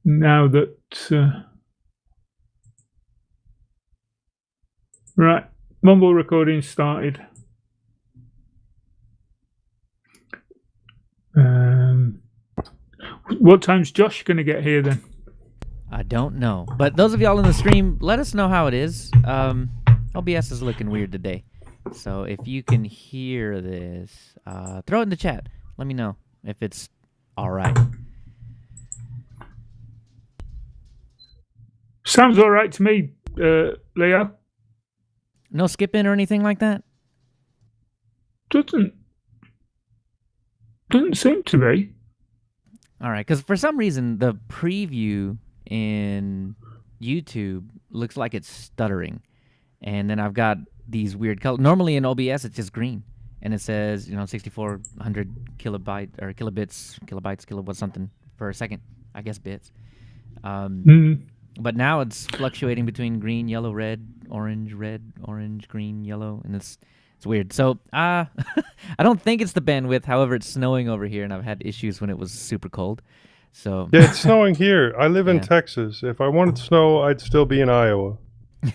now that... right, Mumble recording started. What time's Josh going to get here then? I don't know. But those of y'all in the stream, let us know how it is. OBS is looking weird today. So if you can hear this, throw it in the chat. Let me know if it's all right. Sounds all right to me, Leo. No skipping or anything like that? Doesn't seem to be. All right, because for some reason, the preview in YouTube looks like it's stuttering. And then I've got these weird colors. Normally in OBS, it's just green. And it says, 6,400 kilobytes, or kilobytes, something per second. I guess bits. But now it's fluctuating between green, yellow, red, orange, green, yellow. And it's weird. So I don't think it's the bandwidth. However, it's snowing over here, and I've had issues when it was super cold. So yeah, it's snowing here. I live in Texas. If I wanted snow, I'd still be in Iowa.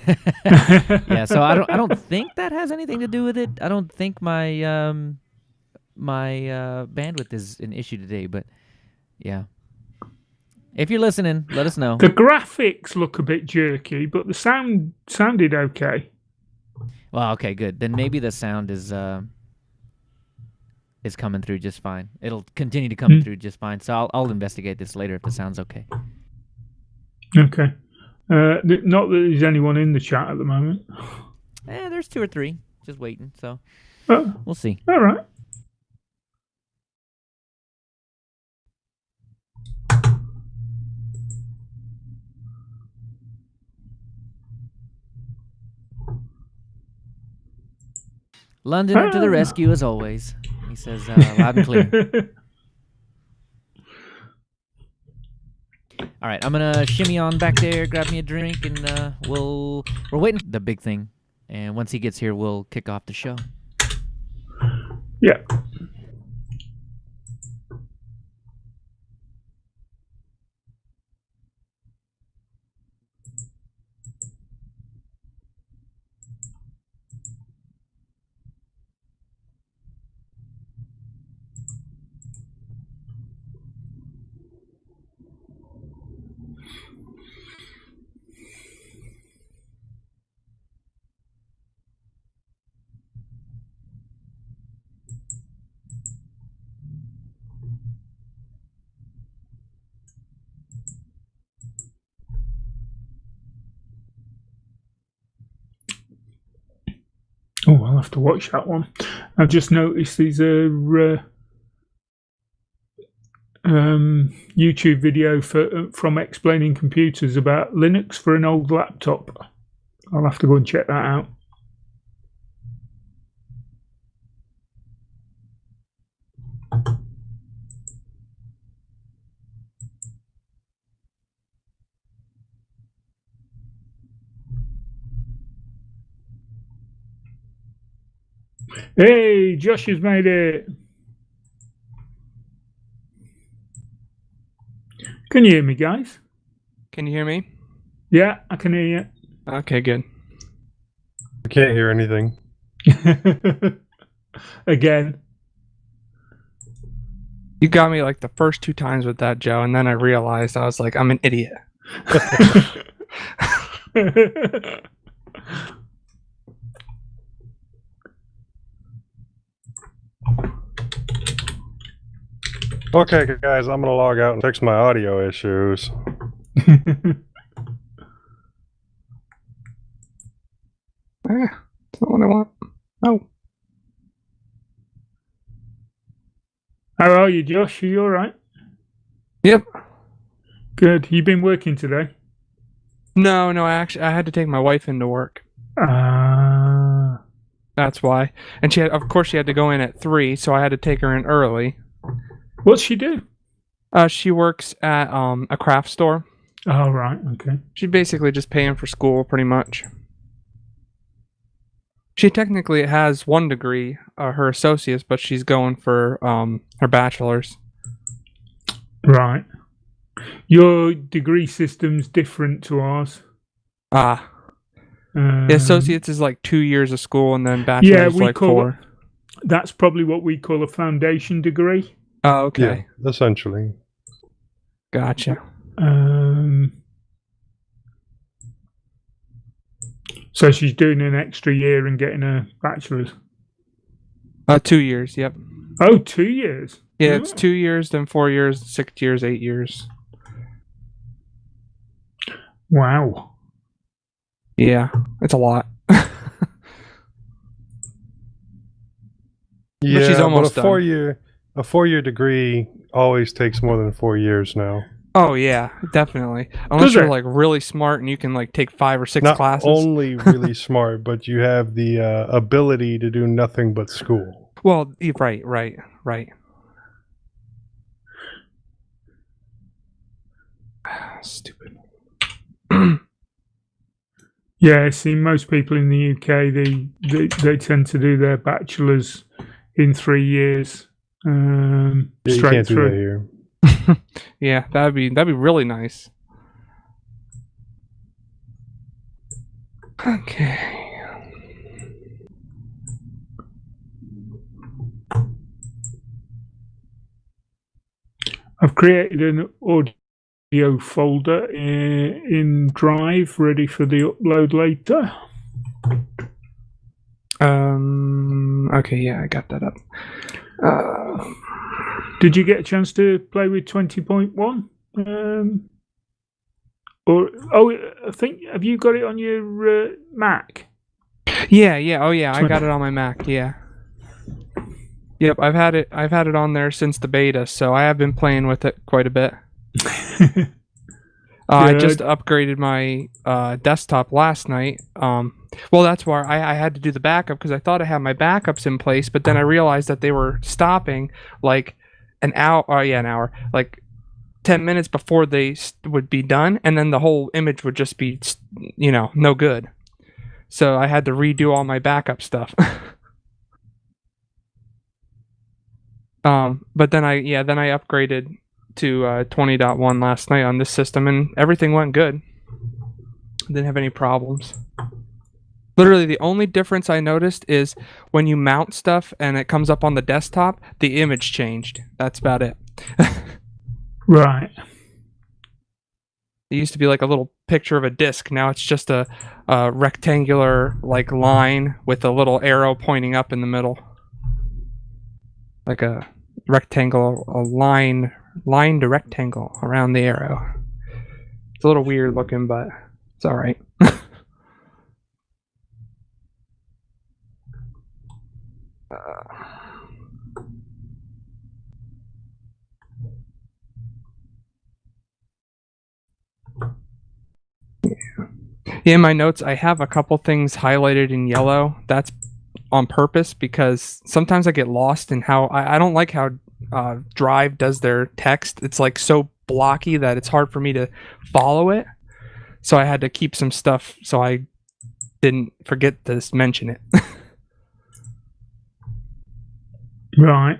Yeah, so I don't think that has anything to do with it. I don't think my bandwidth is an issue today, but yeah. If you're listening, let us know. The graphics look a bit jerky, but the sound sounded okay. Well, okay, good. Then maybe the sound is coming through just fine. It'll continue to come through just fine. So I'll investigate this later if the sound's okay. Okay. Not that there's anyone in the chat at the moment. There's 2 or 3 just waiting. So we'll see. All right. Londoner to the rescue as always. He says loud and clear. All right, I'm gonna shimmy on back there, grab me a drink, and we're waiting for the big thing. And once he gets here, we'll kick off the show. Yeah. Oh, I'll have to watch that one. I've just noticed these are YouTube video from Explaining Computers about Linux for an old laptop. I'll have to go and check that out. Hey, Josh has made it. Can you hear me, guys? Can you hear me? Yeah, I can hear you. Okay, good. I can't hear anything. Again. You got me like the first 2 times with that, Joe, and then I realized I was like, I'm an idiot. Okay, guys, I'm gonna log out and fix my audio issues. That's not what I want. Oh. How are you, Josh? Are you all right? Yep. Good. You been working today? No, I had to take my wife into work. That's why. And of course she had to go in at 3, so I had to take her in early. What's she do? She works at a craft store. Oh, right. Okay. She's basically just paying for school, pretty much. She technically has 1 degree, her associate's, but she's going for her bachelor's. Right. Your degree system's different to ours. The associates is like 2 years of school, and then bachelor's is like 4. That's probably what we call a foundation degree. Oh, okay. Yeah, essentially. Gotcha. So she's doing an extra year and getting a bachelor's. 2 years. Yep. Oh, 2 years. Yeah, it's 2 years, then 4 years, 6 years, 8 years. Wow. Yeah, it's a lot. Yeah, but she's almost but a 4-year degree always takes more than 4 years now. Oh yeah, definitely. Unless you're like really smart and you can like take 5 or 6 classes. Not only really smart, but you have the ability to do nothing but school. Well, right. Stupid. Yeah, see, most people in the UK they tend to do their bachelor's in 3 years. You Straight can't do through. that here. Yeah, that'd be really nice. Okay. I've created an audio folder in Drive ready for the upload later. Okay, yeah, I got that up. Did you get a chance to play with 20.1? I think, have you got it on your Mac? Yeah. Oh yeah, I got it on my Mac. Yeah. Yep, I've had it on there since the beta, so I have been playing with it quite a bit. I just upgraded my desktop last night. Well, that's why I had to do the backup, because I thought I had my backups in place, but then I realized that they were stopping like an hour, like 10 minutes before they would be done, and then the whole image would just be, no good. So I had to redo all my backup stuff. But then I upgraded to 20.1 last night on this system, and everything went good. Didn't have any problems. Literally, the only difference I noticed is when you mount stuff and it comes up on the desktop, the image changed. That's about it. Right. It used to be like a little picture of a disc. Now it's just a rectangular like line with a little arrow pointing up in the middle. Like a rectangle, a line to rectangle around the arrow. It's a little weird looking, but it's all right. Yeah, in my notes, I have a couple things highlighted in yellow. That's on purpose, because sometimes I get lost in how I don't like how Drive does their text. It's like so blocky that it's hard for me to follow it. So I had to keep some stuff so I didn't forget to mention it. Right.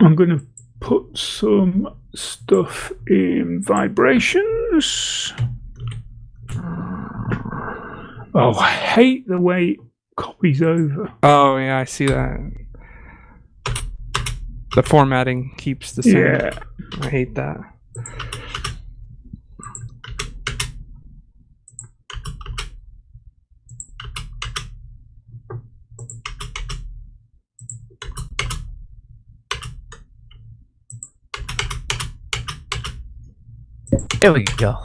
I'm going to put some stuff in vibrations. Oh, I hate the way it copies over. Oh, yeah, I see that. The formatting keeps the same. Yeah. I hate that. There we go.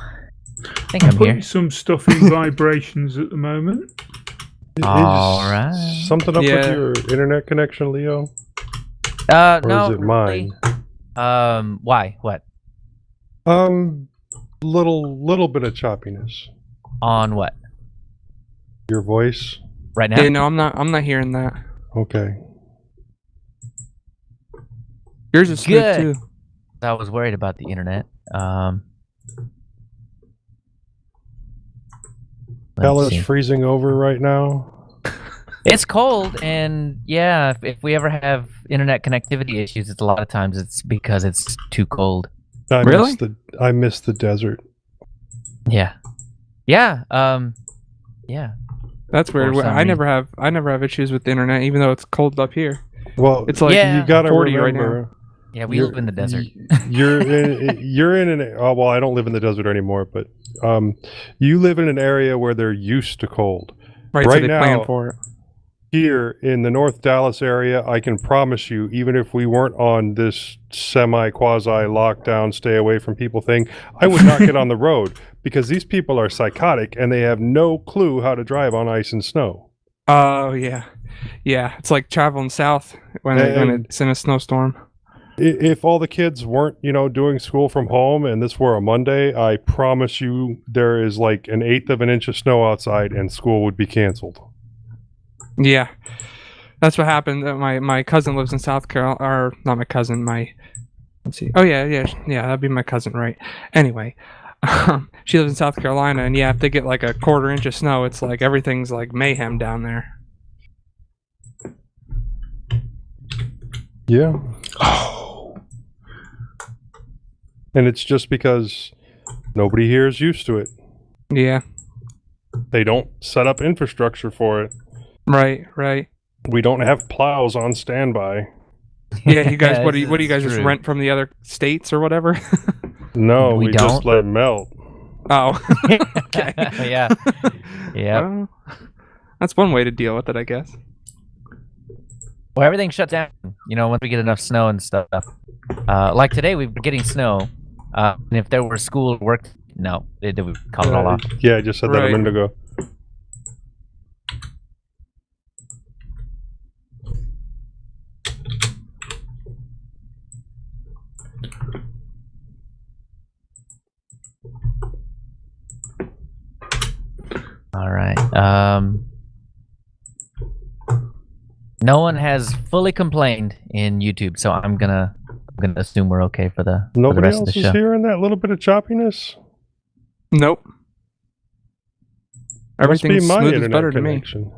I think I'm I'm putting here. some stuff in vibrations at the moment. All right. Something up with your internet connection, Leo? No. Or is it mine? Why? What? Little bit of choppiness. On what? Your voice. Right now? Yeah, no, I'm not hearing that. Okay. Yours is smooth Good. too. I was worried about the internet. Hell Let's is see. freezing over right now. It's cold, and yeah, if we ever have internet connectivity issues, it's a lot of times it's because it's too cold. Really? I miss the desert. Yeah. Yeah. Yeah. That's weird. For some I never have issues with the internet, even though it's cold up here. Well, It's like Yeah. you gotta 40 right remember. Yeah, we live in the desert. You're in an. Oh, well, I don't live in the desert anymore, but you live in an area where they're used to cold. Right, so Right they now, plan for it. Here in the North Dallas area, I can promise you, even if we weren't on this quasi lockdown, stay away from people thing, I would not get on the road because these people are psychotic and they have no clue how to drive on ice and snow. Oh yeah, yeah. It's like traveling south when it's in a snowstorm. If all the kids weren't, doing school from home and this were a Monday, I promise you there is like 1/8 of an inch of snow outside and school would be canceled. Yeah, that's what happened. My cousin lives in South Carolina, or not my cousin. Let's see. Oh yeah. That'd be my cousin, right? Anyway, she lives in South Carolina, and yeah, if they get like a 1/4 inch of snow, it's like everything's like mayhem down there. Yeah. And it's just because nobody here is used to it. Yeah. They don't set up infrastructure for it. Right. We don't have plows on standby. Yeah, you guys. What do you It's guys just true. rent from the other states or whatever? No, We we just don't? let it melt. Oh. Okay. Yeah. Yeah. Well, that's one way to deal with it, I guess. Well, everything shut down. Once we get enough snow and stuff. Like today, we were getting snow. And if there were school or work, no, we call it all off. Yeah, I just said that a Right. minute ago. All right. No one has fully complained in YouTube, so I'm gonna assume we're okay for the Nobody rest of else the is show. hearing that little bit of choppiness? Nope. Must be Everything's my smooth as internet butter to me. connection.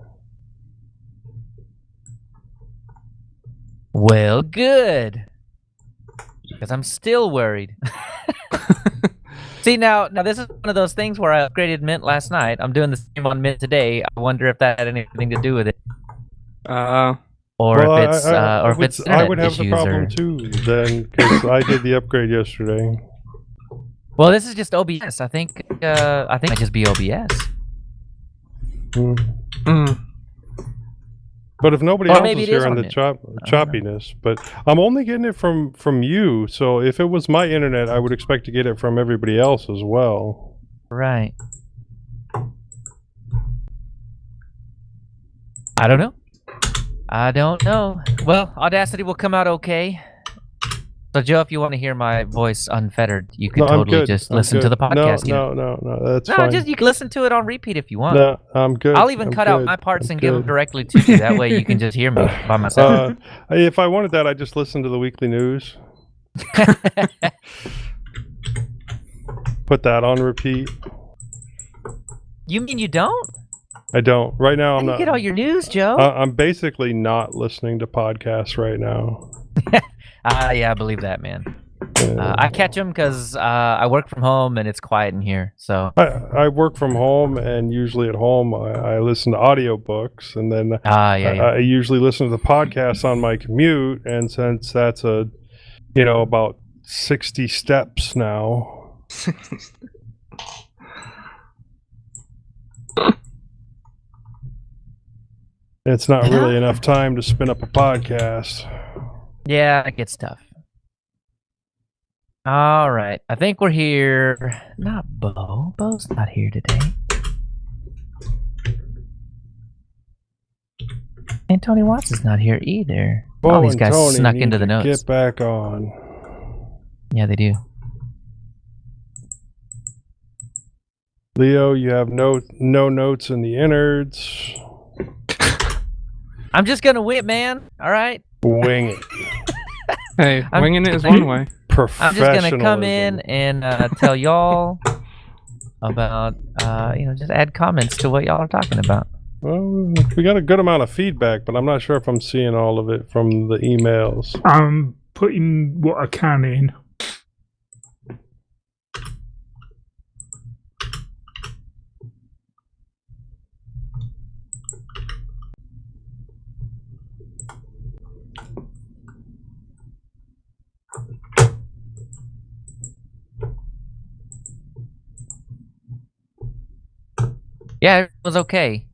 Well, good. Because I'm still worried. See, now this is one of those things where I upgraded Mint last night. I'm doing the same on Mint today. I wonder if that had anything to do with it, or Well, if it's I would internet have the issues problem or... too then, because I did the upgrade yesterday. Well, this is just OBS. I think it might just be OBS. Mm. But if nobody Or else maybe is it is hearing on the it. choppiness, but I'm only getting it from you. So if it was my internet, I would expect to get it from everybody else as well. Right. I don't know. Well, Audacity will come out okay. So, Joe, if you want to hear my voice unfettered, you can No, I'm totally good. just I'm listen to good. the podcast. No, that's No, fine. just you can listen to it on repeat if you want. No, I'm good. I'll even I'm cut out good. my parts I'm and give them good. directly to you. That way you can just hear me by myself. If I wanted that, I'd just listen to the weekly news. Put that on repeat. You mean you don't? I don't. Right now, How I'm do you not. get all your news, Joe? I'm basically not listening to podcasts right now. Yeah, I believe that, man. I catch them because I work from home and it's quiet in here. So I work from home, and usually at home I listen to audiobooks, and then yeah. I usually listen to the podcasts on my commute. And since that's about 60 steps now, it's not really enough time to spin up a podcast. Yeah, it gets tough. All right. I think we're here. Not Bo. Bo's not here today. And Tony Watts is not here either. All these and guys Tony snuck need into the to notes. Get back on. Yeah, they do. Leo, you have no notes in the innards. I'm just gonna whip, man. All right. Wing it. Hey, I'm- winging it is one way. I'm just gonna come in and tell y'all about just add comments to what y'all are talking about. Well, we got a good amount of feedback, but I'm not sure if I'm seeing all of it from the emails. I'm putting what I can in. Yeah, it was okay.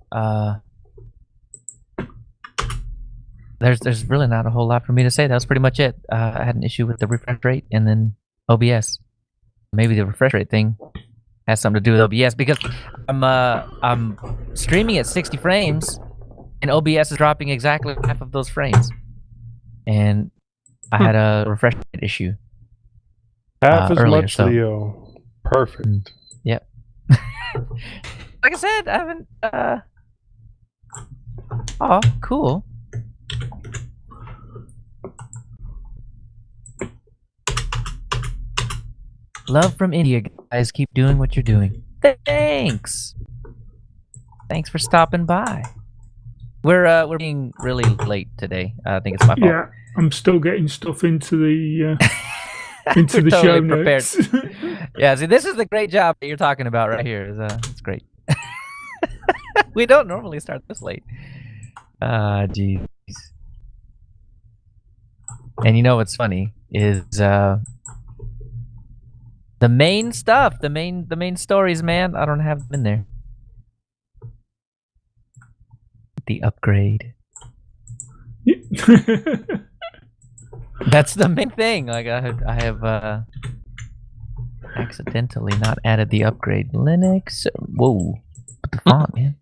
There's really not a whole lot for me to say. That was pretty much it. I had an issue with the refresh rate and then OBS. Maybe the refresh rate thing has something to do with OBS because I'm streaming at 60 frames and OBS is dropping exactly half of those frames. And I had a refresh rate issue. Half as earlier, much, so. Leo. Perfect. Yep. Like I said, I haven't. Oh, cool. Love from India, guys. Keep doing what you're doing. Thanks. Thanks for stopping by. We're being really late today. I think it's my fault. Yeah, I'm still getting stuff into the into We're the show totally notes. Yeah, see, this is the great job that you're talking about right here. It's great. We don't normally start this late. Jeez. And you know what's funny is the main stuff, the main stories, man. I don't have them in there. The upgrade. That's the main thing. Like I have accidentally not added the upgrade. Linux. Whoa, the font, man.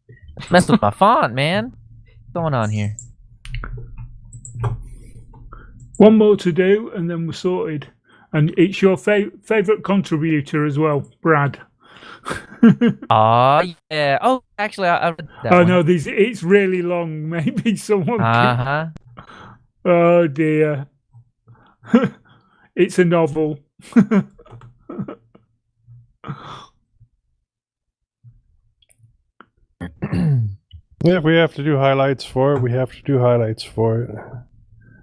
Messed with my font, man. What's going on here? One more to do, and then we're sorted. And it's your favorite contributor as well, Brad. Oh yeah. Oh, actually, I read that. Oh one. no, it's really long. Maybe someone. Uh-huh. Oh dear. It's a novel. Yeah, if we have to do highlights for it, we have to do highlights for it.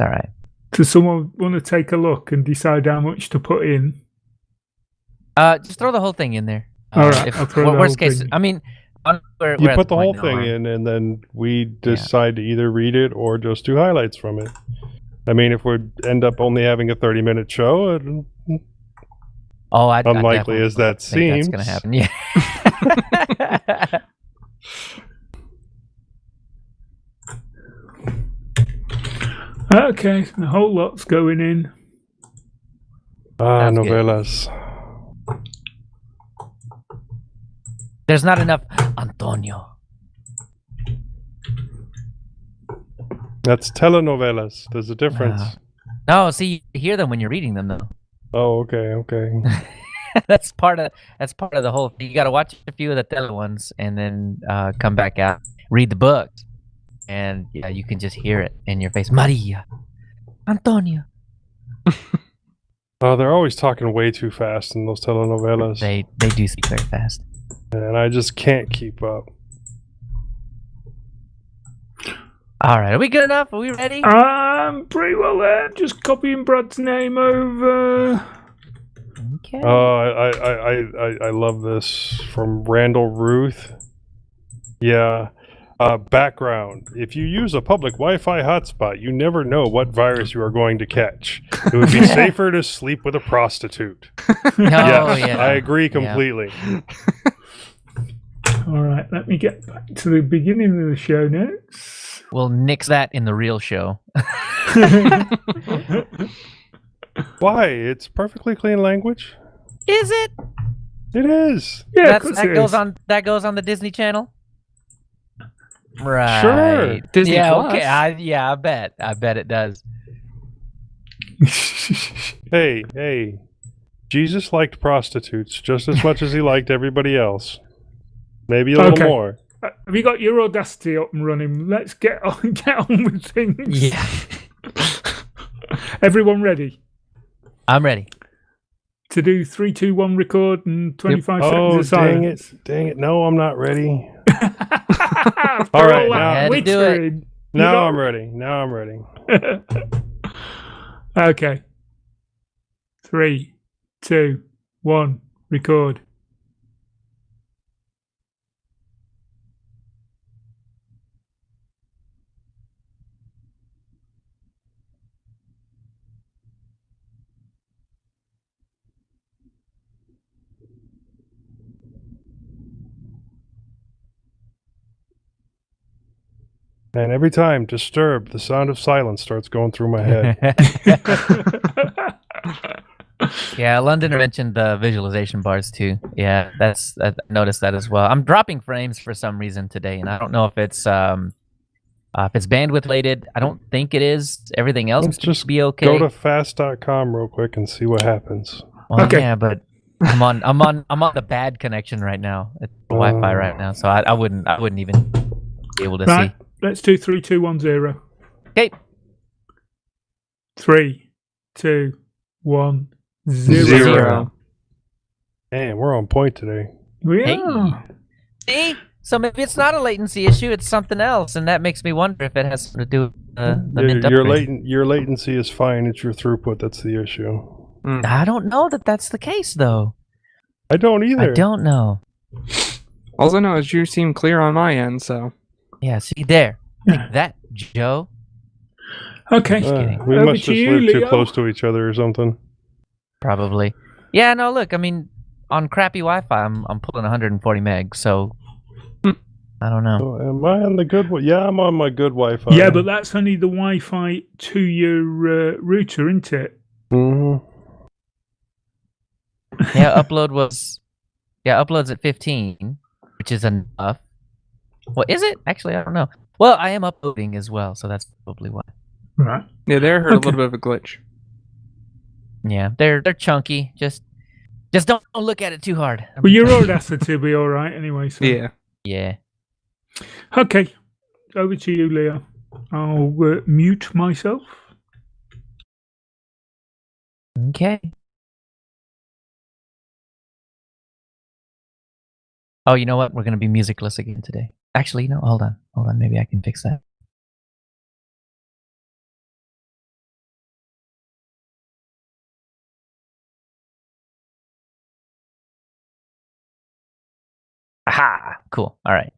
All right. Does someone want to take a look and decide how much to put in? Just throw the whole thing in there. All right, I'll throw the worst whole case, thing. I mean, we're You at put the whole point now thing where- in, and then we decide to either read it or just do highlights from it. I mean, if we end up only having a 30-minute show, Oh, I unlikely definitely as that think that's seems. gonna happen. Yeah. Okay, a whole lot's going in. Sounds good. novelas. There's not enough Antonio. That's telenovelas. There's a difference. No, see, you hear them when you're reading them, though. Oh, okay. That's part of the whole thing. You got to watch a few of the tele ones and then come back out, read the book, and yeah, you can just hear it in your face. Maria, Antonio. Oh, they're always talking way too fast in those telenovelas, They do speak very fast. and I just can't keep up. All right, are we good enough? Are we ready? I'm pretty well there. Just copying Brad's name over. Okay. I love this from Randall Ruth. Yeah. Background. If you use a public Wi-Fi hotspot, you never know what virus you are going to catch. It would be safer to sleep with a prostitute. Yes, yeah. I agree completely. All right, let me get back to the beginning of the show notes. We'll nix that in the real show. Why? It's perfectly clean language. Is it? It is. Yeah, That goes on the Disney Channel. Right. Sure. Disney yeah. Plus. Okay. I bet it does. Hey. Jesus liked prostitutes just as much as he liked everybody else. Maybe a little more. Have you got your Audacity up and running? Let's get on with things. Yeah. Everyone ready I'm ready. to do 3, 2, 1 record and 25 Oh, seconds of silence? dang it. No, I'm not ready. After All right, all now- that Had to do it. wittering, you Now got- I'm ready. Now I'm ready. Okay. 3, 2, 1, record. And every time disturbed, the sound of silence starts going through my head. Yeah, Londoner mentioned the visualization bars too. Yeah, I noticed that as well. I'm dropping frames for some reason today, and I don't know if it's bandwidth related. I don't think it is. Everything else Let's seems just to be okay. Go to fast.com real quick and see what happens. Well, Okay. yeah, but I'm on the bad connection right now. It's the Wi-Fi right now, so I wouldn't even be able to Right. see. Let's do 3, 2, 1, 0. Okay. 3, 2, 1, 0. Zero. Man, we're on point today. We Hey. are. See? So maybe it's not a latency issue, it's something else, and that makes me wonder if it has something to do with the Mint upgrade. Your latency is fine. It's your throughput that's the issue. I don't know that that's the case, though. I don't either. I don't know. All I know is you seem clear on my end, so. Yeah, see there. Take that, Joe. Okay. kidding. We Over must to just you, live too Leo. close to each other or something. Probably. Yeah, no, look, I mean, on crappy Wi-Fi, I'm pulling 140 meg, so I don't know. Oh, am I on the good one? Yeah, I'm on my good Wi-Fi. Yeah, but that's only the Wi-Fi to your router, isn't it? Mhm. Yeah, upload's at 15, which is enough. Well, is it? Actually, I don't know. Well, I am uploading as well, so that's probably why. Right. Yeah, there heard Okay. a little bit of a glitch. Yeah, they're chunky. Just don't look at it too hard. Well, your Audacity will be all right anyway. So. Yeah. Yeah. Okay. Over to you, Leo. I'll mute myself. Okay. Oh, you know what? We're gonna be musicless again today. Actually, no, hold on. Maybe I can fix that. Aha! Cool. All right.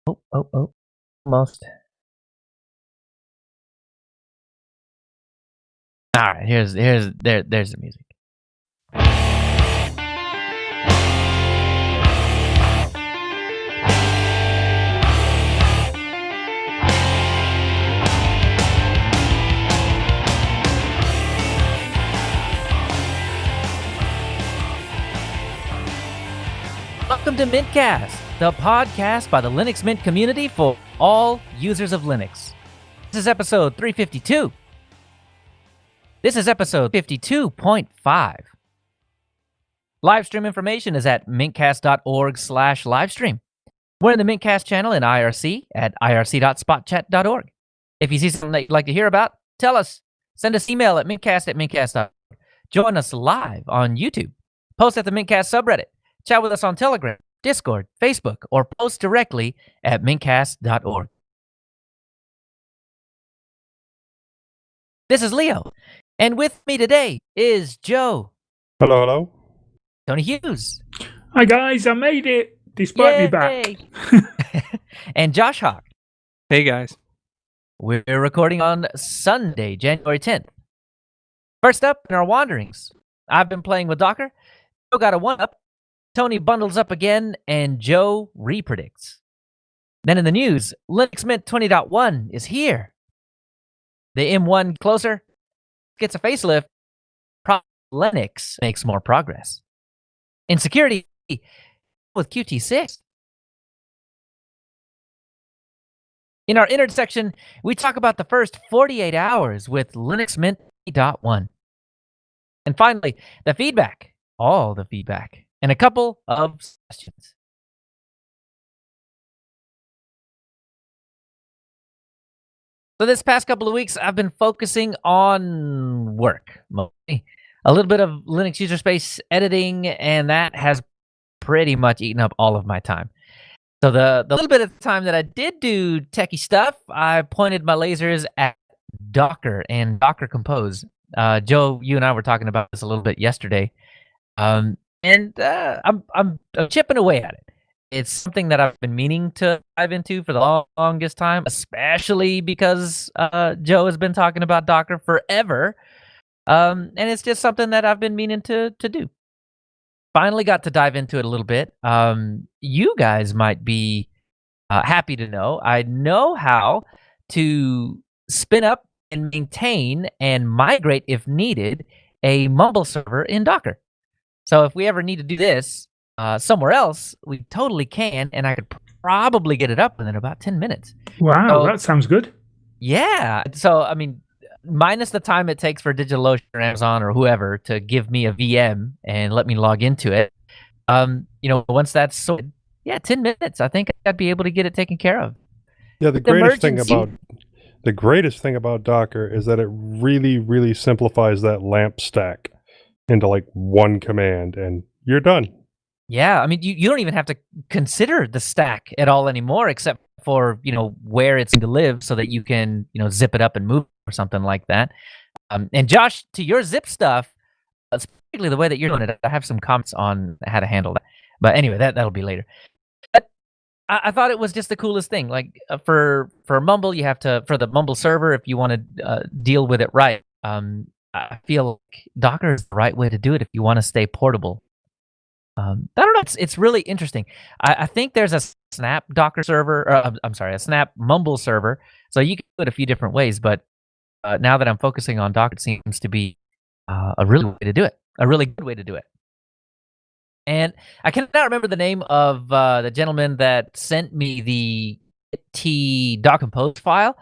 Oh. Almost. All right. There's the music. Welcome to mintCast, the podcast by the Linux Mint community for all users of Linux. This is episode 352. This is episode 52.5. Livestream information is at mintcast.org/livestream. We're in the mintcast channel in IRC at irc.spotchat.org. If you see something that you'd like to hear about, tell us. Send us email at mintcast@mintcast.org. Join us live on YouTube. Post at the mintcast subreddit. Chat with us on Telegram, Discord, Facebook, or post directly at mintcast.org. This is Leo, and with me today is Joe, Hello. Tony Hughes, Hi, guys. I made it despite me back. Yay! and Josh Hawk. Hey, guys. We're recording on Sunday, January 10th. First up in our wanderings, I've been playing with Docker. Joe got a 1-up. Tony bundles up again, and Joe repredicts. Then in the news, Linux Mint 20.1 is here. The M1 closer gets a facelift. Linux makes more progress. In security, with Qt6. In our intersection, we talk about the first 48 hours with Linux Mint 20.1. And finally, the feedback, all the feedback, and a couple of suggestions. So this past couple of weeks, I've been focusing on work mostly. A little bit of Linux user space editing, and that has pretty much eaten up all of my time. So the little bit of time that I did do techie stuff, I pointed my lasers at Docker and Docker Compose. Joe, you and I were talking about this a little bit yesterday, and I'm chipping away at it. It's something that I've been meaning to dive into for the longest time, especially because Joe has been talking about Docker forever, and it's just something that I've been meaning to do. Finally got to dive into it a little bit. You guys might be happy to know I know how to spin up and maintain and migrate, if needed, a Mumble server in Docker. So if we ever need to do this somewhere else, we totally can, and I could probably get it up within about 10 minutes. Wow, So- that sounds good. Yeah. So, I mean, minus the time it takes for DigitalOcean or Amazon or whoever to give me a VM and let me log into it, once that's sorted, 10 minutes, I think I'd be able to get it taken care of. Yeah, the greatest thing Emergency. about Docker is that it really, really simplifies that LAMP stack into like one command, and you're done. Yeah, I mean, you don't even have to consider the stack at all anymore, except for where it's going to live, so that you can zip it up and move or something like that. And Josh, to your zip stuff, specifically the way that you're doing it, I have some comments on how to handle that. But anyway, that'll be later. But I thought it was just the coolest thing. Like for Mumble, you have to, for the Mumble server, if you want to deal with it right. I feel like Docker is the right way to do it if you want to stay portable. I don't know. It's really interesting. I think there's a Snap Docker server, or I'm sorry, a Snap Mumble server. So you can do it a few different ways. But now that I'm focusing on Docker, it seems to be a really way to do it. A really good way to do it. And I cannot remember the name of the gentleman that sent me the t.compose file.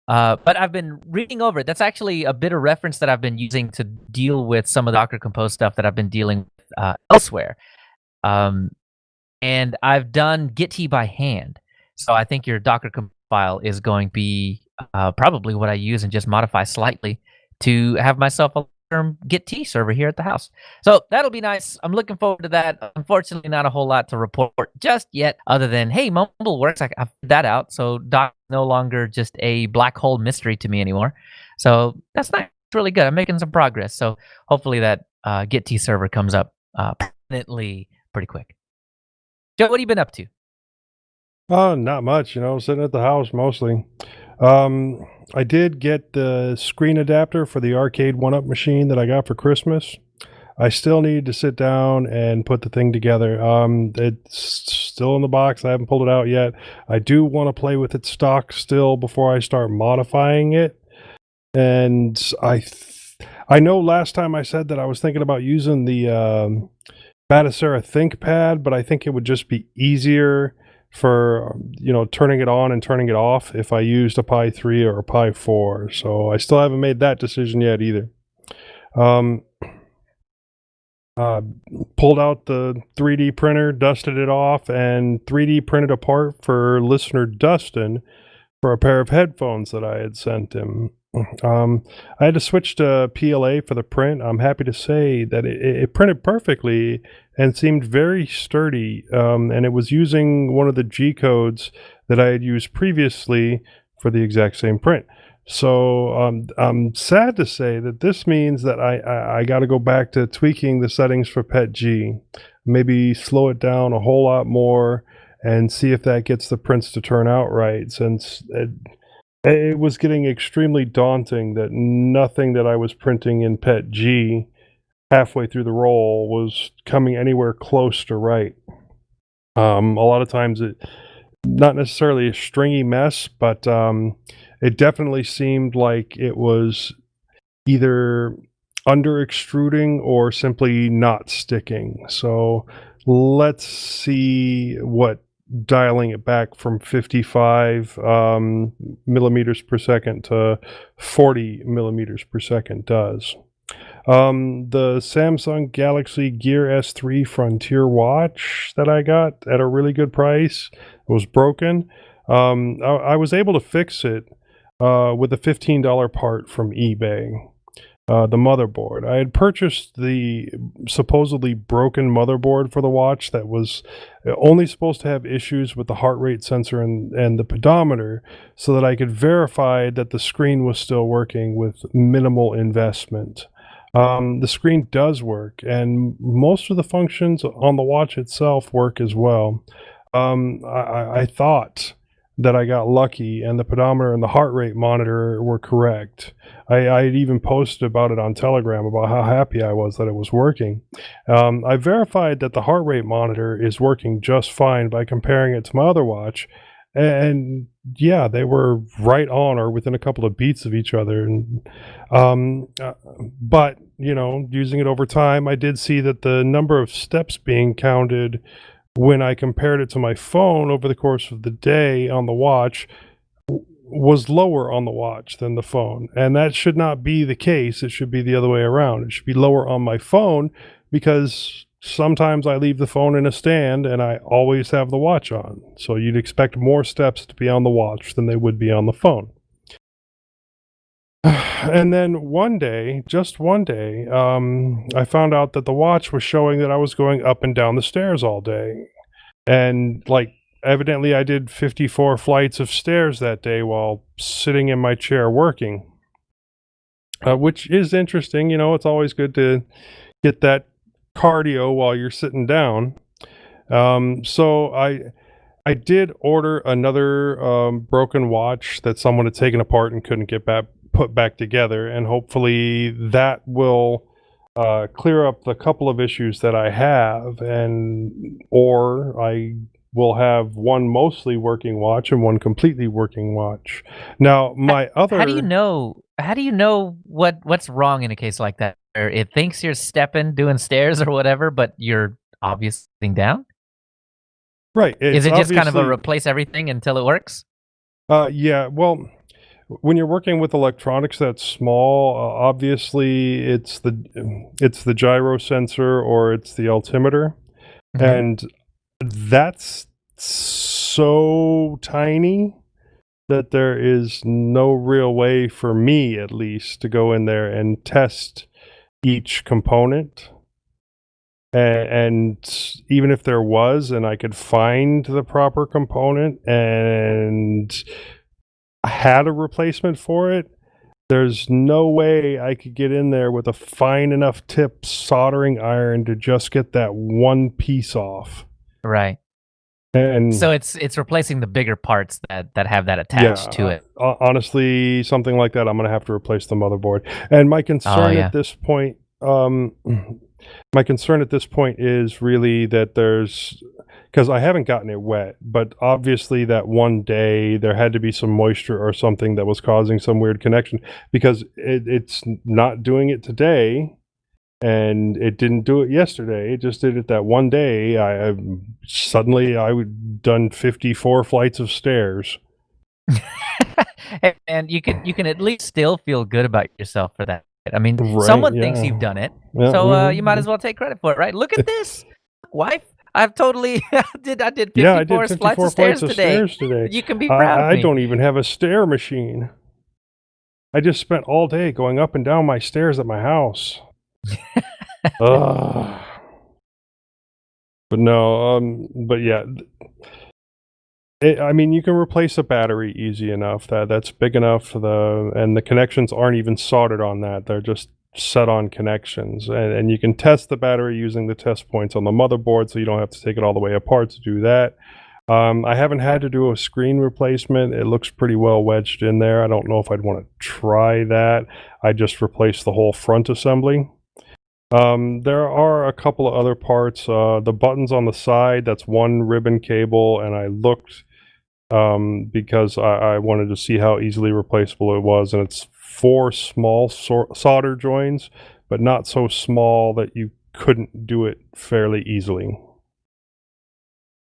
But I've been reading over it. That's actually a bit of reference that I've been using to deal with some of the Docker Compose stuff that I've been dealing with elsewhere. And I've done git by hand. So I think your Docker file is going to be probably what I use and just modify slightly to have myself a git server here at the house. So that'll be nice. I'm looking forward to that. Unfortunately, not a whole lot to report just yet, other than, hey, Mumble works. I figured that out. So Doc is no longer just a black hole mystery to me anymore. So that's nice. It's really good. I'm making some progress. So hopefully that git server comes up permanently pretty quick. Joe, what have you been up to? Not much, sitting at the house mostly. I did get the screen adapter for the arcade 1-up machine that I got for Christmas. I still need to sit down and put the thing together. It's still in the box. I haven't pulled it out yet. I do want to play with its stock still before I start modifying it. And I know last time I said that I was thinking about using the Batacera ThinkPad, but I think it would just be easier for turning it on and turning it off if I used a Pi 3 or a Pi 4. So I still haven't made that decision yet either. Pulled out the 3D printer, dusted it off, and 3D printed a part for listener Dustin for a pair of headphones that I had sent him. I had to switch to PLA for the print. I'm happy to say that it printed perfectly and seemed very sturdy, and it was using one of the G codes that I had used previously for the exact same print. So I'm sad to say that this means that I got to go back to tweaking the settings for PETG, maybe slow it down a whole lot more and see if that gets the prints to turn out right, since it was getting extremely daunting that nothing that I was printing in PETG halfway through the roll was coming anywhere close to right. A lot of times it, not necessarily a stringy mess, but it definitely seemed like it was either under extruding or simply not sticking. So let's see what dialing it back from 55 millimeters per second to 40 millimeters per second does. The Samsung Galaxy Gear S3 Frontier watch that I got at a really good price was broken. I was able to fix it with a $15 part from eBay. the motherboard. I had purchased the supposedly broken motherboard for the watch that was only supposed to have issues with the heart rate sensor and the pedometer, so that I could verify that the screen was still working with minimal investment. The screen does work, and most of the functions on the watch itself work as well. I thought that I got lucky, and the pedometer and the heart rate monitor were correct. I had even posted about it on Telegram about how happy I was that it was working. I verified that the heart rate monitor is working just fine by comparing it to my other watch, and yeah, they were right on or within a couple of beats of each other. And but using it over time, I did see that the number of steps being counted when I compared it to my phone over the course of the day on the watch was lower on the watch than the phone. And that should not be the case. It should be the other way around. It should be lower on my phone, because sometimes I leave the phone in a stand and I always have the watch on. So you'd expect more steps to be on the watch than they would be on the phone. And then one day, just one day, I found out that the watch was showing that I was going up and down the stairs all day. And evidently I did 54 flights of stairs that day while sitting in my chair working. Which is interesting. It's always good to get that cardio while you're sitting down. So I did order another broken watch that someone had taken apart and couldn't get put back together, and hopefully that will clear up the couple of issues that I have, or I will have one mostly working watch and one completely working watch. Now, my other... How do you know what's wrong in a case like that? Or it thinks you're doing stairs or whatever, but you're obviously sitting down? Right. Is it just kind of a replace everything until it works? Yeah, well, when you're working with electronics that's small, obviously it's the gyro sensor or it's the altimeter, and that's so tiny that there is no real way for me, at least, to go in there and test each component. And even if there was, and I could find the proper component and had a replacement for it, there's no way I could get in there with a fine enough tip soldering iron to just get that one piece off. Right. And so it's replacing the bigger parts that have that attached to it. Honestly, something like that, I'm going to have to replace the motherboard. And my concern at this point, is really that because I haven't gotten it wet, but obviously that one day there had to be some moisture or something that was causing some weird connection, because it's not doing it today. And it didn't do it yesterday. It just did it that one day. I suddenly done 54 flights of stairs. And you can at least still feel good about yourself for that. I mean, someone thinks you've done it, so you might as well take credit for it, right? Look at this, wife. I've totally I did 54 flights of stairs today. You can be proud of me. I don't even have a stair machine. I just spent all day going up and down my stairs at my house. But no, but yeah, I mean, you can replace a battery easy enough. That's big enough. And the connections aren't even soldered on that. They're just set on connections, and you can test the battery using the test points on the motherboard, so you don't have to take it all the way apart to do that. I haven't had to do a screen replacement. It looks pretty well wedged in there. I don't know if I'd want to try that. I just replaced the whole front assembly. There are a couple of other parts. The buttons on the side, that's one ribbon cable, and I looked because I wanted to see how easily replaceable it was, and it's 4 small solder joins, but not so small that you couldn't do it fairly easily.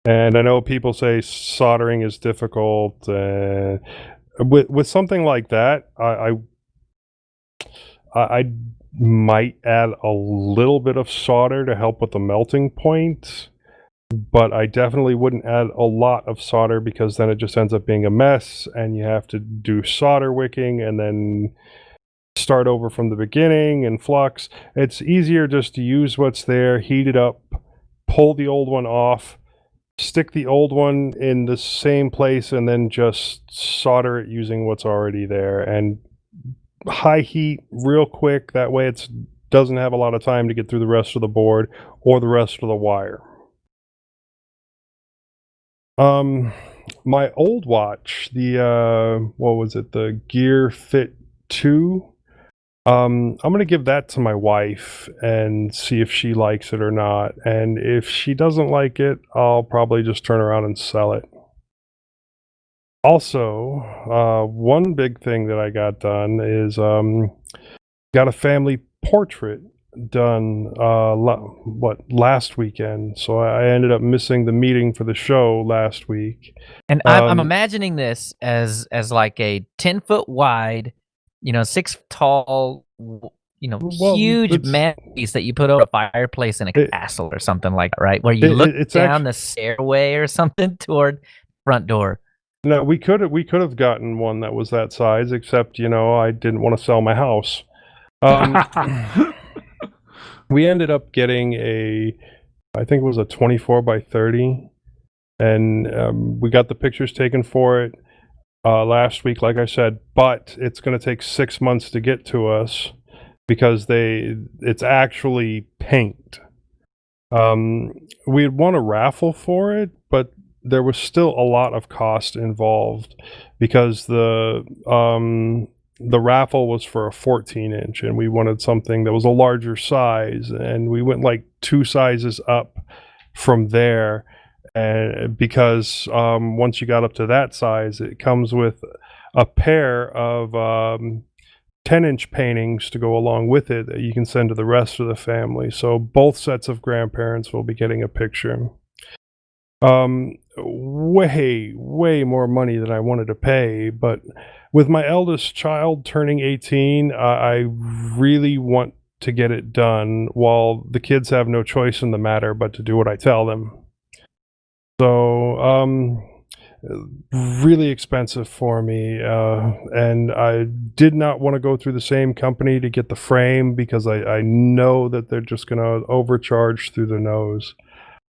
And I know people say soldering is difficult. With something like that, I might add a little bit of solder to help with the melting point, but I definitely wouldn't add a lot of solder, because then it just ends up being a mess, and you have to do solder wicking, and then start over from the beginning in Flux. It's easier just to use what's there, heat it up, pull the old one off, stick the old one in the same place, and then just solder it using what's already there. And high heat real quick, that way it doesn't have a lot of time to get through the rest of the board or the rest of the wire. My old watch, the what was it, the Gear Fit 2, I'm gonna give that to my wife and see if she likes it or not. And if she doesn't like it, I'll probably just turn around and sell it. Also, one big thing that I got done is got a family portrait done last weekend. So I ended up missing the meeting for the show last week. And I'm imagining this as like a 10-foot wide, 6 tall, huge mantelpiece that you put over a fireplace in a castle or something like that, right? Where you look down the stairway or something toward the front door. No, we could have gotten one that was that size, except I didn't want to sell my house. We ended up getting I think it was a 24 by 30, and we got the pictures taken for it last week, like I said, but it's going to take 6 months to get to us because it's actually paint. We had won a raffle for it, but there was still a lot of cost involved because the raffle was for a 14-inch, and we wanted something that was a larger size, and we went like 2 sizes up from there. And because once you got up to that size, it comes with a pair of 10-inch paintings to go along with it that you can send to the rest of the family. So both sets of grandparents will be getting a picture. Way more money than I wanted to pay, but with my eldest child turning 18, I really want to get it done while the kids have no choice in the matter but to do what I tell them. So, really expensive for me, and I did not want to go through the same company to get the frame because I know that they're just going to overcharge through the nose.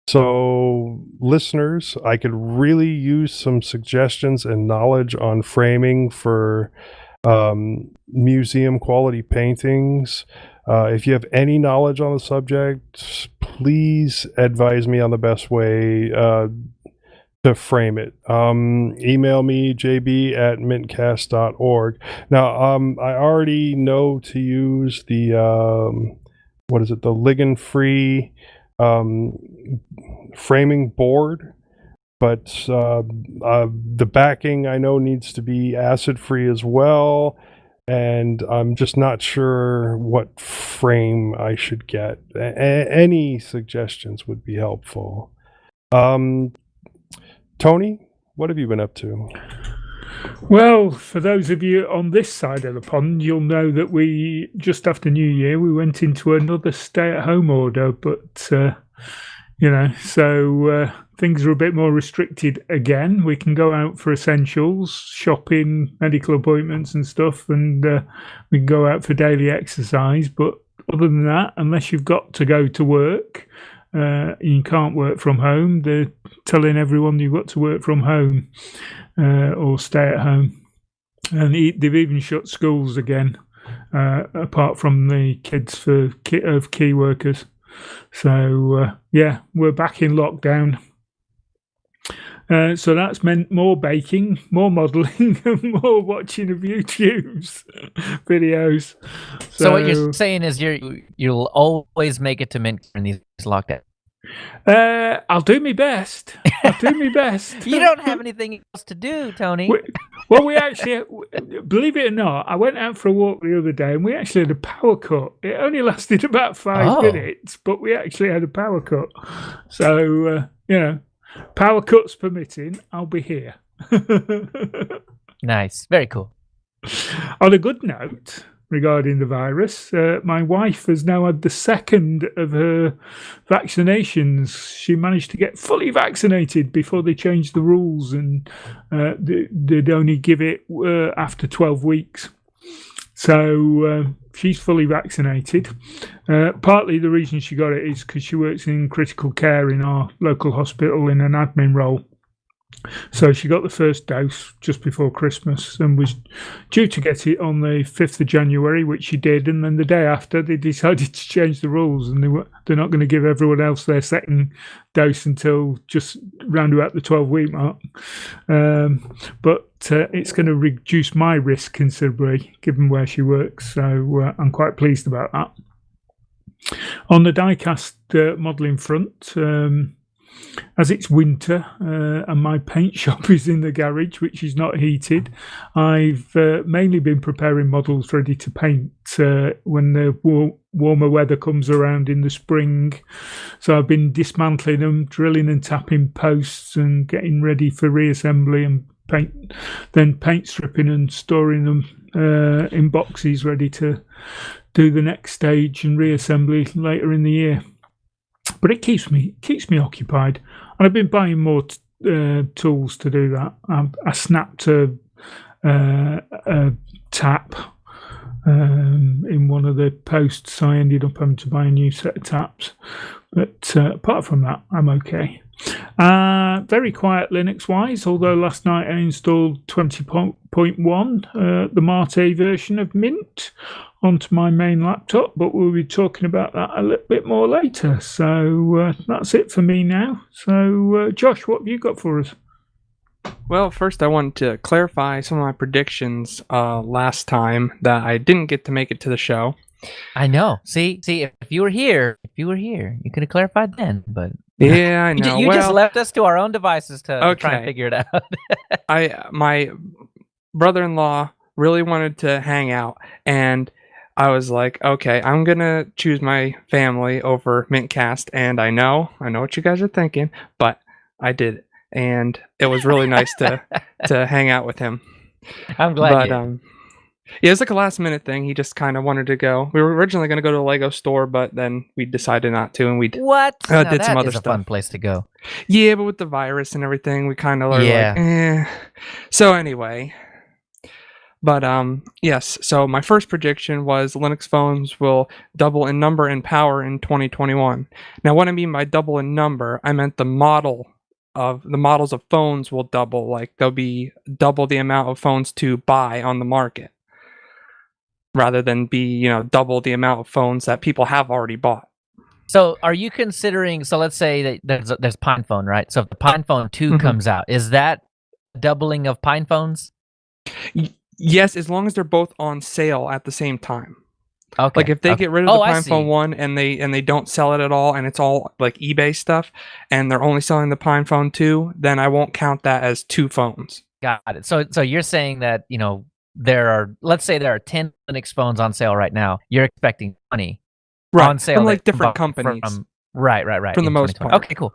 So, listeners, I could really use some suggestions and knowledge on framing for museum quality paintings. If you have any knowledge on the subject, please advise me on the best way to frame it. Email me, jb@mintcast.org. Now, I already know to use the, the ligand-free framing board, but the backing I know needs to be acid-free as well. And I'm just not sure what frame I should get. Any suggestions would be helpful. Tony, what have you been up to? Well, for those of you on this side of the pond, you'll know that we, just after New Year, we went into another stay-at-home order, but, things are a bit more restricted again. We can go out for essentials, shopping, medical appointments and stuff, and we can go out for daily exercise. But other than that, unless you've got to go to work, you can't work from home. They're telling everyone you've got to work from home or stay at home. And they've even shut schools again, apart from the kids of key workers. So, we're back in lockdown. So that's meant more baking, more modelling, and more watching of YouTube's videos. So what you're saying is you'll always make it to Mint in these lockdowns. I'll do my best. You don't have anything else to do, Tony. We actually, believe it or not, I went out for a walk the other day and we actually had a power cut. It only lasted about 5 minutes, but we actually had a power cut. So, power cuts permitting, I'll be here. Nice. Very cool. On a good note regarding the virus, my wife has now had the second of her vaccinations. She managed to get fully vaccinated before they changed the rules, and they'd only give it after 12 weeks. So she's fully vaccinated. Partly the reason she got it is because she works in critical care in our local hospital in an admin role. So she got the first dose just before Christmas and was due to get it on the 5th of January, which she did. And then the day after, they decided to change the rules, and they're not going to give everyone else their second dose until just round about the 12-week mark. But it's going to reduce my risk considerably, given where she works. So I'm quite pleased about that. On the diecast modelling front, as it's winter and my paint shop is in the garage, which is not heated, I've mainly been preparing models ready to paint when the warmer weather comes around in the spring. So I've been dismantling them, drilling and tapping posts and getting ready for reassembly and paint stripping and storing them in boxes ready to do the next stage and reassembly later in the year. But it keeps me occupied, and I've been buying more tools to do that. I snapped a tap in one of the posts, so I ended up having to buy a new set of taps. But apart from that, I'm okay. Very quiet Linux-wise, although last night I installed 20.1, the Mate version of Mint, onto my main laptop, but we'll be talking about that a little bit more later. So that's it for me now. So Josh, what have you got for us? Well, first I wanted to clarify some of my predictions last time that I didn't get to make it to the show. I know. See, if you were here, you could have clarified then. But yeah, I know. You just left us to our own devices to try and Okay. figure it out. My brother-in-law really wanted to hang out, and I was like, okay, I'm gonna choose my family over mintCast, and I know what you guys are thinking, but I did it, and it was really nice to hang out with him. I'm glad. But yeah, it was like a last minute thing. He just kind of wanted to go. We were originally going to go to a Lego store, but then we decided not to, and we What? Now did some that other is a stuff. fun place to go. Yeah, but with the virus and everything, we kind of are Yeah. like, eh. So anyway, but yes. So my first prediction was Linux phones will double in number and power in 2021. Now, what I mean by double in number, I meant the models of phones will double. Like there'll be double the amount of phones to buy on the market, rather than be, double the amount of phones that people have already bought. So are you considering, so let's say that there's Pine Phone, right? So if the Pine Phone 2 comes out, is that doubling of Pine Phones? Yes, as long as they're both on sale at the same time. Okay. Like if they get rid of the I Pine see. Phone 1 and they don't sell it at all, and it's all like eBay stuff, and they're only selling the Pine Phone 2, then I won't count that as 2 phones. Got it. So you're saying that, let's say there are 10 Linux phones on sale right now. You're expecting 20 on sale from like that different come companies. Right. For the in most 2020. part. Okay, cool.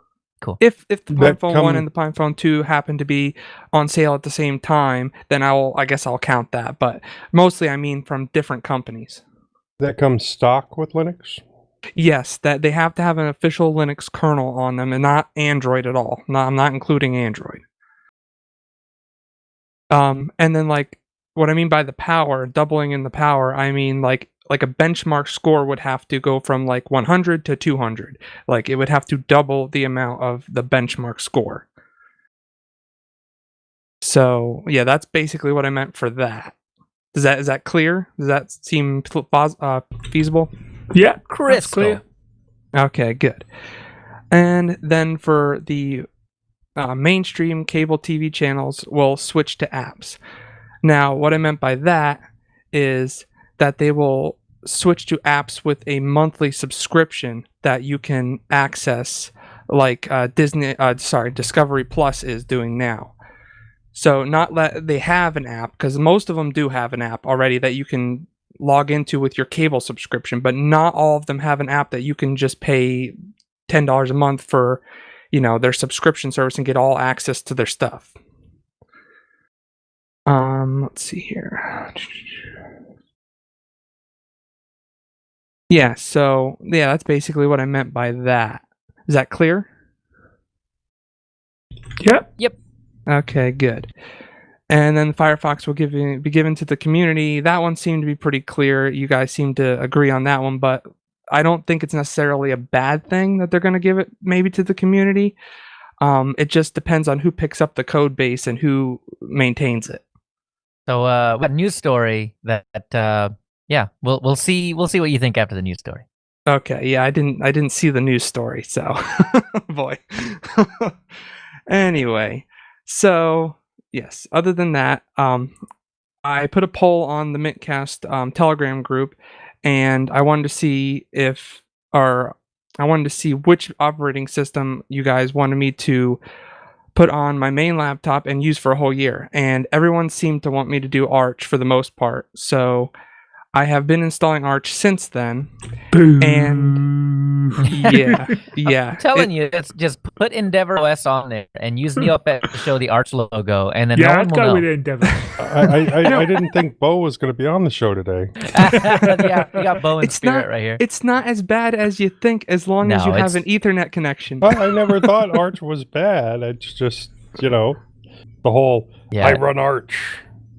If the Pine That Phone 1 and the Pine Phone 2 happen to be on sale at the same time, then I guess I'll count that. But mostly I mean from different companies. That comes stock with Linux? Yes, that they have to have an official Linux kernel on them and not Android at all. I'm not including Android. And then like what I mean by the power, doubling in the power, I mean like a benchmark score would have to go from like 100 to 200. Like it would have to double the amount of the benchmark score. So yeah, that's basically what I meant for that. Is that clear? Does that seem feasible? Yeah, Crystal. that's clear. Okay, good. And then for the mainstream cable TV channels, will switch to apps. Now, what I meant by that is that they will switch to apps with a monthly subscription that you can access, like Discovery Plus is doing now. So not that they have an app, because most of them do have an app already that you can log into with your cable subscription, but not all of them have an app that you can just pay $10 a month for, their subscription service and get all access to their stuff. Let's see here. Yeah, so yeah, that's basically what I meant by that. Is that clear? Yep. Yep. Okay, good. And then Firefox will be given to the community. That one seemed to be pretty clear. You guys seem to agree on that one, but I don't think it's necessarily a bad thing that they're going to give it maybe to the community. It just depends on who picks up the code base and who maintains it. So, a news story that yeah, we'll see what you think after the news story. Okay, yeah, I didn't see the news story, so boy. Anyway, so yes, other than that, I put a poll on the mintCast Telegram group, and I wanted to see which operating system you guys wanted me to put on my main laptop and use for a whole year. And everyone seemed to want me to do Arch for the most part. So I have been installing Arch since then. Boom. And yeah. I'm telling you, it's just put Endeavor OS on there and use NeoFX to show the Arch logo, and then Yeah, no one I'd will go know. with Endeavor. I didn't think Bo was going to be on the show today. Yeah, we got Bo and It's Spirit not- right here. It's not as bad as you think as long as No, you have it's- an Ethernet connection. I never thought Arch was bad. It's just, the whole Yeah. I run Arch.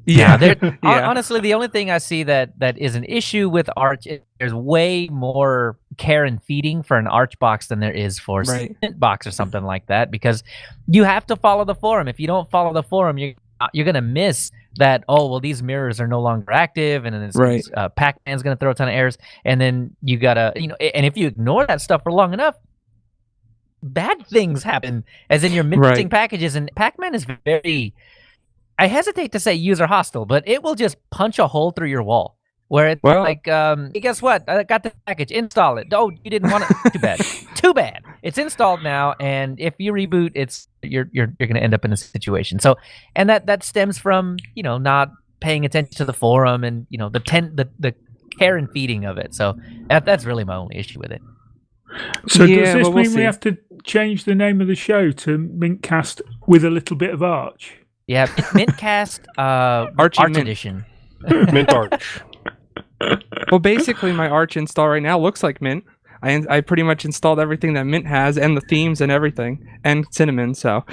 Yeah, Yeah. honestly, the only thing I see that is an issue with Arch is there's way more care and feeding for an Arch box than there is for Right. Cint box or something like that, because you have to follow the forum. If you don't follow the forum, you're gonna miss that. Oh, well, these mirrors are no longer active, and then Right. Pac-Man's gonna throw a ton of errors, and then you gotta, and if you ignore that stuff for long enough, bad things happen. As in, you're missing Right. packages, and Pac-Man is very. I hesitate to say user hostile, but it will just punch a hole through your wall. Where it's Well- like, hey, guess what? I got the package. Install it. Oh, you didn't want it. Too bad. Too bad. It's installed now, and if you reboot, you're going to end up in a situation. So, and that stems from not paying attention to the forum and the care and feeding of it. So that's really my only issue with it. So Yeah, does this well, we'll mean we see. have to change the name of the show to mintCast with a little bit of Arch? Yeah, mintCast Archie Arch Mint. Edition. Mint Arch. Well, basically, my Arch install right now looks like Mint. I pretty much installed everything that Mint has, and the themes and everything, and Cinnamon. So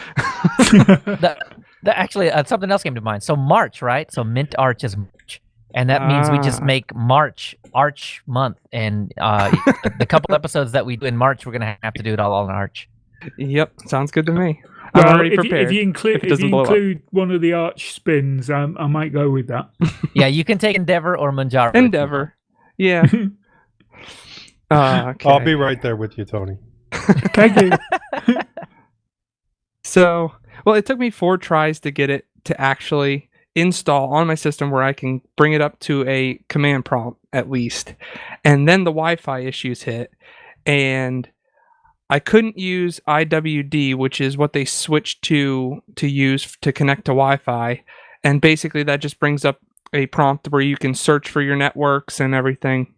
Actually, something else came to mind. So March, right? So Mint Arch is March, and that means we just Ah. make March Arch month, and the couple episodes that we do in March, we're gonna have to do it all on Arch. yep, sounds good to me. I'm Well, already if prepared. you include if it doesn't blow up. one of the Arch spins, I might go with that. Yeah, you can take Endeavor or Manjaro. if you Endeavor. Yeah. Okay. I'll be right there with you, Tony. Thank you. So, well, it took me 4 tries to get it to actually install on my system where I can bring it up to a command prompt at least. And then the Wi-Fi issues hit, and I couldn't use IWD, which is what they switched to use to connect to Wi-Fi. And basically that just brings up a prompt where you can search for your networks and everything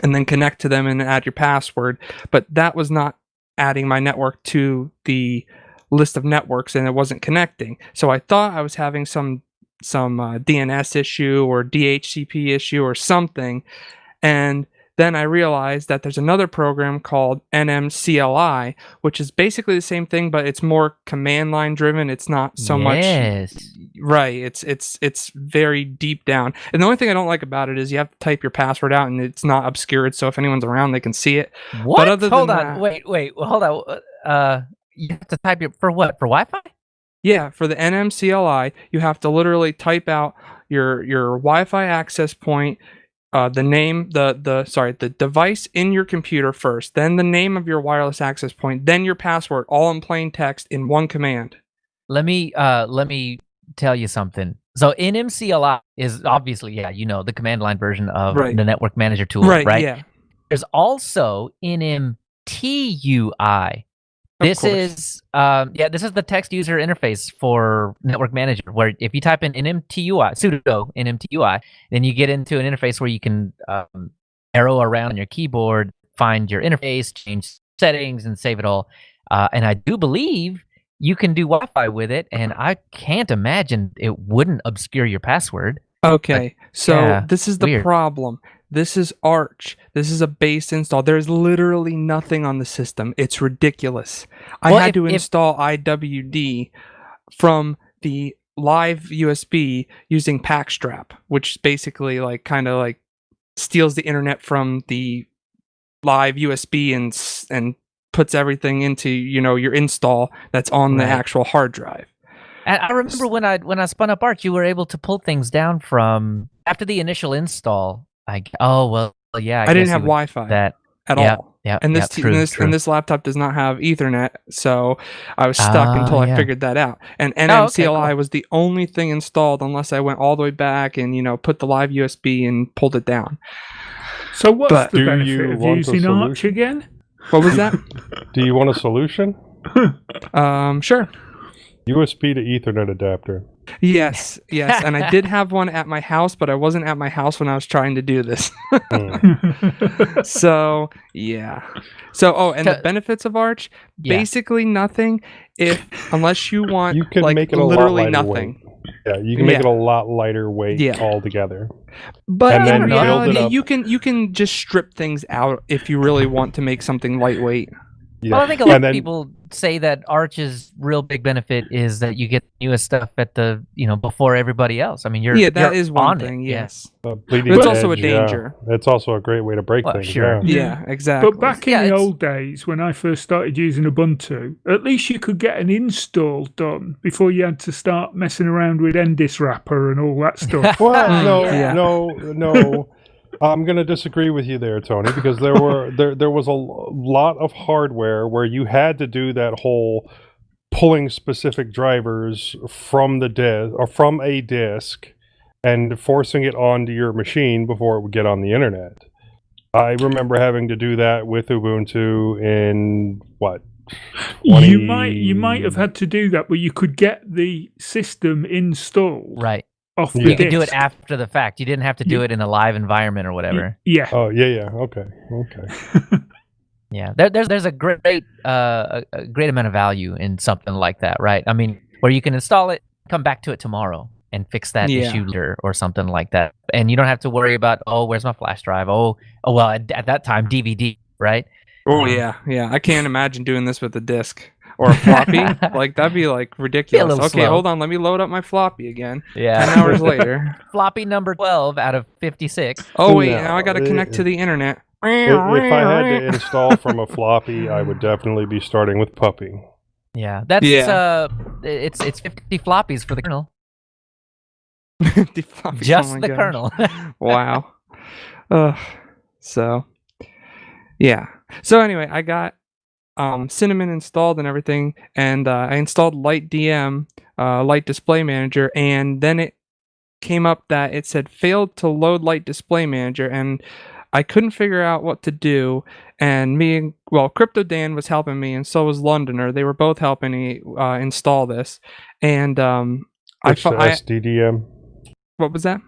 and then connect to them and add your password. But that was not adding my network to the list of networks, and it wasn't connecting. So I thought I was having some DNS issue or DHCP issue or something. And then I realized that there's another program called NMCLI, which is basically the same thing, but it's more command line driven. It's not so much Yes. right. It's very deep down. And the only thing I don't like about it is you have to type your password out, and it's not obscured, so if anyone's around, they can see it. What? other Hold than on. that- Wait. Hold on. You have to type your for what? For Wi-Fi? Yeah, for the NMCLI, you have to literally type out your Wi-Fi access point, the name, the device in your computer first, then the name of your wireless access point, then your password, all in plain text in one command. Let me tell you something. So NMCLI is obviously, the command line version of Right. the network manager tool, right? Yeah. There's also NMTUI. Of This course. is this is the text user interface for network manager, where if you type in NMTUI, sudo NMTUI, then you get into an interface where you can arrow around on your keyboard, find your interface, change settings, and save it all. And I do believe you can do Wi-Fi with it, and I can't imagine it wouldn't obscure your password. Okay, so yeah, this is the weird. problem. This is Arch. This is a base install. There's literally nothing on the system. It's ridiculous. I Well, had if- to if- install IWD from the live USB using Packstrap, which basically like kind of like steals the internet from the live USB and puts everything into your install that's on the Right. actual hard drive. And I remember when I spun up Arch, you were able to pull things down from after the initial install. I didn't guess have you would Wi-Fi that at Yep, all. yep, And yep, true, and this laptop does not have Ethernet, so I was stuck Ah, until I yeah. figured that out. And Oh, okay, NMCLI cool. was the only thing installed unless I went all the way back and put the live USB and pulled it down. So what's But- the Do benefit you of want a using Arch solution? again? What was that? Do you want a solution? Sure. USB to Ethernet adapter. Yes, and I did have one at my house, but I wasn't at my house when I was trying to do this. Hmm. So yeah. So and the Ca- benefits of Arch, Yeah. basically nothing. Unless you want You can like make it a lot literally lighter nothing. Yeah, you can make Yeah. it a lot lighter weight Yeah. altogether. But And in then build it reality, up. you can just strip things out if you really want to make something lightweight. Yeah. Well, I think a lot And of then- people say that Arch's real big benefit is that you get newest stuff at the before everybody else. I mean, that that is is one thing. Yes. bleeding But it's also a edge, yeah. danger. It's also a great way to break Well, things. sure. Yeah. Yeah, exactly. But back in Yeah, the it's- old days, when I first started using Ubuntu, at least you could get an install done before you had to start messing around with NDIS wrapper and all that stuff. Well, Yeah. no. I'm going to disagree with you there, Tony, because there was a lot of hardware where you had to do that whole pulling specific drivers from the disk or from a disk and forcing it onto your machine before it would get on the internet. I remember having to do that with Ubuntu in what? You might have had to do that, but you could get the system installed Right. off the Yeah. You could do it disk. after the fact. You didn't have to do it in a live environment or whatever. Yeah. Oh yeah. Okay. Yeah, there's a great a great amount of value in something like that, right? I mean, where you can install it, come back to it tomorrow, and fix that Yeah. issue later or something like that, and you don't have to worry about where's my flash drive? Oh well, at that time DVD, right? Oh yeah. I can't imagine doing this with a disc or a floppy. Like that'd be like ridiculous. little Okay, slow. hold on. Let me load up my floppy again. Yeah, 10 hours later. floppy number 12 out of 56. Oh wait, No, now I got to connect to the internet. If I had to install from a floppy, I would definitely be starting with Puppy. Yeah, that's it's 50 floppies for the kernel, The floppies, just oh my the gosh. kernel. Wow. So yeah. So anyway, I got Cinnamon installed and everything, and I installed Light DM, Light Display Manager, and then it came up that it said failed to load Light Display Manager, and I couldn't figure out what to do. And Crypto Dan was helping me, and so was Londoner. They were both helping me install this. And Switch to SDDM. what was that?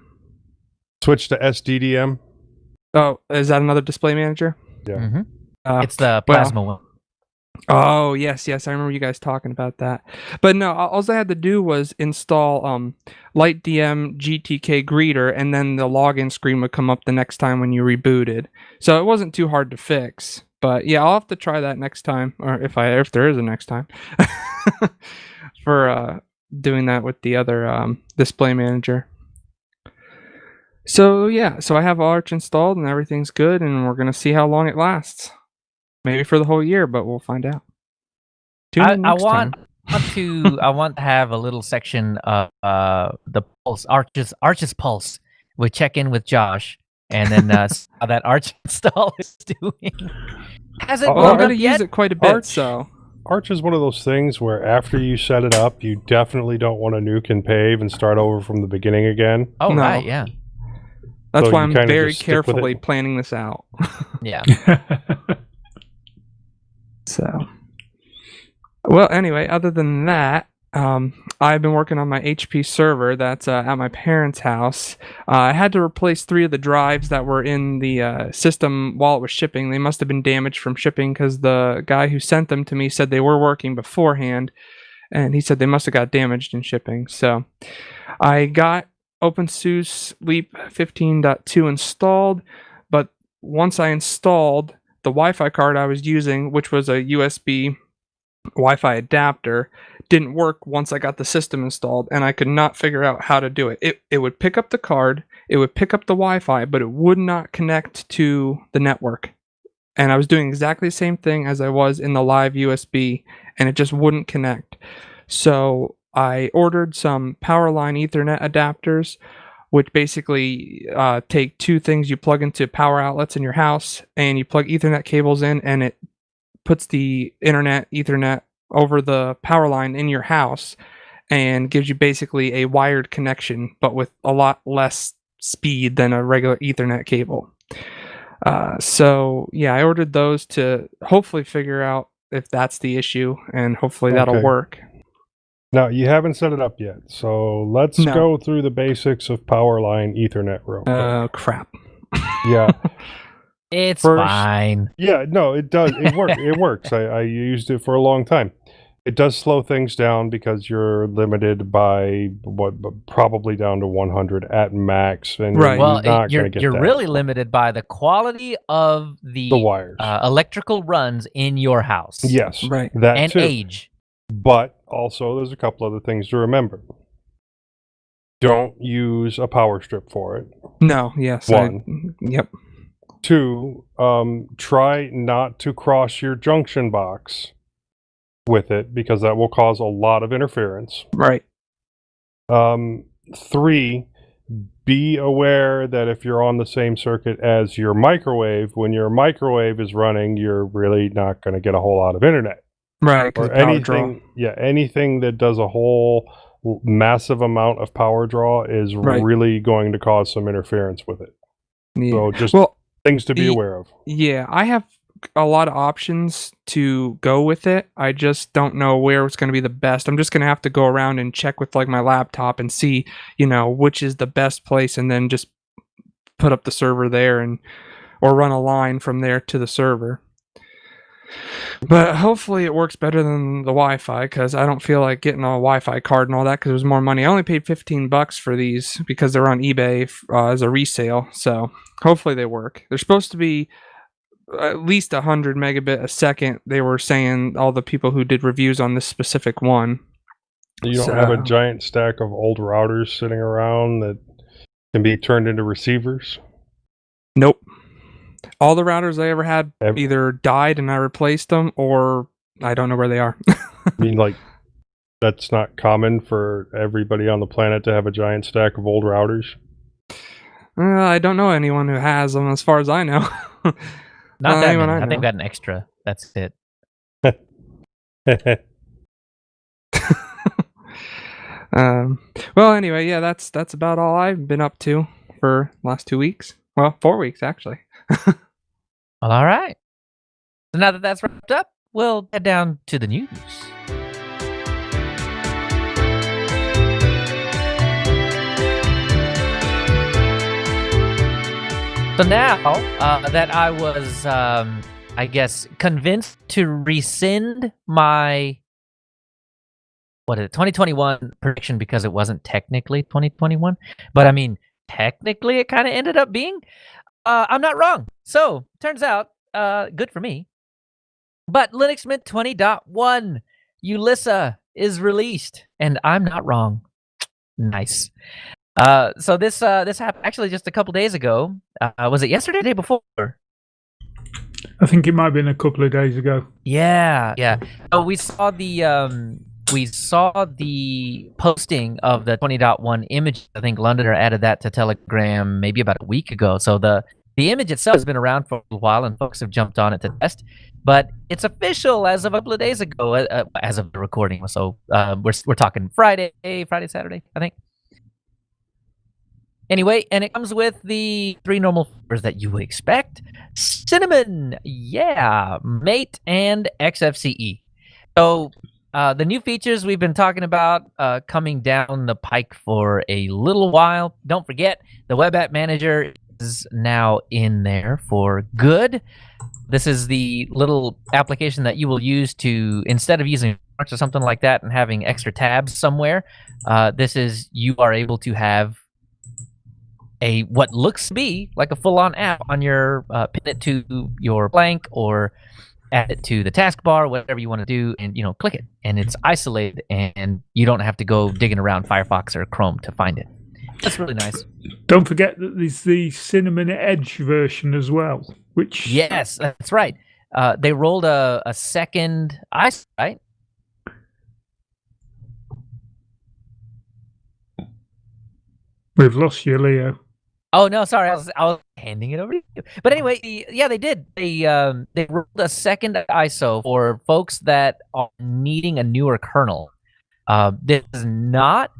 Switch to SDDM. Oh, is that another display manager? Yeah. Mhm. Uh, It's the well- plasma one. Oh, yes, I remember you guys talking about that. But no, all I had to do was install LightDM GTK Greeter, and then the login screen would come up the next time when you rebooted. So it wasn't too hard to fix. But yeah, I'll have to try that next time, or if there is a next time, for doing that with the other display manager. So yeah, so I have Arch installed and everything's good, and we're gonna see how long it lasts. Maybe for the whole year, but we'll find out. Tune in I next want time. I want to have a little section of the pulse Arch's pulse. We check in with Josh and then see how that Arch install is doing. Has it Oh, Well, blown I'm gonna up use yet? it quite a bit, Arch? so Arch is one of those things where after you set it up, you definitely don't want to nuke and pave and start over from the beginning again. Oh No. right, yeah, that's So why you I'm kinda very just stick with carefully it. planning this out. yeah. So, well, anyway, other than that, I've been working on my HP server that's at my parents' house. I had to replace 3 of the drives that were in the system while it was shipping. They must have been damaged from shipping because the guy who sent them to me said they were working beforehand, and he said they must have got damaged in shipping. So I got OpenSUSE Leap 15.2 installed, but once I installed the Wi-Fi card I was using, which was a USB Wi-Fi adapter didn't work once I got the system installed, and I could not figure out how to do it. It would pick up the card, it would pick up the Wi-Fi, but it would not connect to the network. And I was doing exactly the same thing as I was in the live USB, and it just wouldn't connect. So I ordered some Powerline Ethernet adapters, which basically take two things you plug into power outlets in your house, and you plug Ethernet cables in, and it puts the internet Ethernet over the power line in your house and gives you basically a wired connection, but with a lot less speed than a regular Ethernet cable. So yeah, I ordered those to hopefully figure out if that's the issue, and hopefully that'll Okay. work. Now, you haven't set it up yet, so let's No. go through the basics of Powerline Ethernet real quick. Oh, crap. Yeah. It's First- fine. Yeah, no, it does. It works. It works. I used it for a long time. It does slow things down because you're limited by probably down to 100 at max, and Right. you're Well, not you're going to get you're that. really limited by the quality of the wires. electrical runs in your house. Yes, Right. that And too. age. But also, there's a couple other things to remember. Don't use a power strip for it. No, yes. One. Yep. 2, try not to cross your junction box with it, because that will cause a lot of interference. Right. 3, be aware that if you're on the same circuit as your microwave, when your microwave is running, you're really not going to get a whole lot of internet. Right. 'cause Or of power draw. anything that does a whole massive amount of power draw is Right. really going to cause some interference with it. Yeah. So just Well, things to be the- aware of. yeah, I have a lot of options to go with it. I just don't know where it's going to be the best. I'm just going to have to go around and check with like my laptop and see, which is the best place, and then just put up the server there or run a line from there to the server. But hopefully it works better than the Wi-Fi, because I don't feel like getting a Wi-Fi card and all that, because it was more money. I only paid $15 for these because they're on eBay as a resale. So hopefully they work. They're supposed to be at least 100 megabit a second. They were saying, all the people who did reviews on this specific one. You don't have a So- giant stack of old routers sitting around that can be turned into receivers? Nope. All the routers I ever had Ev- either died and I replaced them, or I don't know where they are. I mean, like, that's not common for everybody on the planet to have a giant stack of old routers. I don't know anyone who has them, as far as I know. Not that anyone many. I I think know. I've got an extra. That's it. Well, anyway, yeah, that's about all I've been up to for last 2 weeks. Well, 4 weeks actually. Well, all right. So now that that's wrapped up, we'll head down to the news. So now that I was, I guess, convinced to rescind my 2021 prediction, because it wasn't technically 2021, but I mean, technically it kind of ended up being. I'm not wrong. So turns out, good for me. But Linux Mint 20.1 Ulissa is released, and I'm not wrong. Nice. So this happened actually just a couple days ago. Was it yesterday or the day before? I think it might have been a couple of days ago. Yeah. So we saw the posting of the 20.1 image. I think Londoner added that to Telegram maybe about a week ago. So the image itself has been around for a while, and folks have jumped on it to test. But it's official as of a couple of days ago, as of the recording. So we're talking Friday, Saturday, I think. Anyway, and it comes with the 3 normal flavors that you would expect: cinnamon, mate, and Xfce. So the new features we've been talking about coming down the pike for a little while. Don't forget, the web app manager is now in there for good. This is the little application that you will use to, instead of using March or something like that and having extra tabs somewhere, you are able to have what looks to be like a full-on app on your, pin it to your blank or add it to the taskbar, whatever you want to do, and click it, and it's isolated, and you don't have to go digging around Firefox or Chrome to find it. That's really nice. Don't forget that there's the Cinnamon Edge version as well, which Yes, that's right. They rolled a second ISO, right? we've lost you, Leo. Oh no, sorry, I was handing it over to you. But anyway, they did. They rolled a second ISO for folks that are needing a newer kernel. This is not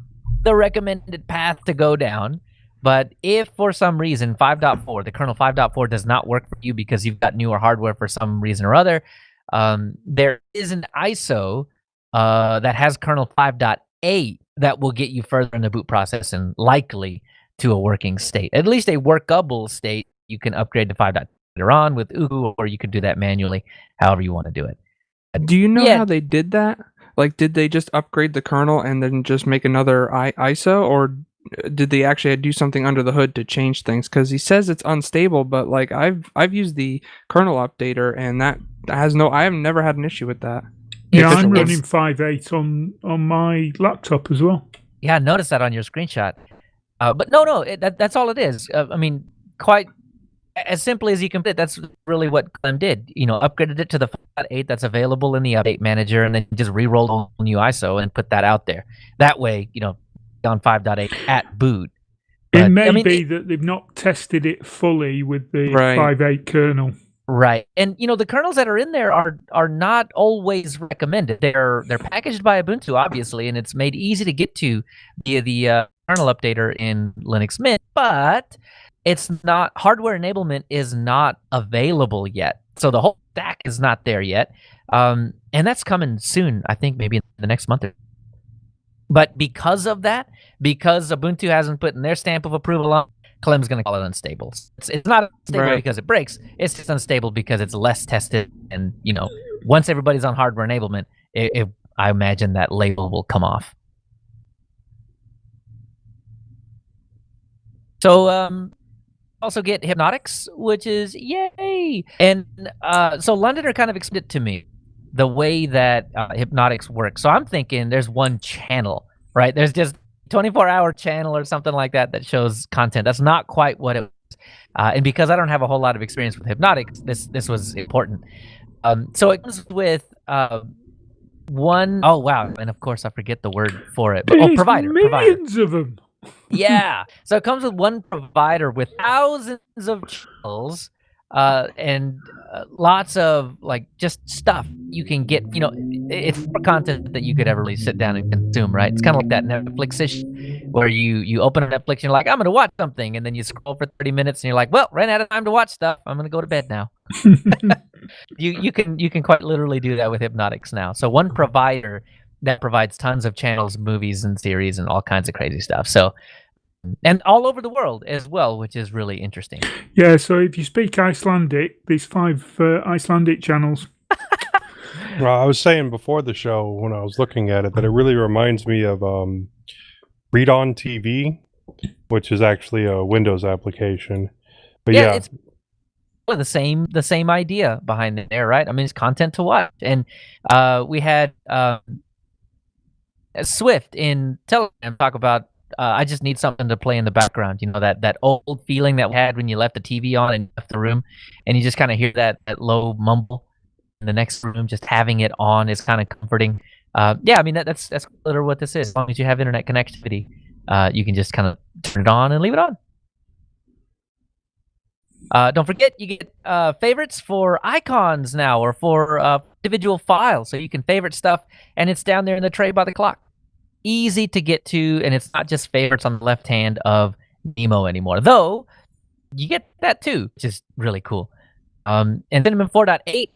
the recommended path to go down, but if for some reason 5.4, the kernel 5.4 does not work for you because you've got newer hardware for some reason or other, there is an ISO that has kernel 5.8 that will get you further in the boot process and likely to a working state, at least a workable state. You can upgrade to 5.8 later on with Uhu, or you could do that manually, however you want to do it. Do you know how they did that? Like, did they just upgrade the kernel and then just make another ISO, or did they actually do something under the hood to change things? Because he says it's unstable, but like I've used the kernel updater, and that has I have never had an issue with that. Yeah, I'm running 5.8 on my laptop as well. Yeah, I noticed that on your screenshot. But no, that's all it is. I mean, quite as simply as you can put it, that's really what Clem did. Upgraded it to the 5.8 that's available in the update manager, and then just re-rolled a whole new ISO and put that out there. That way, on 5.8 at boot. But, it may be that they've not tested it fully with the 5.8 kernel. Right. And the kernels that are in there are not always recommended. They're packaged by Ubuntu, obviously, and it's made easy to get to via the kernel updater in Linux Mint, but it's not, hardware enablement is not available yet. So the whole stack is not there yet. And that's coming soon, I think maybe in the next month. But because of that, because Ubuntu hasn't put in their stamp of approval on, Clem's going to call it unstable. It's not unstable because it breaks. It's just unstable because it's less tested. And, once everybody's on hardware enablement, I imagine that label will come off. So, also get Hypnotics, which is yay. And so Londoner kind of explained it to me, the way that Hypnotics works. So I'm thinking there's one channel, right? There's just 24-hour channel or something like that shows content. That's not quite what it was. And because I don't have a whole lot of experience with Hypnotics, this was important. So it comes with one, oh wow, and of course I forget the word for it. But, provider. Millions of them. Yeah. So it comes with one provider with thousands of channels and lots of just stuff you can get. It's more content that you could ever really sit down and consume, right? It's kind of like that Netflix-ish where you open up Netflix and you're like, I'm going to watch something, and then you scroll for 30 minutes and you're like, well, ran out of time to watch stuff. I'm going to go to bed now. You can quite literally do that with Hypnotics now. So one provider that provides tons of channels, movies, and series, and all kinds of crazy stuff. So, and all over the world as well, which is really interesting. Yeah, so if you speak Icelandic, there's 5 Icelandic channels. Well, I was saying before the show when I was looking at it that it really reminds me of Read On TV, which is actually a Windows application. But yeah, it's the same idea behind it there, right? I mean, it's content to watch. And we had Swift in Telegram talk about I just need something to play in the background. That old feeling that we had when you left the TV on and left the room, and you just kind of hear that low mumble in the next room. Just having it on is kind of comforting. Yeah, I mean that's literally what this is. As long as you have internet connectivity, you can just kind of turn it on and leave it on. Don't forget, you get favorites for icons now, or for individual files, so you can favorite stuff, and it's down there in the tray by the clock. Easy to get to, and it's not just favorites on the left hand of Nemo anymore, though you get that too, which is really cool. And Cinnamon 4.8,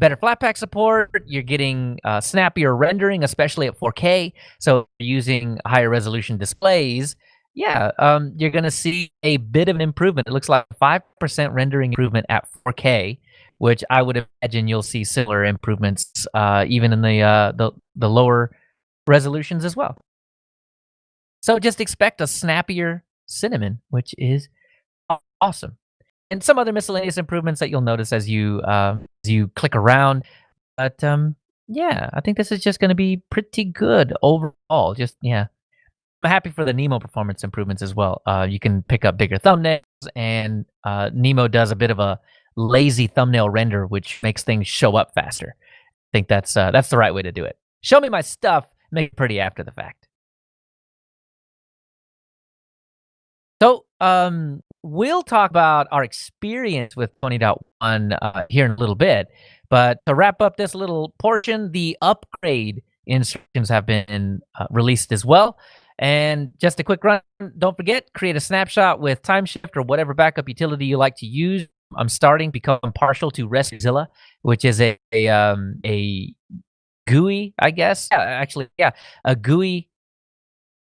better Flatpak support. You're getting snappier rendering, especially at 4K. So using higher resolution displays, yeah, you're going to see a bit of an improvement. It looks like 5% rendering improvement at 4K, which I would imagine you'll see similar improvements even in the lower resolutions as well. So just expect a snappier Cinnamon, which is awesome. and some other miscellaneous improvements that you'll notice as you click around. But yeah, I think this is just going to be pretty good overall. Just yeah, I'm happy for the Nemo performance improvements as well. You can pick up bigger thumbnails, and Nemo does a bit of a lazy thumbnail render, which makes things show up faster. I think that's the right way to do it. Show me my stuff, make it pretty after the fact. So we'll talk about our experience with 20.1 here in a little bit. But to wrap up this little portion, the upgrade instructions have been released as well. And just a quick run, don't forget, create a snapshot with Timeshift or whatever backup utility you like to use. I'm starting become partial to RescueZilla, which is a GUI, I guess. Yeah, actually, yeah, a GUI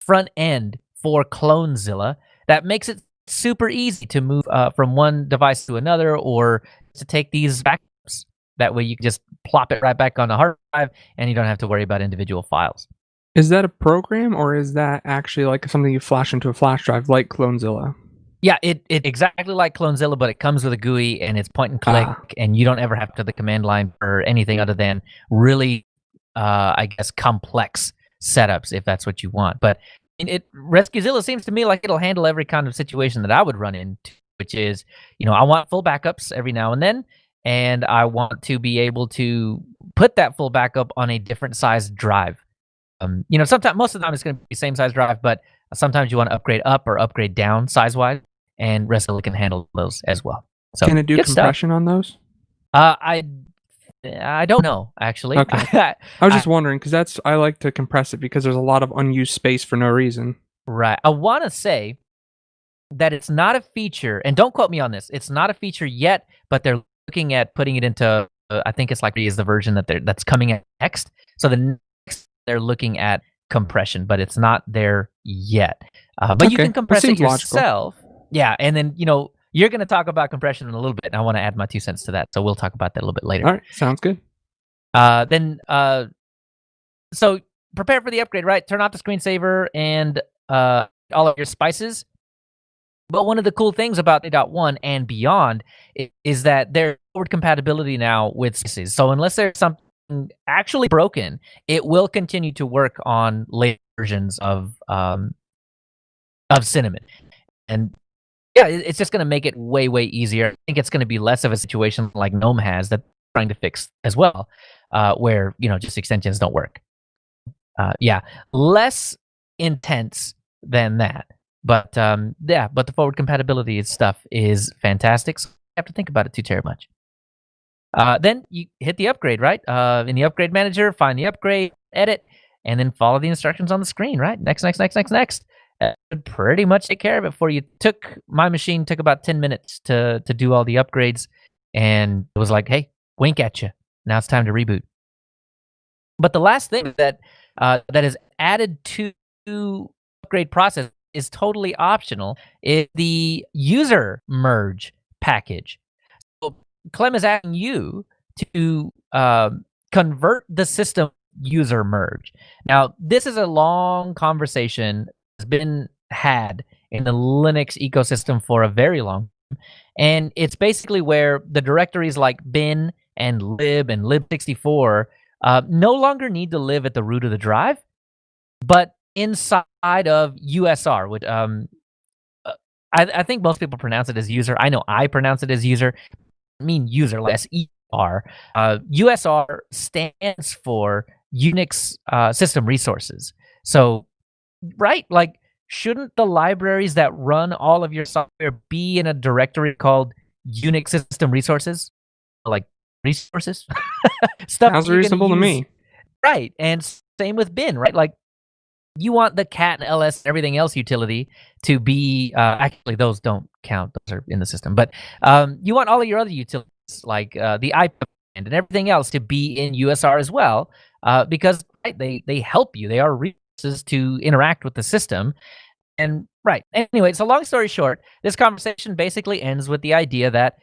front end for CloneZilla that makes it super easy to move from one device to another, or to take these backups. That way you can just plop it right back on the hard drive, and you don't have to worry about individual files. Is that a program, or is that actually like something you flash into a flash drive like CloneZilla? Yeah, it exactly like CloneZilla, but it comes with a GUI, and it's point and click, and you don't ever have to go to the command line for anything other than really, I guess, complex setups, if that's what you want. But RescueZilla seems to me like it'll handle every kind of situation that I would run into, which is, I want full backups every now and then, and I want to be able to put that full backup on a different size drive. Sometimes, most of the time it's going to be the same size drive, but sometimes you want to upgrade up or upgrade down size-wise, and RescueZilla can handle those as well. So, can it do compression on those? I don't know, actually. Okay. I was just wondering, because I like to compress it because there's a lot of unused space for no reason. Right. I want to say that it's not a feature, and don't quote me on this, it's not a feature yet, but they're looking at putting it into, I think it's likely is the version that's coming at next. So the next they're looking at compression, but it's not there yet. But you can compress it yourself. Logical. Yeah, and then, you're going to talk about compression in a little bit, and I want to add my 2 cents to that, so we'll talk about that a little bit later. All right, sounds good. So prepare for the upgrade, right? Turn off the screensaver and all of your spices. But one of the cool things about 8.1 and beyond is that there's forward compatibility now with spices. So unless there's something actually broken, it will continue to work on later versions of Cinnamon. And yeah, it's just going to make it way, way easier. I think it's going to be less of a situation like GNOME has that they're trying to fix as well, where, just extensions don't work. Yeah, less intense than that. But but the forward compatibility stuff is fantastic. So you have to think about it too terribly much. Then you hit the upgrade, right? In the upgrade manager, find the upgrade, edit, and then follow the instructions on the screen, right? Next. Pretty much take care of it for you. My machine took about 10 minutes to do all the upgrades, and it was like, hey, wink at you. Now it's time to reboot. But the last thing that is added to the upgrade process is totally optional, is the user merge package. So Clem is asking you to convert the system user merge. Now, this is a long conversation that's been had in the Linux ecosystem for a very long time. And it's basically where the directories like bin and lib and lib64 no longer need to live at the root of the drive, but inside of USR, which I think most people pronounce it as user. I know I pronounce it as user. I mean user, like SER. USR stands for Unix System Resources. So, right, like, shouldn't the libraries that run all of your software be in a directory called Unix System Resources? Like, resources? Stuff sounds reasonable to me. Right, and same with bin, right? Like, you want the cat and ls and everything else utility to be actually those don't count, those are in the system, but you want all of your other utilities like the IP and everything else to be in USR as well, because right, they help you. They are resources to interact with the system. And right, anyway, so long story short, this conversation basically ends with the idea that,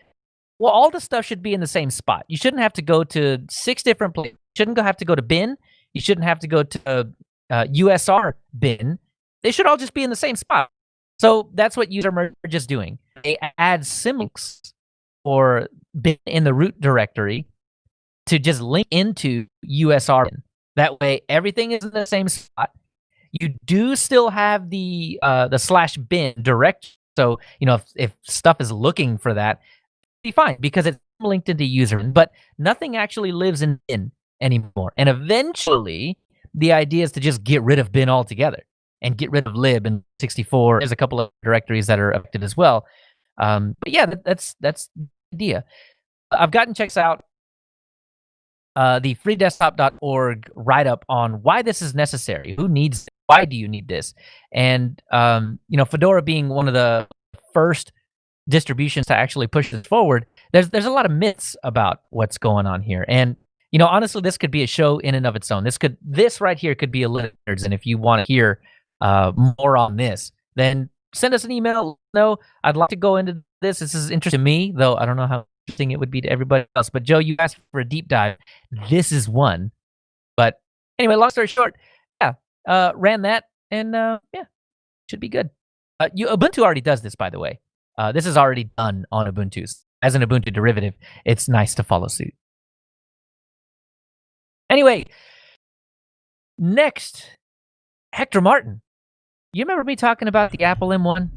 well, all the stuff should be in the same spot. You shouldn't have to go to 6 different places. You shouldn't have to go to bin. You shouldn't have to go to USR bin. They should all just be in the same spot. So that's what user merge is doing. they add symlinks or bin in the root directory to just link into USR bin. That way, everything is in the same spot. You do still have the /bin direct. So, if stuff is looking for that, it'll be fine because it's linked into user, but nothing actually lives in bin anymore. And eventually, the idea is to just get rid of bin altogether and get rid of lib and 64. There's a couple of directories that are affected as well. But yeah, that's the idea. I've gotten checks out the freedesktop.org write-up on why this is necessary. Who needs it? Why do you need this? And Fedora being one of the first distributions to actually push this forward, there's a lot of myths about what's going on here. And honestly, this could be a show in and of its own. This right here could be a little nerds. And if you want to hear more on this, then send us an email. No, I'd like to go into this. This is interesting to me, though I don't know how interesting it would be to everybody else. But Joe, you asked for a deep dive. This is one. But anyway, long story short, ran that, and should be good. Ubuntu already does this, by the way. This is already done on Ubuntu. As an Ubuntu derivative, it's nice to follow suit. Anyway, next, Hector Martin. You remember me talking about the Apple M1?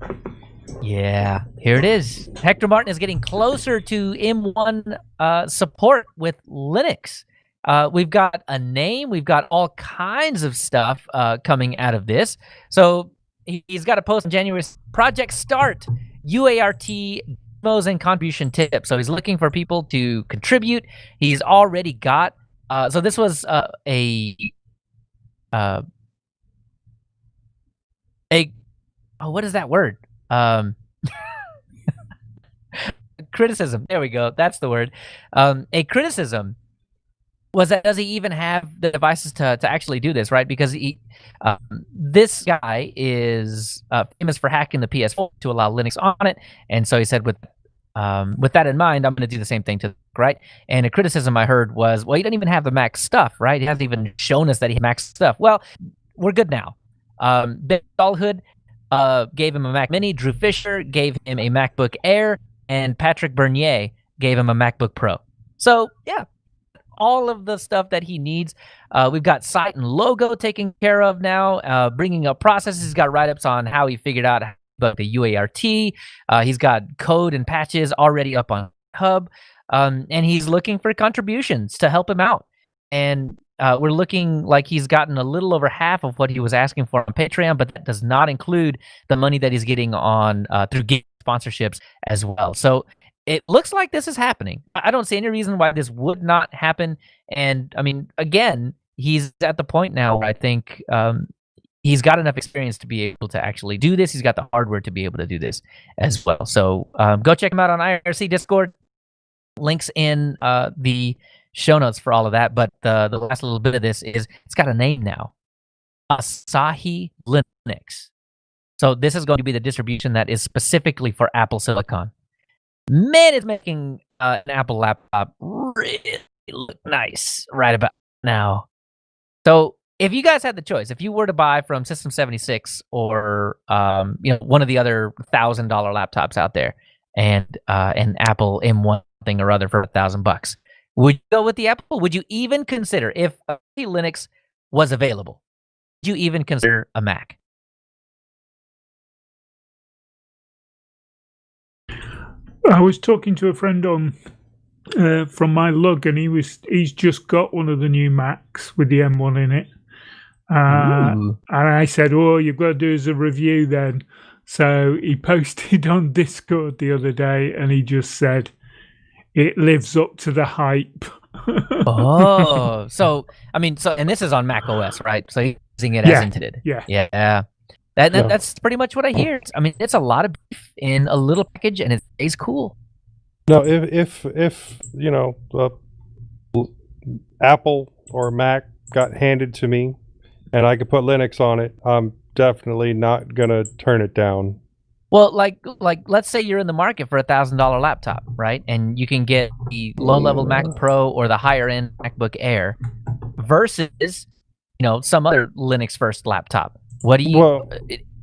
Yeah, here it is. Hector Martin is getting closer to M1 support with Linux. We've got a name. We've got all kinds of stuff coming out of this. So he's got a post on January. Project Start, UART, demos and contribution tips. So he's looking for people to contribute. He's already got. So this was what is that word? Criticism. There we go. That's the word. A criticism was that does he even have the devices to actually do this, right? Because this guy is famous for hacking the PS4 to allow Linux on it, and so he said, with that in mind, I'm going to do the same thing to right. And a criticism I heard was, well, he doesn't even have the Mac stuff, right? He hasn't even shown us that he has Mac stuff. Well, we're good now. Ben Dahlhood gave him a Mac Mini. Drew Fisher gave him a MacBook Air, and Patrick Bernier gave him a MacBook Pro. So yeah, all of the stuff that he needs. We've got site and logo taken care of now, bringing up processes. He's got write-ups on how he figured out about the UART. He's got code and patches already up on GitHub, and he's looking for contributions to help him out. And we're looking like he's gotten a little over half of what he was asking for on Patreon, but that does not include the money that he's getting on through game sponsorships as well. So it looks like this is happening. I don't see any reason why this would not happen. And I mean, again, he's at the point now where I think he's got enough experience to be able to actually do this. He's got the hardware to be able to do this as well. So go check him out on IRC Discord. Links in the show notes for all of that. But the last little bit of this is it's got a name now. Asahi Linux. So this is going to be the distribution that is specifically for Apple Silicon. Man, it's making an Apple laptop really look nice right about now. So if you guys had the choice, if you were to buy from System 76 or one of the other $1,000 laptops out there, and an Apple M1 thing or other for $1,000, would you go with the Apple? Would you even consider, if Linux was available, would you even consider a Mac? I was talking to a friend on from my lug, and he's just got one of the new Macs with the M1 in it. And I said, "Oh, you've got to do as a review then." So he posted on Discord the other day, and he just said, "It lives up to the hype." Oh, so I mean, and this is on Mac OS, right? So he's using it as intended. Yeah. That's pretty much what I hear. I mean, it's a lot of beef in a little package, and it stays cool. No, if Apple or Mac got handed to me, and I could put Linux on it, I'm definitely not gonna turn it down. Well, like let's say you're in the market for $1,000 laptop, right? And you can get the low-level Mac Pro or the higher-end MacBook Air versus some other Linux-first laptop. What do you? Well,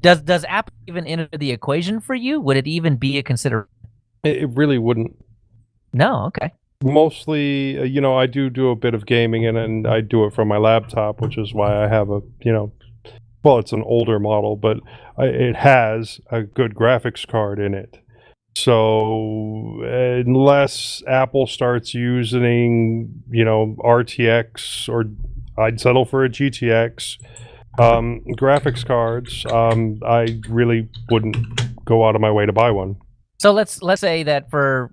Does Apple even enter the equation for you? Would it even be a consideration? It really wouldn't. No, okay. Mostly, I do a bit of gaming, and I do it from my laptop, which is why I have well, it's an older model, but it has a good graphics card in it. So unless Apple starts using, RTX, or I'd settle for a GTX graphics cards, I really wouldn't go out of my way to buy one. So let's say that for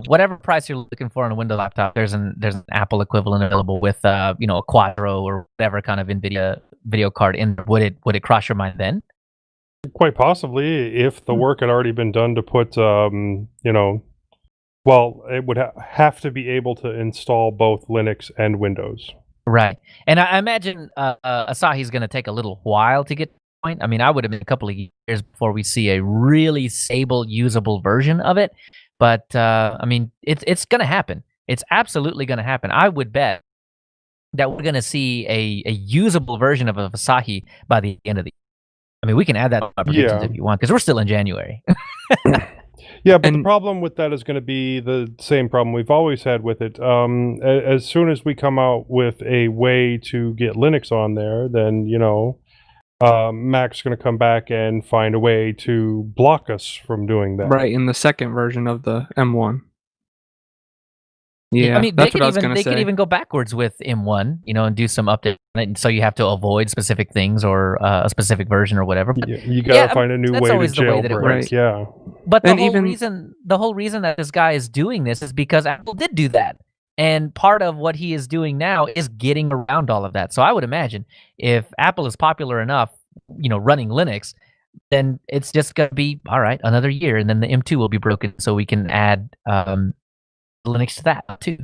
whatever price you're looking for on a Windows laptop, there's an Apple equivalent available with a Quadro or whatever kind of NVIDIA video card in. Would it cross your mind then? Quite possibly, if the work had already been done to put, it would have to be able to install both Linux and Windows. Right. And I imagine Asahi's going to take a little while to get to the point. I mean, I would have been a couple of years before we see a really stable, usable version of it. But, I mean, it's going to happen. It's absolutely going to happen. I would bet that we're going to see a usable version of Asahi by the end of the year. I mean, we can add that to our predictions if you want, because we're still in January. Yeah, but the problem with that is going to be the same problem we've always had with it. As soon as we come out with a way to get Linux on there, then, Mac's going to come back and find a way to block us from doing that. Right, in the second version of the M1. Yeah, I mean, that's what I was going to say. They could even go backwards with M1, and do some updates. So you have to avoid specific things or a specific version or whatever. But you got to find a new way to jailbreak. Right. Yeah. But the whole reason that this guy is doing this is because Apple did do that. And part of what he is doing now is getting around all of that. So I would imagine if Apple is popular enough, running Linux, then it's just going to be, all right, another year. And then the M2 will be broken so we can add Linux to that too.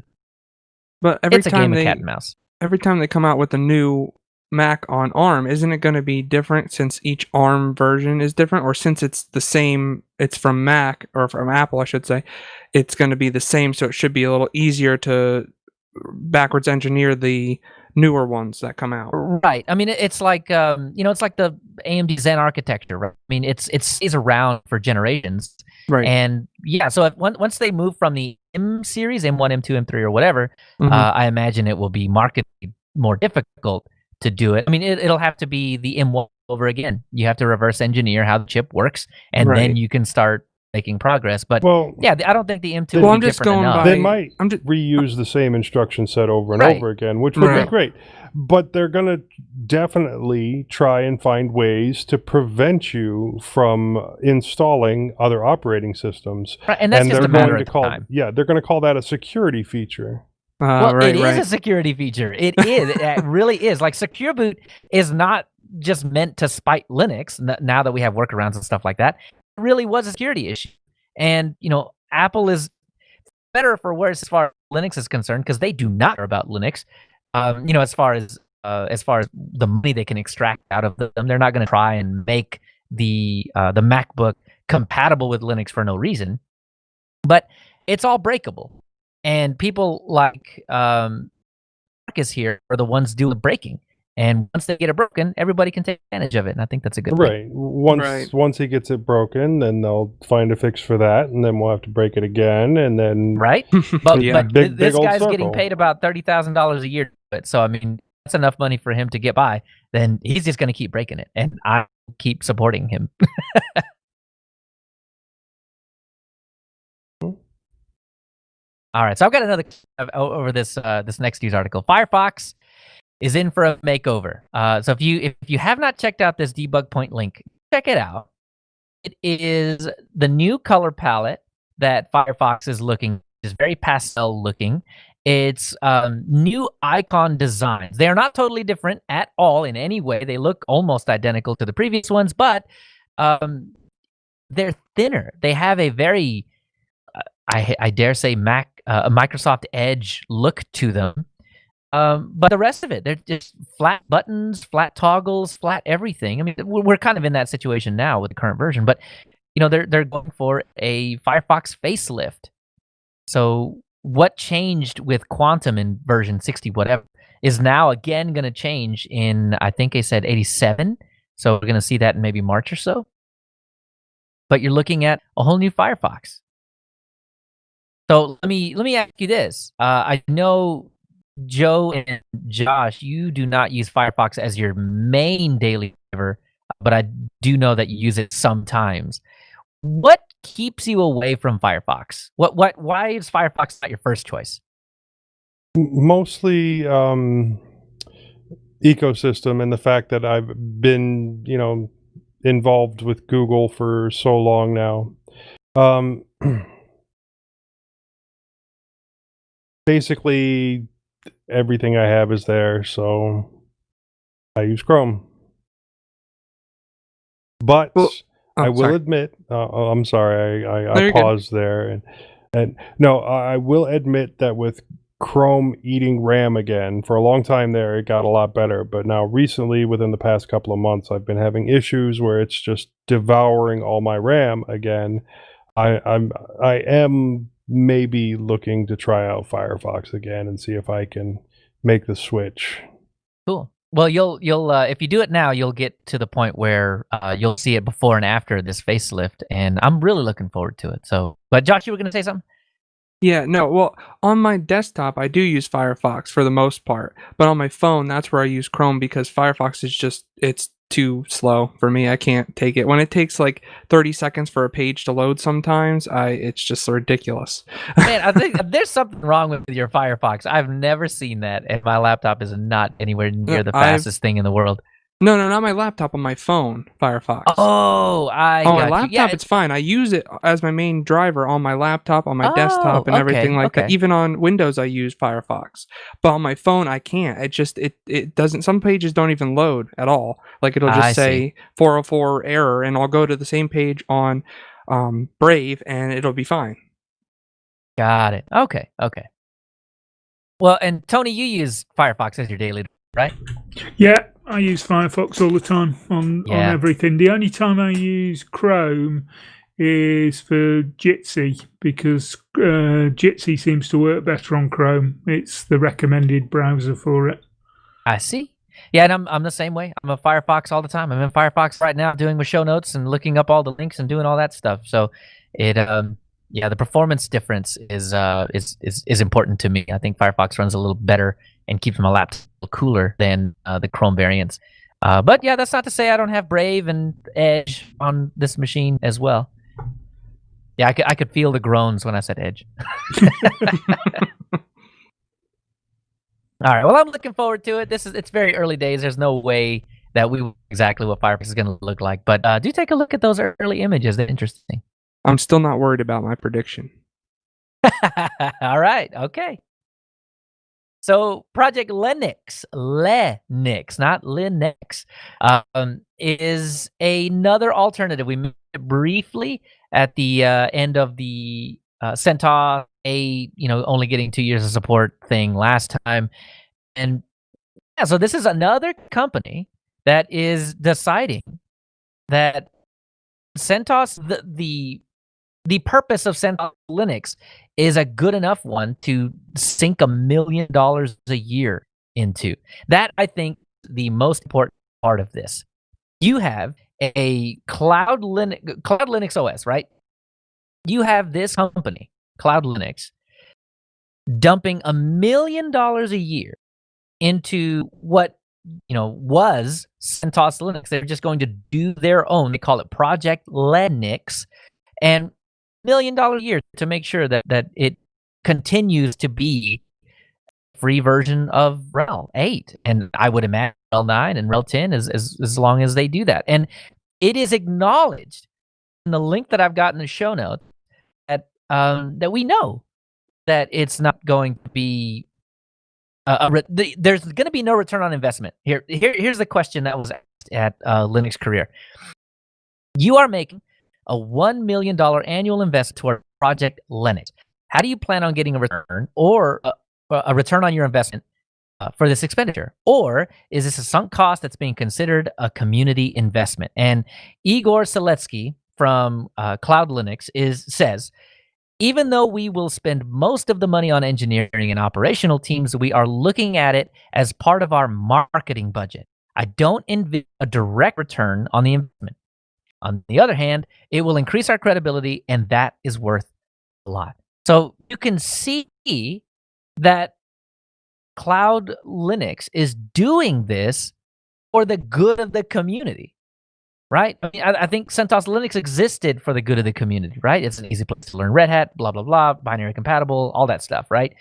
But it's a game of cat and mouse. Every time they come out with a new Mac on ARM, isn't it going to be different since each ARM version is different? Or since it's the same, it's from Mac, or from Apple, I should say, it's going to be the same, so it should be a little easier to backwards engineer the newer ones that come out. Right. I mean, it's like, it's like the AMD Zen architecture, right? I mean, it stays around for generations. Right. And yeah, so once they move from the M series, M1, M2, M3, or whatever, I imagine it will be markedly more difficult to do it. I mean, it'll have to be the M1 over again. You have to reverse engineer how the chip works, and then you can start making progress. But yeah, I don't think the M2 will be different enough. They might reuse the same instruction set over and over again, which would be great. But they're going to definitely try and find ways to prevent you from installing other operating systems. Right, and that's just a matter of time. Yeah, they're going to call that a security feature. It is a security feature. It is. It really is. Like, Secure Boot is not just meant to spite Linux, now that we have workarounds and stuff like that. It really was a security issue. And, Apple is better for worse as far as Linux is concerned, because they do not care about Linux. As far as the money they can extract out of them, they're not going to try and make the MacBook compatible with Linux for no reason. But it's all breakable, and people like Marcus here are the ones doing the breaking. And once they get it broken, everybody can take advantage of it, and I think that's a good thing. Once he gets it broken, then they'll find a fix for that, and then we'll have to break it again, and then But this guy's getting paid about $30,000 a year to do it, so I mean, that's enough money for him to get by. Then he's just going to keep breaking it, and I keep supporting him. All right, so I've got another over this next news article. Firefox is in for a makeover. So if you have not checked out this debug point link, check it out. It is the new color palette that Firefox is looking, is very pastel looking. It's new icon designs. They are not totally different at all in any way. They look almost identical to the previous ones, but they're thinner. They have a very, I dare say, Microsoft Edge look to them. But the rest of it, they're just flat buttons, flat toggles, flat everything. I mean, we're kind of in that situation now with the current version, but they're going for a Firefox facelift. So what changed with Quantum in version 60 whatever is now again going to change in, I think they said 87. So we're going to see that in maybe March or so. But you're looking at a whole new Firefox. So let me ask you this. I know Joe and Josh, you do not use Firefox as your main daily driver, but I do know that you use it sometimes. What keeps you away from Firefox? Why is Firefox not your first choice? Mostly ecosystem and the fact that I've been, involved with Google for so long now. Basically, everything I have is there, so I use Chrome. But Well, I will sorry. admit, I'm sorry, No, I you're good. paused there, and no, I will admit that with Chrome eating RAM again, for a long time there, it got a lot better, but now recently, within the past couple of months, I've been having issues where it's just devouring all my RAM again. I am maybe looking to try out Firefox again and see if I can make the switch. Cool. Well, you'll if you do it now, you'll get to the point where you'll see it before and after this facelift, and I'm really looking forward to it. So, but Josh, you were going to say something? Yeah, no, well, on my desktop, I do use Firefox for the most part, but on my phone, that's where I use Chrome because Firefox is just, it's too slow for me. I can't take it. When it takes like 30 seconds for a page to load sometimes, it's just ridiculous. Man, I think there's something wrong with your Firefox. I've never seen that, and my laptop is not anywhere near the fastest thing in the world. No, not my laptop, on my phone, Firefox. Oh, I on my got laptop, you. Yeah, it's fine. I use it as my main driver on my laptop, on my desktop, and everything like that. okay. Even on Windows, I use Firefox. But on my phone, I can't. It just it doesn't. Some pages don't even load at all. Like it'll just I say 404 error, and I'll go to the same page on Brave, and it'll be fine. Got it. Okay. Well, and Tony, you use Firefox as your daily, right? Yeah, I use Firefox all the time on Yeah. everything. The only time I use Chrome is for Xfce because Xfce seems to work better on Chrome. It's the recommended browser for it. I see. Yeah, and I'm the same way. I'm a Firefox all the time. I'm in Firefox right now doing my show notes and looking up all the links and doing all that stuff. So it the performance difference is important to me. I think Firefox runs a little better and keeps my laptop cooler than the Chrome variants. But yeah, that's not to say I don't have Brave and Edge on this machine as well. Yeah, I could feel the groans when I said Edge. All right. Well, I'm looking forward to it. It's very early days. There's no way that we know exactly what Firefox is going to look like. But do take a look at those early images. They're interesting. I'm still not worried about my prediction. All right. Okay. So Project Linux, not Linux, is another alternative. We mentioned it briefly at the end of the CentOS only getting 2 years of support thing last time. And yeah, so this is another company that is deciding that CentOS, the purpose of CentOS Linux is a good enough one to sink $1 million a year into. That, I think, the most important part of this. You have a Cloud Linux OS, right? You have this company, Cloud Linux, dumping $1 million a year into what was CentOS Linux. They're just going to do their own. They call it Project Linux, and $1 million a year to make sure that it continues to be a free version of RHEL 8, and I would imagine RHEL 9 and RHEL 10 as long as they do that. And it is acknowledged in the link that I've got in the show notes that we know that it's not going to be there's going to be no return on investment. Here's the question that was asked at Linux Career. You are making a $1 million annual investment toward Project Linux. How do you plan on getting a return or a return on your investment for this expenditure? Or is this a sunk cost that's being considered a community investment? And Igor Seletsky from Cloud Linux says, even though we will spend most of the money on engineering and operational teams, we are looking at it as part of our marketing budget. I don't envision a direct return on the investment. On the other hand, it will increase our credibility, and that is worth a lot. So you can see that Cloud Linux is doing this for the good of the community, right? I mean, I think CentOS Linux existed for the good of the community, right? It's an easy place to learn Red Hat, blah, blah, blah, binary compatible, all that stuff, right?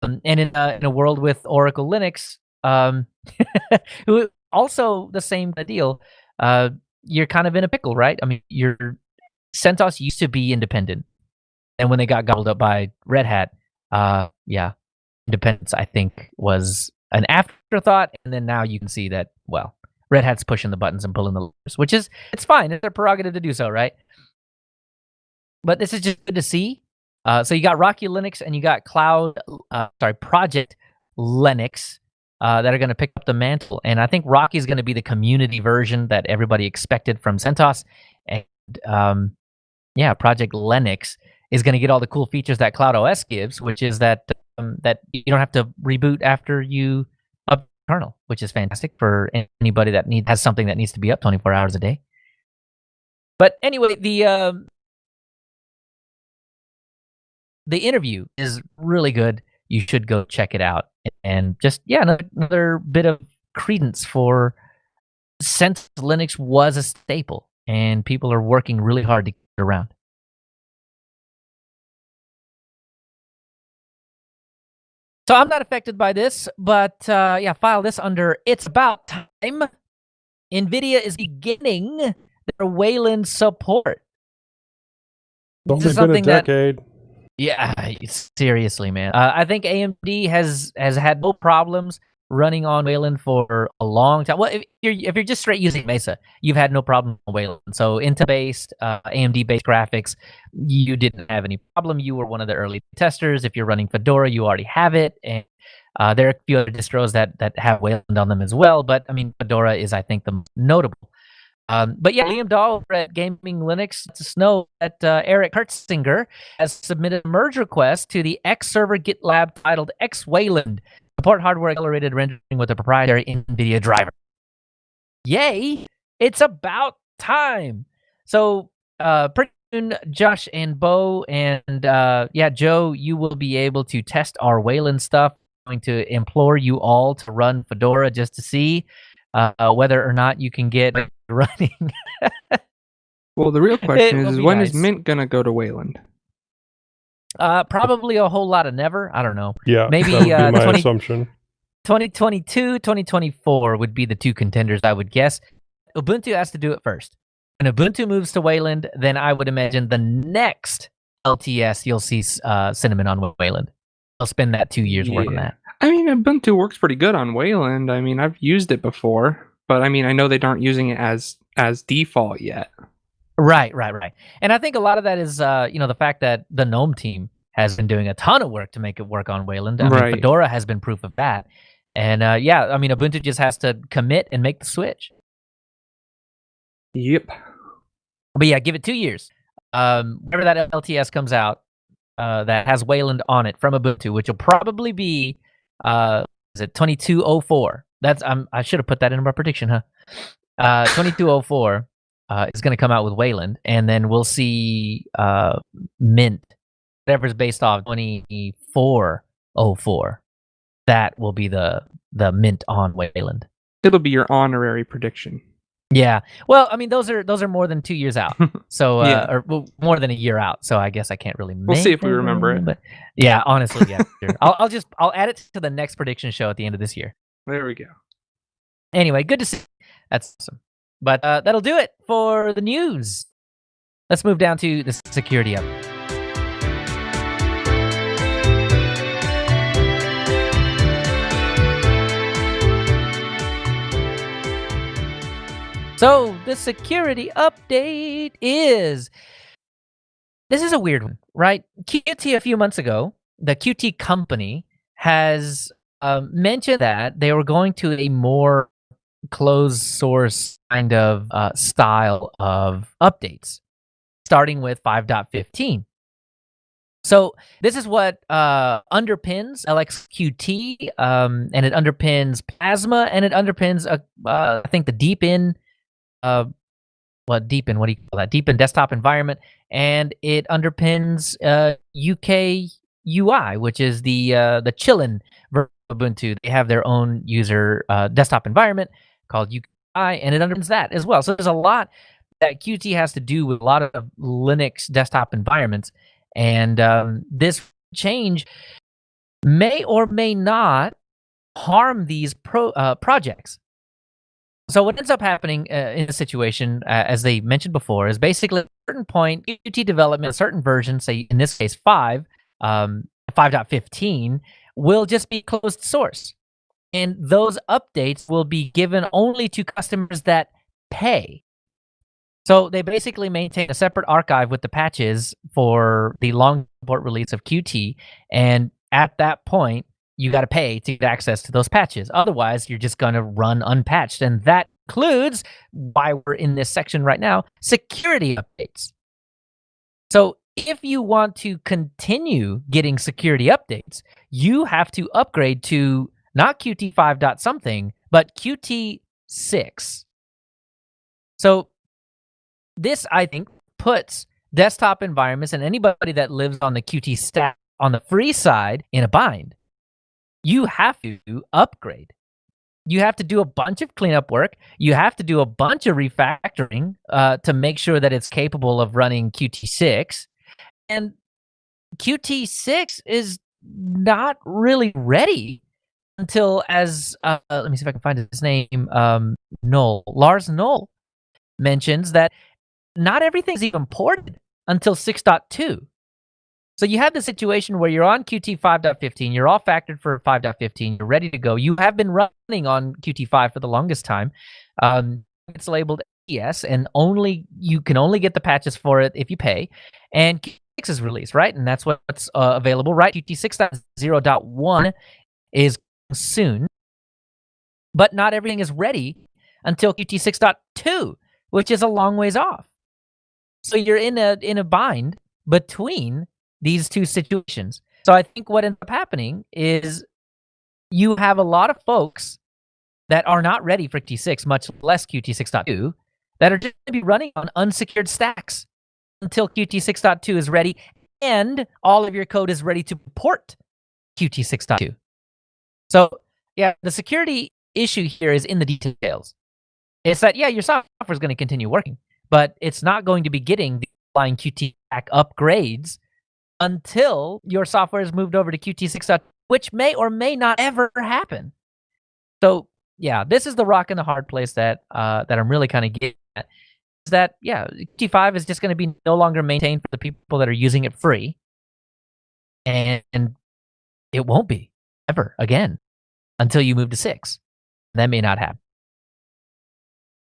And in a world with Oracle Linux, also the same deal, you're kind of in a pickle, right? I mean, CentOS used to be independent. And when they got gobbled up by Red Hat, independence, I think, was an afterthought. And then now you can see that, well, Red Hat's pushing the buttons and pulling the levers, which is, it's fine. It's their prerogative to do so, right? But this is just good to see. So you got Rocky Linux and you got Project Linux that are going to pick up the mantle. And I think Rocky is going to be the community version that everybody expected from CentOS. And Project Linux is going to get all the cool features that CloudOS gives, which is that you don't have to reboot after you up kernel, which is fantastic for anybody that has something that needs to be up 24 hours a day. But anyway, the interview is really good. You should go check it out. And just, another bit of credence for since Linux was a staple and people are working really hard to get it around. So I'm not affected by this, but file this under It's About Time. NVIDIA is beginning their Wayland support. It's only been a decade. Seriously, man. I think AMD has had no problems running on Wayland for a long time. Well, if you're just straight using Mesa, you've had no problem on Wayland. So Intel-based, AMD-based graphics, you didn't have any problem. You were one of the early testers. If you're running Fedora, you already have it. And there are a few other distros that have Wayland on them as well. But I mean, Fedora is, I think, the most notable. Liam Dahl over at Gaming Linux lets us know that Eric Hertzinger has submitted a merge request to the Xserver GitLab titled Xwayland, support hardware accelerated rendering with a proprietary NVIDIA driver. Yay! It's about time. So pretty soon, Josh and Bo and Joe, you will be able to test our Wayland stuff. I'm going to implore you all to run Fedora just to see whether or not you can get running. Well, the real question is when is Mint gonna go to Wayland? Probably a whole lot of never. I don't know. Yeah, maybe that would be my assumption. 2022, 2024 would be the two contenders, I would guess. Ubuntu has to do it first. When Ubuntu moves to Wayland, then I would imagine the next LTS you'll see Cinnamon on Wayland. They'll spend that 2 years working on that. I mean, Ubuntu works pretty good on Wayland. I mean, I've used it before, but I mean, I know they aren't using it as default yet. Right. And I think a lot of that is, the fact that the GNOME team has been doing a ton of work to make it work on Wayland. I mean, Fedora has been proof of that. And I mean, Ubuntu just has to commit and make the switch. Yep. But yeah, give it 2 years. Whenever that LTS comes out that has Wayland on it from Ubuntu, which will probably be, is it 2204? That's I should have put that in my prediction, huh? 2204 is going to come out with Wayland, and then we'll see Mint, whatever's based off 2404. That will be the Mint on Wayland. It'll be your honorary prediction. Yeah. Well, I mean, those are more than 2 years out. So, or more than a year out. So I guess I can't really. We'll see if we remember it. But yeah, honestly, yeah. Sure. I'll add it to the next prediction show at the end of this year. There we go. Anyway, good to see. That's awesome. But that'll do it for the news. Let's move down to the security update. So the security update is, this is a weird one, right? Qt a few months ago, the Qt company has mentioned that they were going to a more closed source kind of style of updates, starting with 5.15. So this is what underpins LXQT, and it underpins Plasma, and it underpins I think the Deepin, what do you call that? Deepin desktop environment, and it underpins UK UI, which is the chillin version of Ubuntu. They have their own user desktop environment called UI, and it underpins that as well. So there's a lot that Qt has to do with a lot of Linux desktop environments. And this change may or may not harm these projects. So what ends up happening in a situation, as they mentioned before, is basically at a certain point, Qt development, a certain version, say in this case 5.15, will just be closed source. And those updates will be given only to customers that pay. So they basically maintain a separate archive with the patches for the long support release of Qt, and at that point, you got to pay to get access to those patches. Otherwise, you're just going to run unpatched, and that includes, why we're in this section right now, security updates. So if you want to continue getting security updates, you have to upgrade to not Qt 5. something, but Qt 6. So this, I think, puts desktop environments and anybody that lives on the Qt stack on the free side in a bind. You have to upgrade. You have to do a bunch of cleanup work. You have to do a bunch of refactoring to make sure that it's capable of running Qt 6. And Qt 6 is not really ready until, as let me see if I can find his name, Lars Knoll mentions that not everything's even ported until 6.2. So you have the situation where you're on Qt 5.15, you're all factored for 5.15, you're ready to go. You have been running on Qt 5 for the longest time. It's labeled ES, and you can only get the patches for it if you pay. And Qt 6 is released, right? And that's what's available, right? Qt 6.0.1 is soon, but not everything is ready until Qt 6.2, which is a long ways off. So you're in a bind between these two situations. So I think what ends up happening is you have a lot of folks that are not ready for Qt 6, much less Qt 6.2, that are just going to be running on unsecured stacks until Qt 6.2 is ready and all of your code is ready to port Qt 6.2. So yeah, the security issue here is in the details. It's that, yeah, your software is going to continue working, but it's not going to be getting the underlying Qt stack upgrades until your software is moved over to Qt 6.2, which may or may not ever happen. So yeah, this is the rock and the hard place that I'm really kind of getting at. Is that, yeah, Qt 5 is just going to be no longer maintained for the people that are using it free, and it won't be ever again until you move to 6. That may not happen.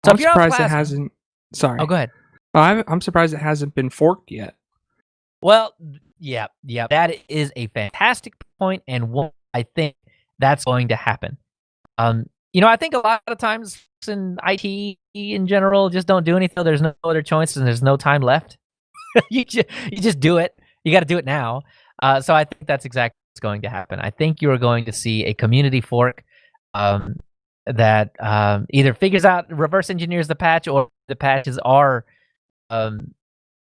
So I'm surprised it hasn't. Sorry. Oh, go ahead. I'm surprised it hasn't been forked yet. Well, yeah, that is a fantastic point, and one I think that's going to happen. I think a lot of times in IT in general just don't do anything. There's no other choice, and there's no time left. you just do it. You got to do it now. So I think that's exactly what's going to happen. I think you are going to see a community fork that either figures out, reverse engineers the patch, or the patches are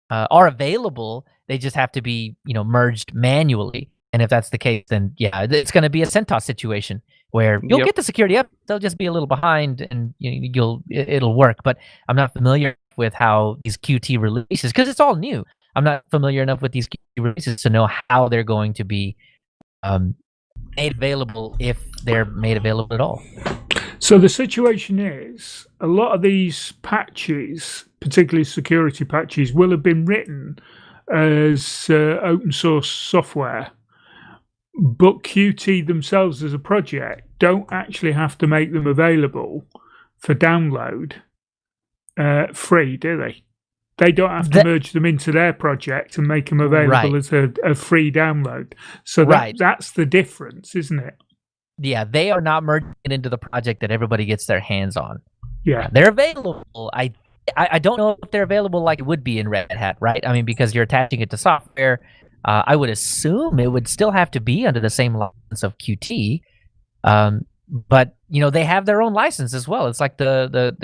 available. They just have to be, merged manually. And if that's the case, then yeah, it's going to be a CentOS situation where you'll get the security up. They'll just be a little behind, and it'll work. But I'm not familiar with how these Qt releases, because it's all new. I'm not familiar enough with these Qt releases to know how they're going to be made available, if they're made available at all. So the situation is, a lot of these patches, particularly security patches, will have been written as open source software, but Qt themselves as a project don't actually have to make them available for download free, do they? They don't have to merge them into their project and make them available as a free download. So that's the difference, isn't it? Yeah, they are not merging it into the project that everybody gets their hands on. Yeah, they're available. I don't know if they're available like it would be in Red Hat, right? I mean, because you're attaching it to software. I would assume it would still have to be under the same license of Qt, but they have their own license as well. It's like the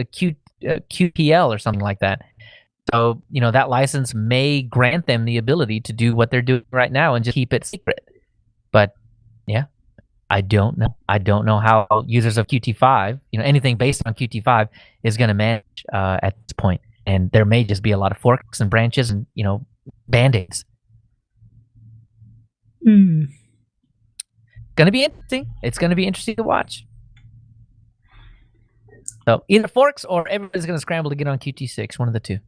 QPL or something like that. So that license may grant them the ability to do what they're doing right now and just keep it secret. But yeah, I don't know. I don't know how users of Qt5, anything based on Qt5, is going to manage at this point. And there may just be a lot of forks and branches and band-aids. Going to be interesting. It's going to be interesting to watch. So either forks or everybody's going to scramble to get on Qt6, one of the two.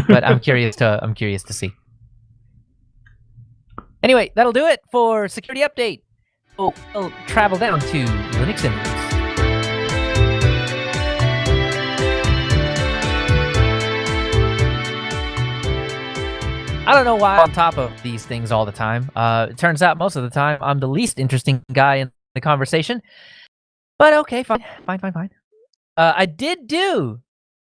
But I'm curious to see. Anyway, that'll do it for security update. We'll travel down to Linux news. I don't know why I'm on top of these things all the time. It turns out most of the time I'm the least interesting guy in the conversation. But okay, fine. I did do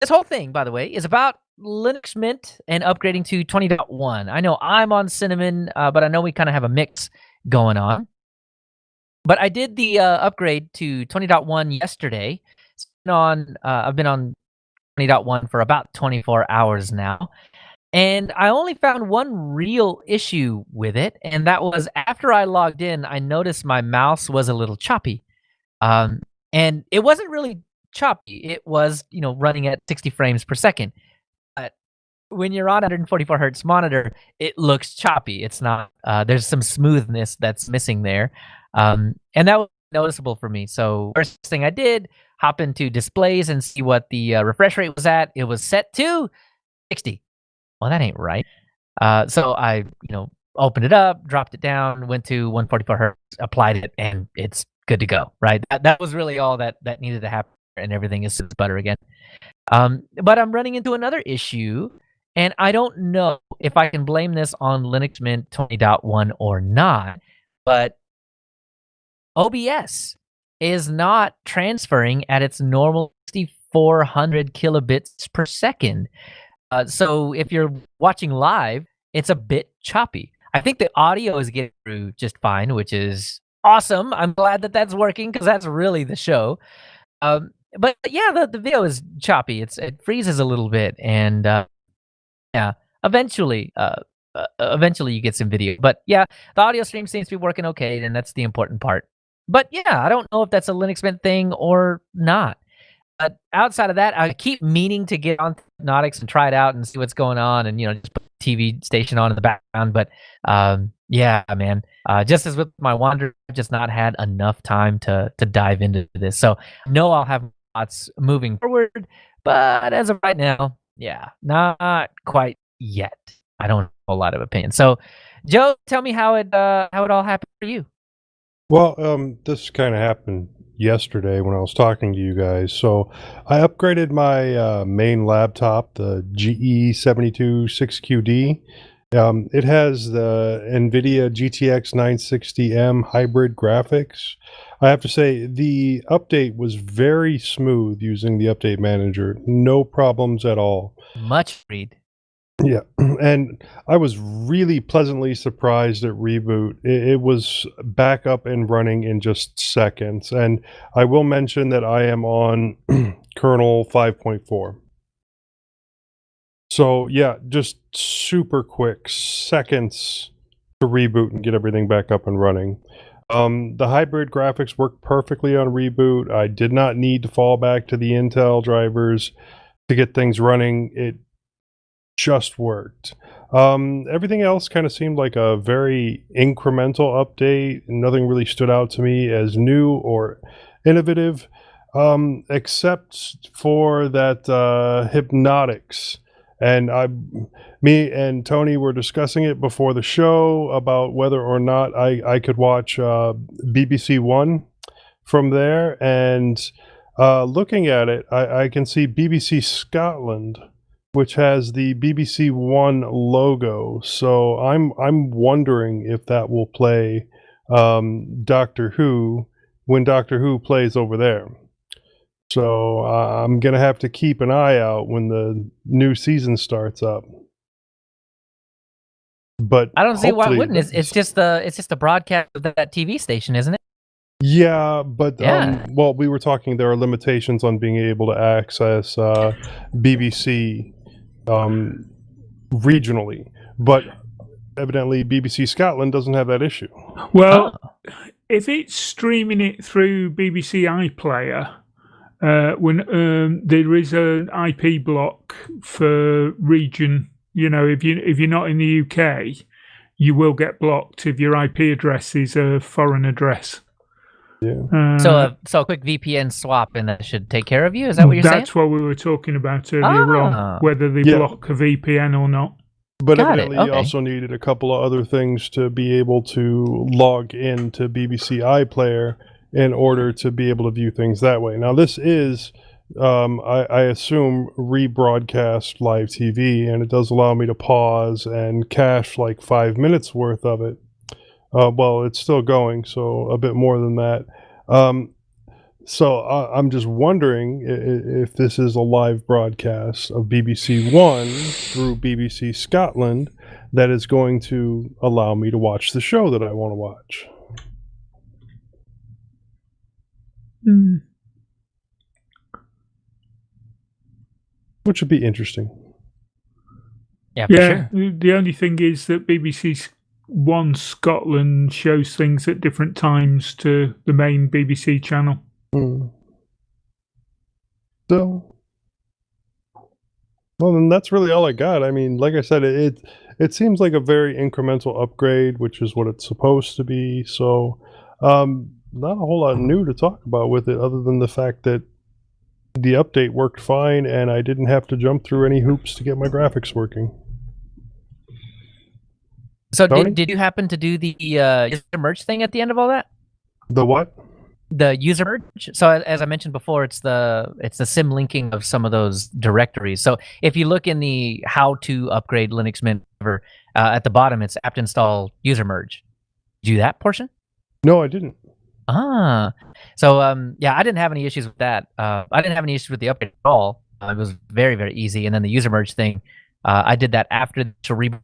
this whole thing, by the way, is about Linux Mint and upgrading to 20.1. I know I'm on Cinnamon, but I know we kind of have a mix going on. But I did the upgrade to 20.1 yesterday. I've been on 20.1 for about 24 hours now. And I only found one real issue with it, and that was after I logged in, I noticed my mouse was a little choppy. And it wasn't really choppy. It was, running at 60 frames per second. But when you're on 144 hertz monitor, it looks choppy. It's not. There's some smoothness that's missing there. And that was noticeable for me. So first thing I did, hop into displays and see what the refresh rate was at. It was set to 60. Well, that ain't right. So I, opened it up, dropped it down, went to 144 hertz, applied it, and it's good to go, right? That was really all that needed to happen, and everything is butter again. But I'm running into another issue, and I don't know if I can blame this on Linux Mint 20.1 or not, but OBS is not transferring at its normal 6400 kilobits per second. So if you're watching live, it's a bit choppy. I think the audio is getting through just fine, which is awesome. I'm glad that that's working because that's really the show. But yeah, the video is choppy. It freezes a little bit, and yeah, eventually you get some video. But yeah, the audio stream seems to be working okay, and that's the important part. But yeah, I don't know if that's a Linux Mint thing or not. But outside of that, I keep meaning to get on Hypnotics and try it out and see what's going on, and just put the TV station on in the background. But yeah, man, just as with my Wander, I've just not had enough time to dive into this. So no, I'll have thoughts moving forward, but as of right now, yeah, not quite yet. I don't have a lot of opinion. So, Joe, tell me how it all happened for you. Well, this kind of happened yesterday when I was talking to you guys. So I upgraded my main laptop, the GE726QD. It has the NVIDIA GTX 960M hybrid graphics. I have to say the update was very smooth using the update manager. No problems at all. Much read. Yeah, and I was really pleasantly surprised at reboot. It was back up and running in just seconds. And I will mention that I am on kernel 5.4. So yeah, just super quick, seconds to reboot and get everything back up and running. The hybrid graphics worked perfectly on reboot. I did not need to fall back to the Intel drivers to get things running. It just worked. Everything else kind of seemed like a very incremental update. Nothing really stood out to me as new or innovative, except for that Hypnotics. And me and Tony were discussing it before the show about whether or not I could watch BBC One from there. And looking at it, I can see BBC Scotland, which has the BBC One logo. So I'm wondering if that will play Doctor Who when Doctor Who plays over there. So I'm going to have to keep an eye out when the new season starts up. But I don't see why hopefully wouldn't. It's just the broadcast of that TV station, isn't it? Yeah, but Yeah. well, we were talking. There are limitations on being able to access BBC regionally, but evidently BBC Scotland doesn't have that issue. Well, if it's streaming it through BBC iPlayer, when there is an IP block for region, if you're not in the UK, you will get blocked if your IP address is a foreign address. Yeah. So a quick VPN swap and that should take care of you. Is that what you're saying? That's what we were talking about earlier on, whether they Yeah. block a VPN or not. But Got it, evidently, you okay. also needed a couple of other things to be able to log into BBC iPlayer in order to be able to view things that way. Now, this is, I assume, rebroadcast live TV, and it does allow me to pause and cache like 5 minutes worth of it. Well, it's still going, so a bit more than that. So I'm just wondering if this is a live broadcast of BBC One through BBC Scotland that is going to allow me to watch the show that I want to watch. Which would be interesting. Yeah, for Yeah, sure. the only thing is that BBC One Scotland shows things at different times to the main BBC channel. So, well, then that's really all I got. I mean, like I said, it seems like a very incremental upgrade, which is what it's supposed to be. So, not a whole lot new to talk about with it, other than the fact that the update worked fine, and I didn't have to jump through any hoops to get my graphics working. So Tony? did you happen to do the user merge thing at the end of all that? The what? The user merge. So as I mentioned before, it's the sim linking of some of those directories. So if you look in the how to upgrade Linux Mint at the bottom, it's apt install user merge. Did you do that portion? No, I didn't. So yeah, I didn't have any issues with that. I didn't have any issues with the update at all. It was very, very easy. And then the user merge thing, I did that after to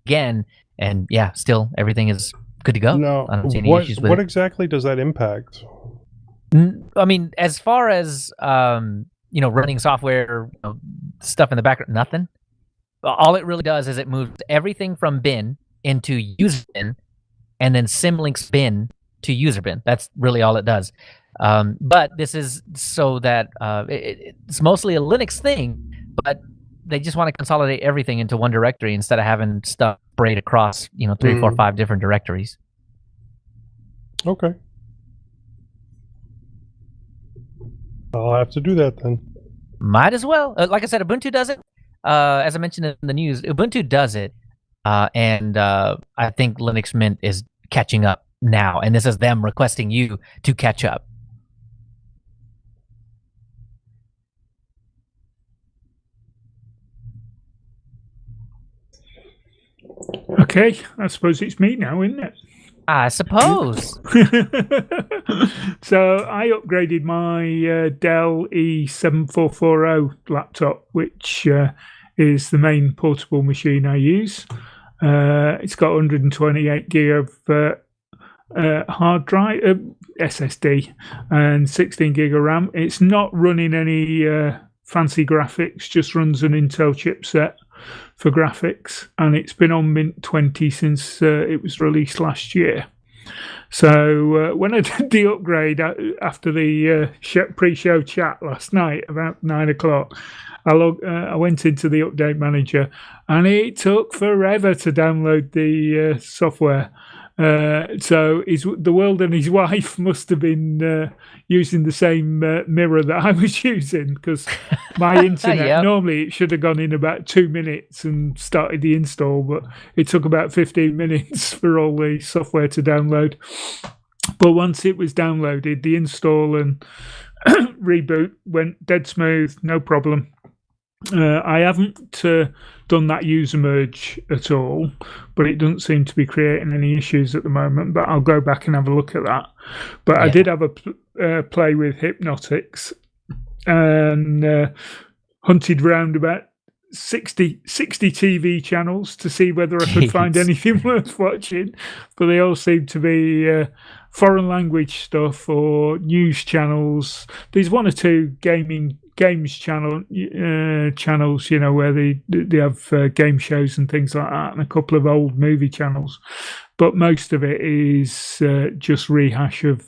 again, and yeah, still everything is good to go. No, I don't see any issues with what it. exactly does that impact? I mean, as far as running software stuff in the background, nothing. All it really does is it moves everything from bin into user bin, and then symlinks bin to user bin. That's really all it does. But this is so that it's mostly a Linux thing, but they just want to consolidate everything into one directory instead of having stuff sprayed across 3, 4, 5 different directories. Okay. I'll have to do that then. Might as well. Like I said, Ubuntu does it. As I mentioned in the news, Ubuntu does it, and I think Linux Mint is catching up now, and this is them requesting you to catch up. Okay, I suppose it's me now, isn't it? I suppose. So I upgraded my Dell E7440 laptop, which is the main portable machine I use. It's got 128 gig of hard drive, SSD, and 16 gig of RAM. It's not running any fancy graphics, just runs an Intel chipset for graphics, and it's been on Mint 20 since it was released last year. So when I did the upgrade after the pre-show chat last night about 9 o'clock, I went into the update manager, and it took forever to download the software. So the world and his wife must have been using the same mirror that I was using, because my internet, Yep. normally it should have gone in about 2 minutes and started the install, but it took about 15 minutes for all the software to download. But once it was downloaded, the install and reboot went dead smooth, no problem. I haven't done that user merge at all, but it doesn't seem to be creating any issues at the moment, but I'll go back and have a look at that. But I did have a play with Hypnotics and hunted around about 60 TV channels to see whether I could find Jeez. anything worth watching, but they all seem to be foreign language stuff or news channels. There's one or two games channels, where they have game shows and things like that, and a couple of old movie channels. But most of it is just rehash of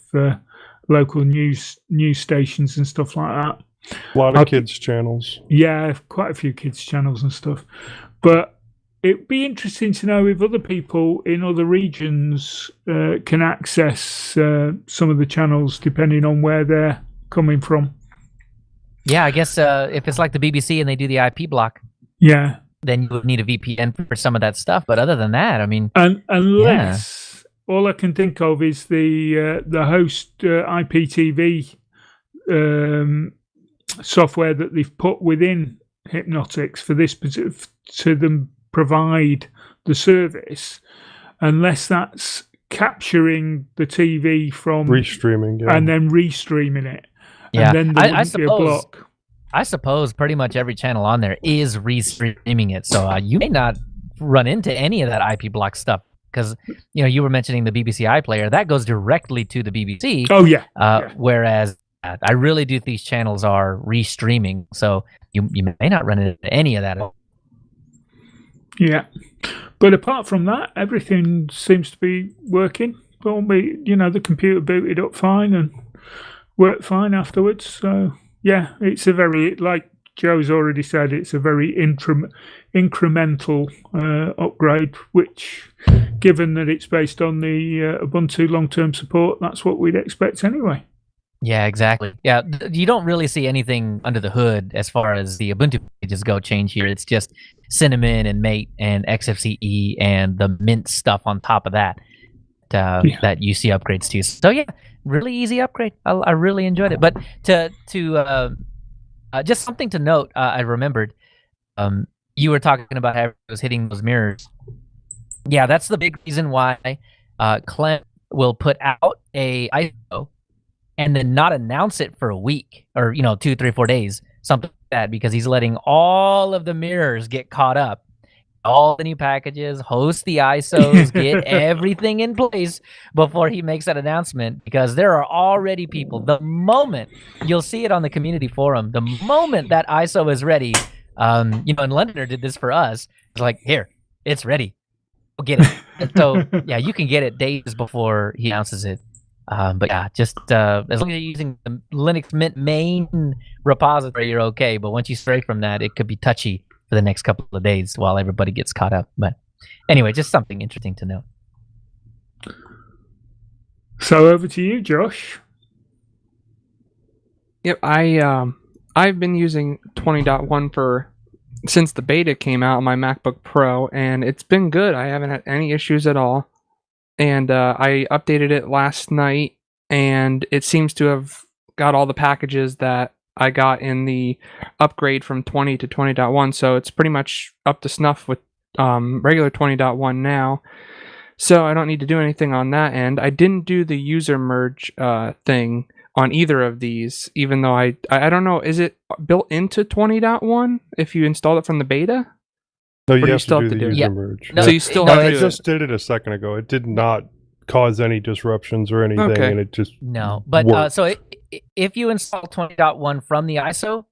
local news stations and stuff like that. A lot of kids channels. Yeah, quite a few kids channels and stuff. But it'd be interesting to know if other people in other regions can access some of the channels depending on where they're coming from. Yeah, I guess if it's like the BBC and they do the IP block, Yeah. then you would need a VPN for some of that stuff. But other than that, I mean, And unless all I can think of is the host IPTV software that they've put within Hypnotics for this to them provide the service, unless that's capturing the TV from Restreaming, and then restreaming it. yeah, And then there I wouldn't be a suppose. block. I suppose pretty much every channel on there is restreaming it, so you may not run into any of that IP block stuff because you were mentioning the BBC iPlayer that goes directly to the BBC. Oh yeah. Whereas I really do think these channels are restreaming, so you may not run into any of that. Yeah. But apart from that, everything seems to be working. Well, the computer booted up fine and worked fine afterwards. So yeah, it's a very, like Joe's already said, it's a very incremental upgrade, which, given that it's based on the Ubuntu long-term support, that's what we'd expect anyway. Yeah, exactly. Yeah, you don't really see anything under the hood as far as the Ubuntu pages go change here. It's just Cinnamon and Mate and Xfce and the Mint stuff on top of that that you see upgrades to. So yeah, really easy upgrade. I really enjoyed it. But to just something to note, I remembered you were talking about how it was hitting those mirrors. Yeah, that's the big reason why Clem will put out a ISO and then not announce it for a week or 2, 3, 4 days, something like that, because he's letting all of the mirrors get caught up, all the new packages, host the ISOs, get everything in place before he makes that announcement, because there are already people, the moment you'll see it on the community forum, the moment that ISO is ready, and Londoner did this for us. It's like, here, it's ready, go get it. And so yeah, you can get it days before he announces it. But yeah, just as long as you're using the Linux Mint main repository, you're okay. But once you stray from that, it could be touchy for the next couple of days while everybody gets caught up. But anyway, just something interesting to know. So over to you, Josh. Yep, I've been using 20.1 since the beta came out on my MacBook Pro, and it's been good. I haven't had any issues at all. And I updated it last night, and it seems to have got all the packages that I got in the upgrade from 20 to 20.1, so it's pretty much up to snuff with regular 20.1 now. So I don't need to do anything on that end. I didn't do the user merge thing on either of these, even though I don't know, is it built into 20.1 if you installed it from the beta? No, Or you do you have still to have do to the do it? user Yeah. merge. No, So you still no, have I to do just did it a second ago. It did not cause any disruptions or anything, Okay. and it just No, but worked. so if you install 20.1 from the ISO,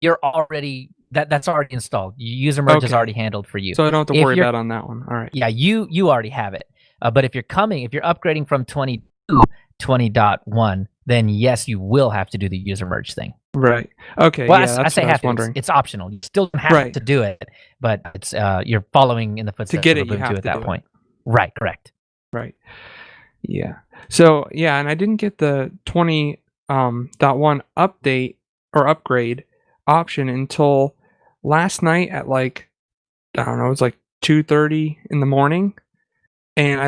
you're already that's already installed. User merge is Okay. already handled for you. So I don't have to If worry you're- about on that one. All right. Yeah, you already have it. But if you're upgrading from 20 to 20.1, then yes, you will have to do the user merge thing. Right. Okay. Well, yeah, I that's say what I was have to. wondering. It's optional. You still don't have Right. to do it, but it's you're following in the footsteps get of it, you Ubuntu have at to that do it. point. Right. Correct. Right. Yeah. So yeah, and I didn't get the 20.1 update or upgrade option until last night at like, I don't know, it was like 2:30 in the morning, and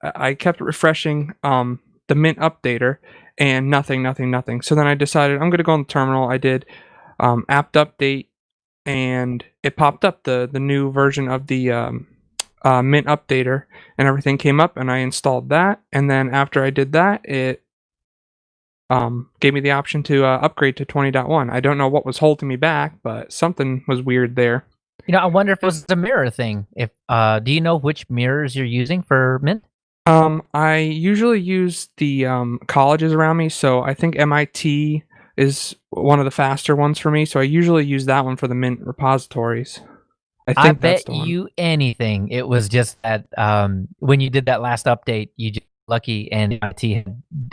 I kept refreshing the Mint updater and nothing. So then I decided I'm gonna go on the terminal. I did apt update, and it popped up the new version of the Mint updater, and everything came up, and I installed that. And then after I did that, it gave me the option to upgrade to 20.1. I don't know what was holding me back, but something was weird there. I wonder if it was a mirror thing. If do you know which mirrors you're using for Mint? I usually use the colleges around me, so I think MIT is one of the faster ones for me. So I usually use that one for the Mint repositories. I I think that's bet the one. you anything. It was just that when you did that last update, you just lucky and IT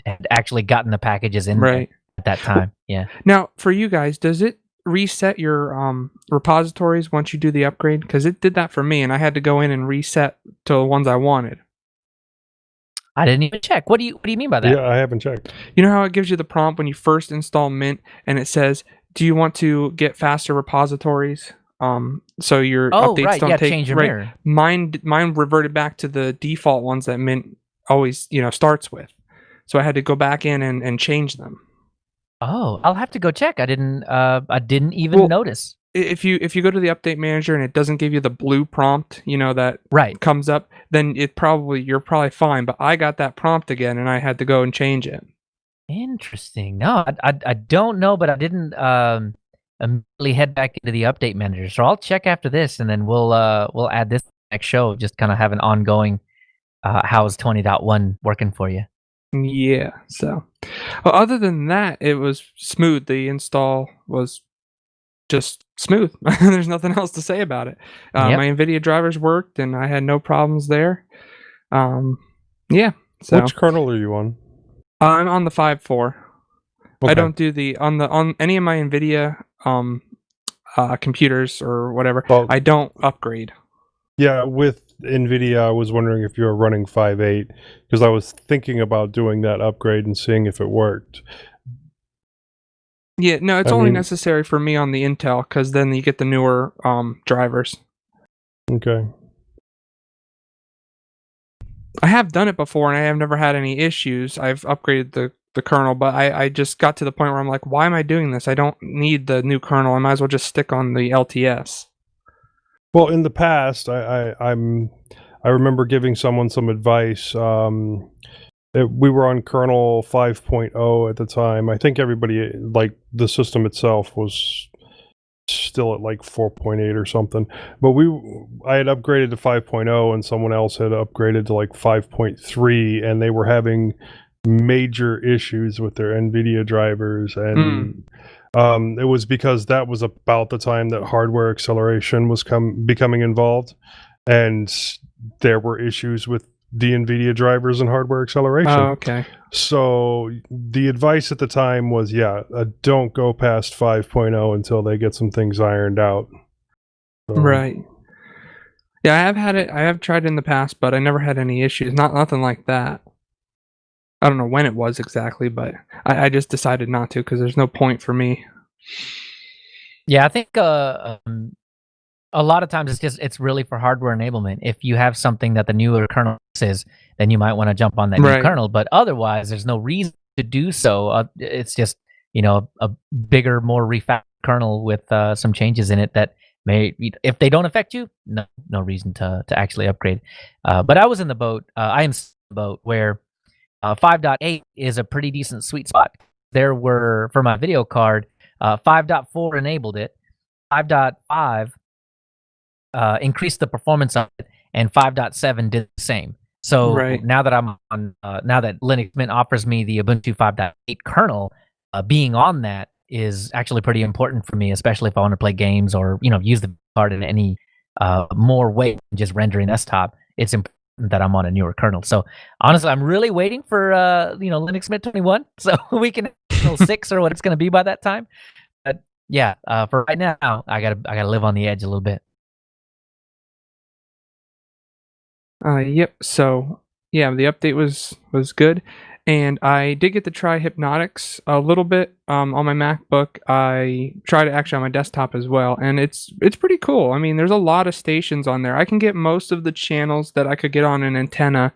had actually gotten the packages in there Right. at that time. Yeah. Now, for you guys, does it reset your repositories once you do the upgrade? Because it did that for me, and I had to go in and reset to the ones I wanted. I didn't even check. What do you mean by that? Yeah, I haven't checked. You know how it gives you the prompt when you first install Mint, and it says, "Do you want to get faster repositories?" So your Oh, updates right. don't Yeah, take change your right. mirror. Mine reverted back to the default ones that Mint always starts with. So I had to go back in and change them. Oh, I'll have to go check. I didn't even Well, notice. If you go to the update manager and it doesn't give you the blue prompt, that Right. comes up, then you're probably fine. But I got that prompt again, and I had to go and change it. Interesting. No, I don't know, but I didn't immediately head back into the update manager. So I'll check after this, and then we'll add this next show. Just kind of have an ongoing how's 20.1 working for you. Yeah. So, well, other than that, it was smooth. The install was just smooth. There's nothing else to say about it. Yep. My NVIDIA drivers worked, and I had no problems there. Yeah. So Which kernel are you on? I'm on the 5.4. Okay. I don't do on any of my NVIDIA computers or whatever. Well, I don't upgrade. Yeah, with NVIDIA, I was wondering if you were running 5.8 because I was thinking about doing that upgrade and seeing if it worked. Yeah, no, it's only necessary for me on the Intel because then you get the newer drivers. Okay. I have done it before and I have never had any issues. I've upgraded the kernel, but I just got to the point where I'm like, why am I doing this? I don't need the new kernel. I might as well just stick on the LTS. Well, in the past, I remember giving someone some advice. We were on kernel 5.0 at the time. I think everybody, like the system itself, was still at like 4.8 or something. But I had upgraded to 5.0 and someone else had upgraded to like 5.3, and they were having major issues with their NVIDIA drivers. And it was because that was about the time that hardware acceleration was becoming involved. And there were issues with the NVIDIA drivers and hardware acceleration. Oh, okay. So the advice at the time was, don't go past 5.0 until they get some things ironed out. So, right. Yeah, I have had it. I have tried it in the past, but I never had any issues. Nothing like that. I don't know when it was exactly, but I just decided not to because there's no point for me. Yeah, I think a lot of times it's really for hardware enablement. If you have something that the newer kernel is, then you might want to jump on that new kernel. But otherwise, there's no reason to do so. It's just a bigger, more refactored kernel with some changes in it that may, if they don't affect you, no reason to actually upgrade. But I was in the boat. I am in the boat where 5.8 is a pretty decent sweet spot. There were, for my video card, 5.4 enabled it, 5.5 increased the performance of it, and 5.7 did the same. So now that I'm on, now that Linux Mint offers me the Ubuntu 5.8 kernel, being on that is actually pretty important for me, especially if I want to play games or use the card in any more way than just rendering desktop. It's important that I'm on a newer kernel. So honestly, I'm really waiting for Linux Mint 21, so we can handle 6 or what it's going to be by that time. But yeah, for right now, I gotta live on the edge a little bit. Yep. So yeah, the update was good, and I did get to try Hypnotics a little bit on my MacBook. I tried it actually on my desktop as well, and it's pretty cool. I mean, there's a lot of stations on there. I can get most of the channels that I could get on an antenna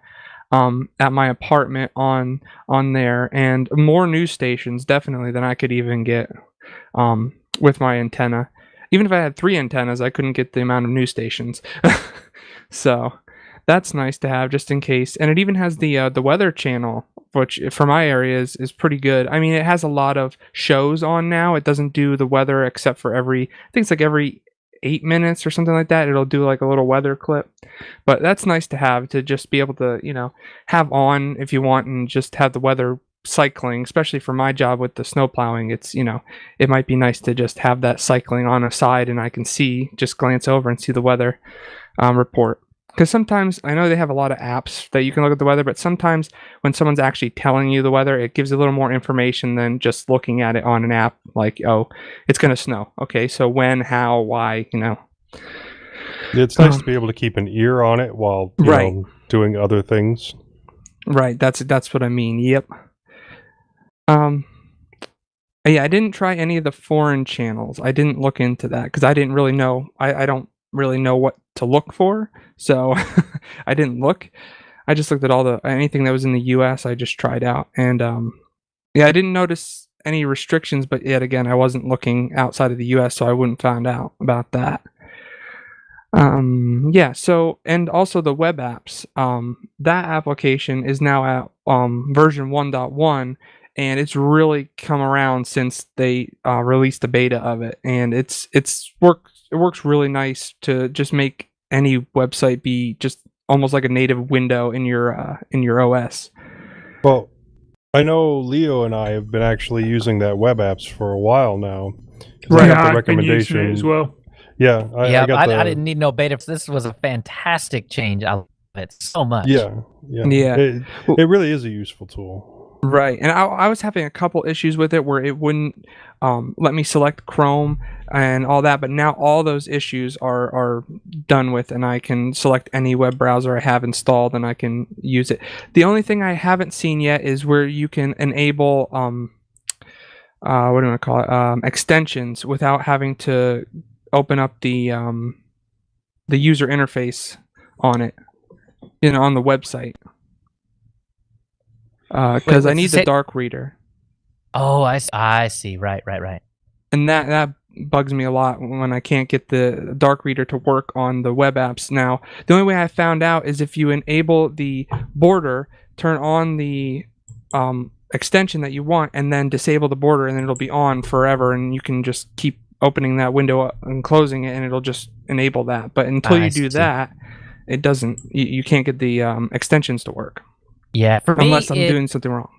at my apartment on there, and more news stations definitely than I could even get with my antenna. Even if I had 3 antennas, I couldn't get the amount of news stations. So that's nice to have just in case. And it even has the weather channel, which for my area is pretty good. I mean, it has a lot of shows on now. It doesn't do the weather except for I think it's like every 8 minutes or something like that, it'll do like a little weather clip. But that's nice to have, to just be able to, have on if you want and just have the weather cycling, especially for my job with the snow plowing. It's, it might be nice to just have that cycling on a side and I can just glance over and see the weather report. Because sometimes I know they have a lot of apps that you can look at the weather, but sometimes when someone's actually telling you the weather, it gives a little more information than just looking at it on an app. Like, oh, it's going to snow. Okay, so when, how, why, It's nice to be able to keep an ear on it while you know, doing other things. Right, that's what I mean. Yep. Yeah, I didn't try any of the foreign channels. I didn't look into that because I didn't really know. I don't really know what to look for, so I didn't look. I just looked at anything that was in the US. I just tried out, and yeah, I didn't notice any restrictions, but yet again, I wasn't looking outside of the US, so I wouldn't find out about that. Yeah, so, and also the web apps, that application is now at version 1.1, and it's really come around since they released the beta of it, and it works really nice to just make any website be just almost like a native window in your OS. Well, I know Leo and I have been actually using that web apps for a while now. Right, I got the I've been recommendation using it as well. Yeah, I didn't need no beta. This was a fantastic change. I love it so much. Yeah. It really is a useful tool. Right, and I was having a couple issues with it where it wouldn't let me select Chrome and all that, but now all those issues are done with, and I can select any web browser I have installed and I can use it. The only thing I haven't seen yet is where you can enable what do I call it, extensions without having to open up the user interface on it, on the website. Because I need the dark reader. Oh, I see. Right. And that bugs me a lot when I can't get the dark reader to work on the web apps. Now, the only way I found out is if you enable the border, turn on the extension that you want, and then disable the border, and then it'll be on forever, and you can just keep opening that window up and closing it, and it'll just enable that. But until you do that, it doesn't. You can't get the extensions to work. Yeah, for me, unless I'm doing something wrong.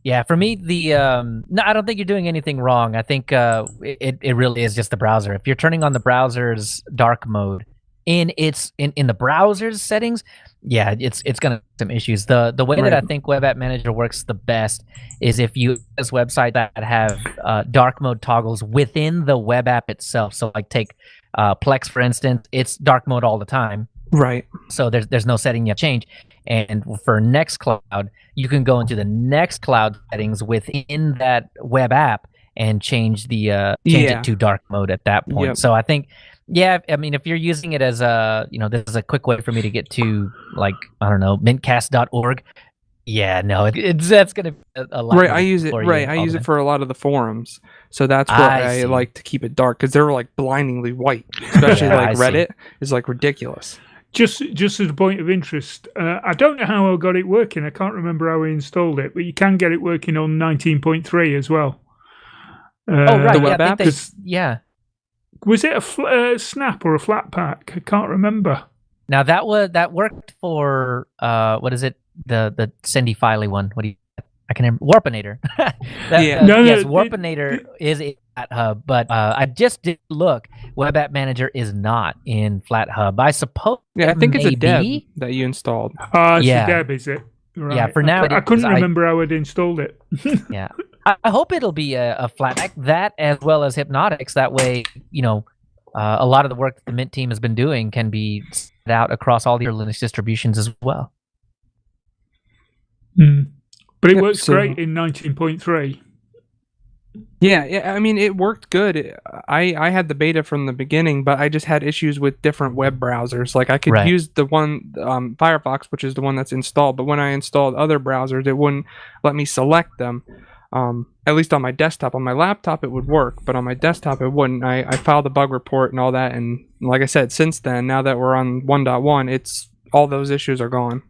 Yeah, for me, no, I don't think you're doing anything wrong. I think it really is just the browser. If you're turning on the browser's dark mode in the browser's settings, yeah, it's gonna have some issues. The way that I think Web App Manager works the best is if you use websites that have dark mode toggles within the web app itself. So like take Plex for instance, it's dark mode all the time. Right. So there's no setting you have to change. And for Nextcloud, you can go into the Nextcloud settings within that web app and change it to dark mode at that point. Yep. So I think, yeah, I mean, if you're using it as this is a quick way for me to get to, like, I don't know, mintcast.org. Yeah, no, that's gonna be a lot. Right, I use it. Right, I use it for a lot of the forums. So that's why I like to keep it dark, because they're like blindingly white, especially like Reddit is like ridiculous. Just as a point of interest, I don't know how I got it working. I can't remember how I installed it, but you can get it working on 19.3 as well. Right, the web app? Yeah. Was it a snap or a flat pack? I can't remember. Now that worked for what is it? The Sendy Filey one. What do you? I can remember Warpinator. Yes, Warpinator is in FlatHub, but I just did look. Web App Manager is not in FlatHub. I suppose. Yeah, I think it's a deb that you installed. It's a deb, is it? Right. Yeah, for now. I couldn't remember how I'd installed it. Yeah, I hope it'll be a flat pack, that as well as Hypnotics. That way, a lot of the work that the Mint team has been doing can be spread out across all the Linux distributions as well. But it works great in 19.3. Yeah, I mean, it worked good. I had the beta from the beginning, but I just had issues with different web browsers. Like I could use the one Firefox, which is the one that's installed, but when I installed other browsers, it wouldn't let me select them. At least on my desktop. On my laptop, it would work, but on my desktop, it wouldn't. I filed a bug report and all that, and like I said, since then, now that we're on 1.1, it's all those issues are gone.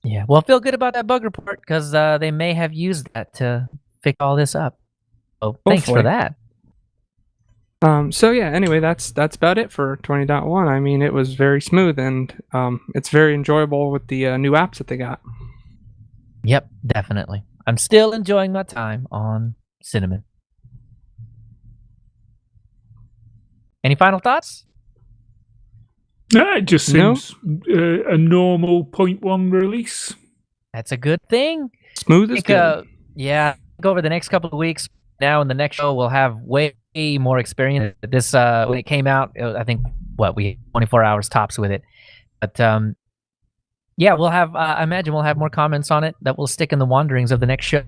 Yeah, well, feel good about that bug report because they may have used that to fix all this up. So thanks for that. So yeah, anyway, that's about it for 20.1. I mean, it was very smooth, and it's very enjoyable with the new apps that they got. Yep, definitely. I'm still enjoying my time on Cinnamon. Any final thoughts? No, it just No? seems a normal 0.1 release. That's a good thing. Smooth I is think, good. yeah, I think over the next couple of weeks, now in the next show, we'll have way more experience. This when it came out, I think we had 24 hours tops with it, but yeah, we'll have. I imagine we'll have more comments on it that will stick in the wanderings of the next show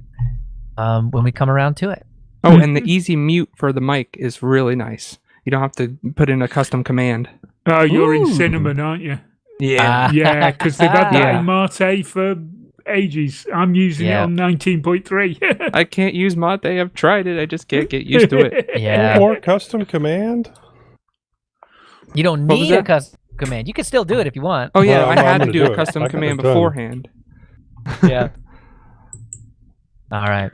when we come around to it. Oh, and the easy mute for the mic is really nice. You don't have to put in a custom command. Oh, you're in Ooh. Cinnamon, aren't you? Yeah. Yeah, because they've had that Yeah. in Mate for ages. I'm using it Yeah. on 19.3. I can't use Mate. I've tried it. I just can't get used to it. Yeah, Or custom command? you don't What was need a that? custom command. You can still do it if you want. Oh yeah, Well, I I'm had to gonna do do a it. custom I got command it done. beforehand. Yeah. All right.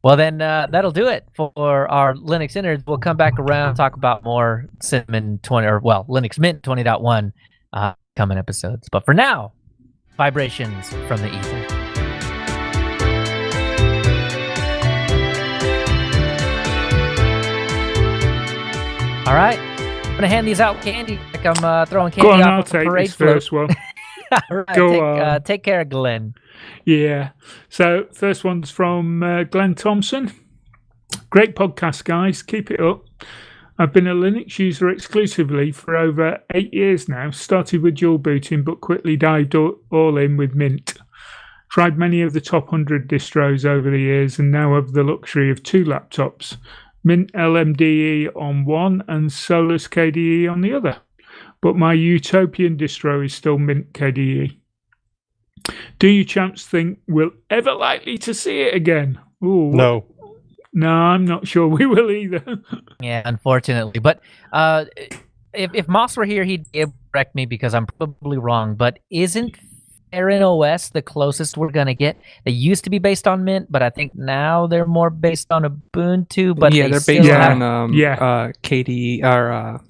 Well, then that'll do it for our Linux Innards. We'll come back around and talk about more Cinnamon 20, or Linux Mint 20.1 coming episodes. But for now, vibrations from the ether. All right. I'm going to hand these out candy like I'm throwing candy Go on, off I'll of a take parade this float. first one. All right, Go on. take care, Glenn. Yeah. So first one's from Glenn Thompson. Great podcast, guys. Keep it up. I've been a Linux user exclusively for over 8 years now. Started with dual booting, but quickly dived all in with Mint. Tried many of the top 100 distros over the years and now have the luxury of 2 laptops. Mint LMDE on one and Solus KDE on the other. But my utopian distro is still Mint KDE. Do you champs think we'll ever likely to see it again? Ooh, No. No, I'm not sure we will either. Yeah, unfortunately. But if Moss were here, he'd correct me because I'm probably wrong. But isn't Farron OS the closest we're going to get? They used to be based on Mint, but I think now they're more based on Ubuntu. But yeah, they're still based have- on KDE or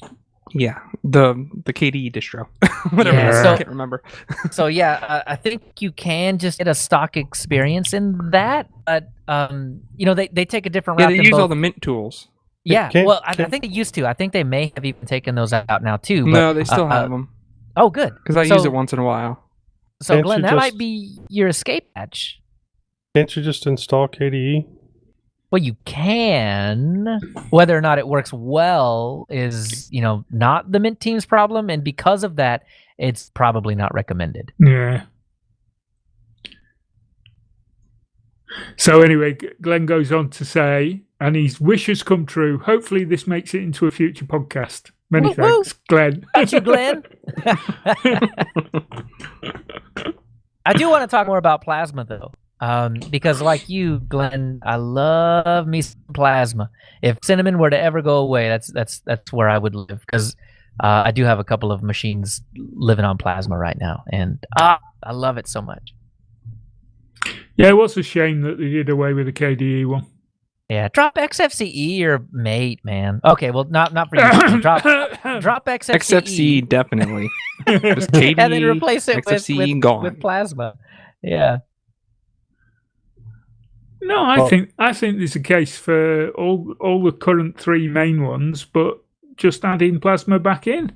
the KDE distro. Whatever. Yeah, it is, so- I can't remember. So yeah, I think you can just get a stock experience in that. But they take a different Yeah, route. they than use all both. the Mint tools. Yeah, Can't- well, I can't- think they used to. I think they may have even taken those out now too. But, No, they still have them Oh, good. because I use it once in a while. So, Can't Glenn, you that just- might be your escape hatch. Can't you just install KDE? Well, you can. Whether or not it works well is, not the Mint team's problem, and because of that, it's probably not recommended. Yeah. So anyway, Glenn goes on to say, and his wishes come true. Hopefully this makes it into a future podcast. Many Woo, woo. thanks, Glenn. Got you, Glenn. I do want to talk more about Plasma, though. Because like you, Glenn, I love me some Plasma. If Cinnamon were to ever go away, that's where I would live. Because I do have a couple of machines living on Plasma right now, and I love it so much. Yeah, it was a shame that they did away with the KDE one. Yeah, drop Xfce or Mate, man. Okay, well, not for you. drop Xfce, XFCE definitely. Just KDE, and then replace it XFCE with gone. Plasma. Yeah. No, I think there's a case for all the current 3 main ones, but just adding Plasma back in.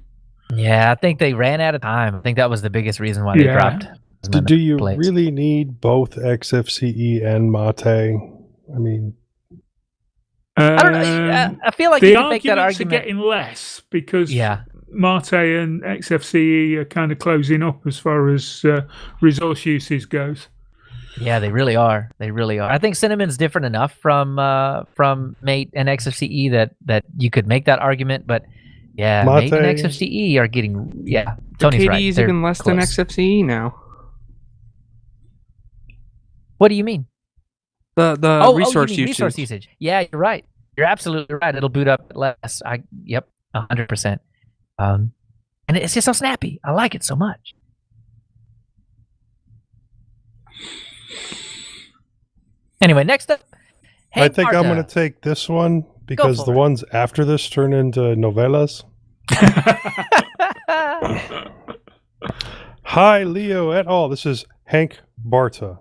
Yeah, I think they ran out of time. I think that was the biggest reason why they Yeah. dropped. Plasma in Do the you place. really need both XFCE and Mate? I mean, I don't know. I feel like the you can make that arguments are argument. getting less because Yeah. Mate and XFCE are kind of closing up as far as resource usage goes. Yeah, they really are. They really are. I think Cinnamon's different enough from Mate and XFCE that you could make that argument, but yeah, Mate and Mate- XFCE are getting The Tony's KDE right. is They're even less than close. XFCE now. What do you mean? The you resource mean usage. resource usage. Yeah, you're right. You're absolutely right. It'll boot up less. 100%. And it's just so snappy. I like it so much. Anyway, next up. I think I'm Marta. going to take this one because for the it. ones after this turn into novellas. Hi, Leo et al. This is Hank Barta.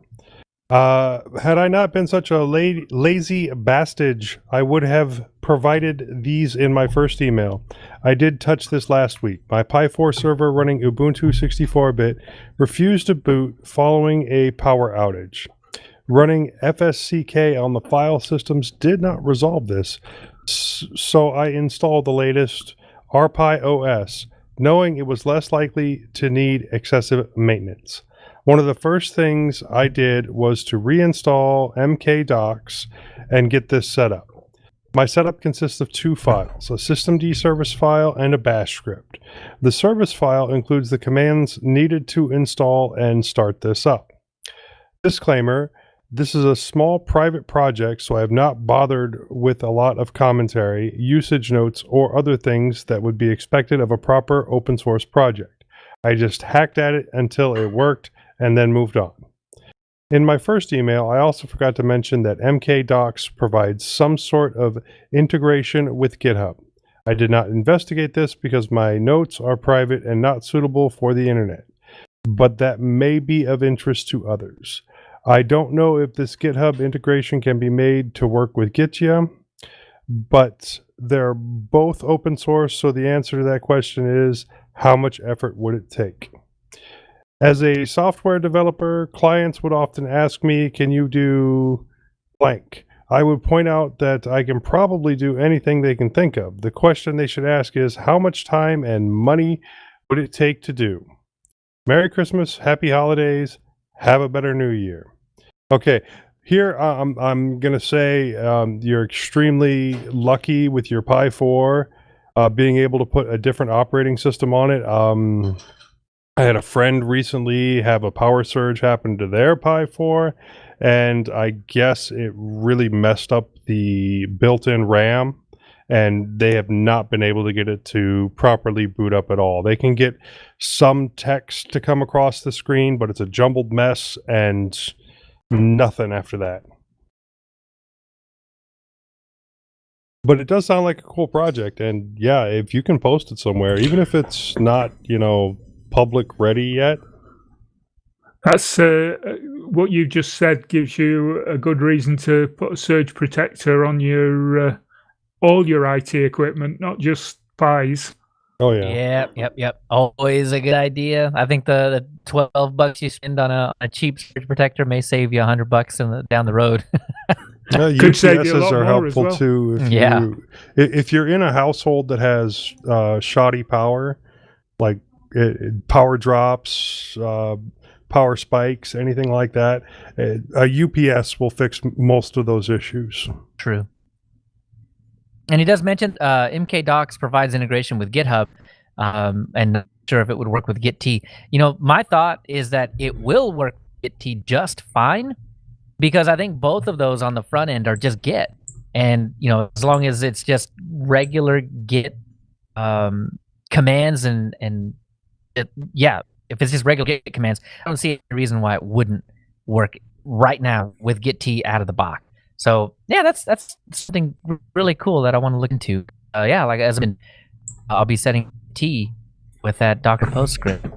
Had I not been such a lazy bastage, I would have provided these in my first email. I did touch this last week. My Pi 4 server running Ubuntu 64-bit refused to boot following a power outage. Running FSCK on the file systems did not resolve this, so I installed the latest RPi OS, knowing it was less likely to need excessive maintenance. One of the first things I did was to reinstall mkdocs and get this set up. My setup consists of two files, a systemd service file and a bash script. The service file includes the commands needed to install and start this up. Disclaimer, this is a small private project, so I have not bothered with a lot of commentary, usage notes, or other things that would be expected of a proper open source project. I just hacked at it until it worked and then moved on. In my first email, I also forgot to mention that mkdocs provides some sort of integration with GitHub. I did not investigate this because my notes are private and not suitable for the internet, but that may be of interest to others. I don't know if this GitHub integration can be made to work with Gitya, but they're both open source, so the answer to that question is, how much effort would it take? As a software developer, clients would often ask me, can you do blank? I would point out that I can probably do anything they can think of. The question they should ask is, how much time and money would it take to do? Merry Christmas, Happy Holidays, have a better New Year. Okay, here I'm going to say you're extremely lucky with your Pi 4 being able to put a different operating system on it. I had a friend recently have a power surge happen to their Pi 4, and I guess it really messed up the built-in RAM, and they have not been able to get it to properly boot up at all. They can get some text to come across the screen, but it's a jumbled mess and nothing after that. But it does sound like a cool project, and yeah, if you can post it somewhere, even if it's not, public ready yet. That's what you just said gives you a good reason to put a surge protector on your all your IT equipment, not just Pis. Oh yeah. Yep. Always a good idea. I think the $12 you spend on a cheap surge protector may save you $100 down the road. Could save you a lot UPSs are more as helpful well. too. If you're in a household that has shoddy power, like power drops, power spikes, anything like that, a UPS will fix most of those issues. True. And he does mention mkdocs provides integration with GitHub, and not sure if it would work with Git. My thought is that it will work with Git just fine, because I think both of those on the front end are just Git, and as long as it's just regular Git commands and if it's just regular Git commands, I don't see any reason why it wouldn't work right now with Git out of the box. So yeah, that's something really cool that I want to look into. I'll be setting T with that Docker PostScript.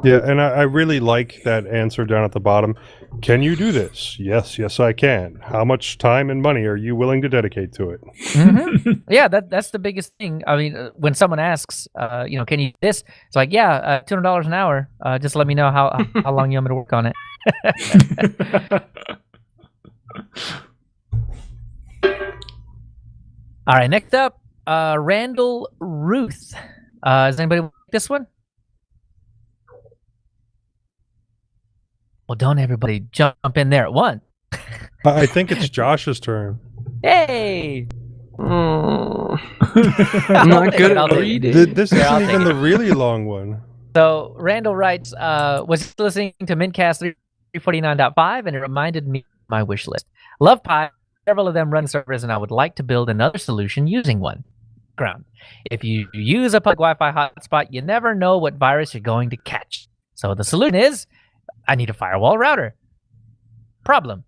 Yeah, and I really like that answer down at the bottom. Can you do this? Yes, I can. How much time and money are you willing to dedicate to it? Mm-hmm. Yeah, that's the biggest thing. I mean, when someone asks, can you do this? It's like, yeah, $200 an hour. Just let me know how long you want me to work on it. All right, next up, Randall Ruth. Does anybody like this one? Well, don't everybody jump in there at once. I think it's Josh's turn. Hey! I'm not good at reading. This isn't even the really long one. So Randall writes, was listening to mintCast 349.5, and it reminded me of my wish list. Love Pi. Several of them run servers, and I would like to build another solution using one. Ground. If you use a public Wi-Fi hotspot, you never know what virus you're going to catch. So the solution is, I need a firewall router. Problem.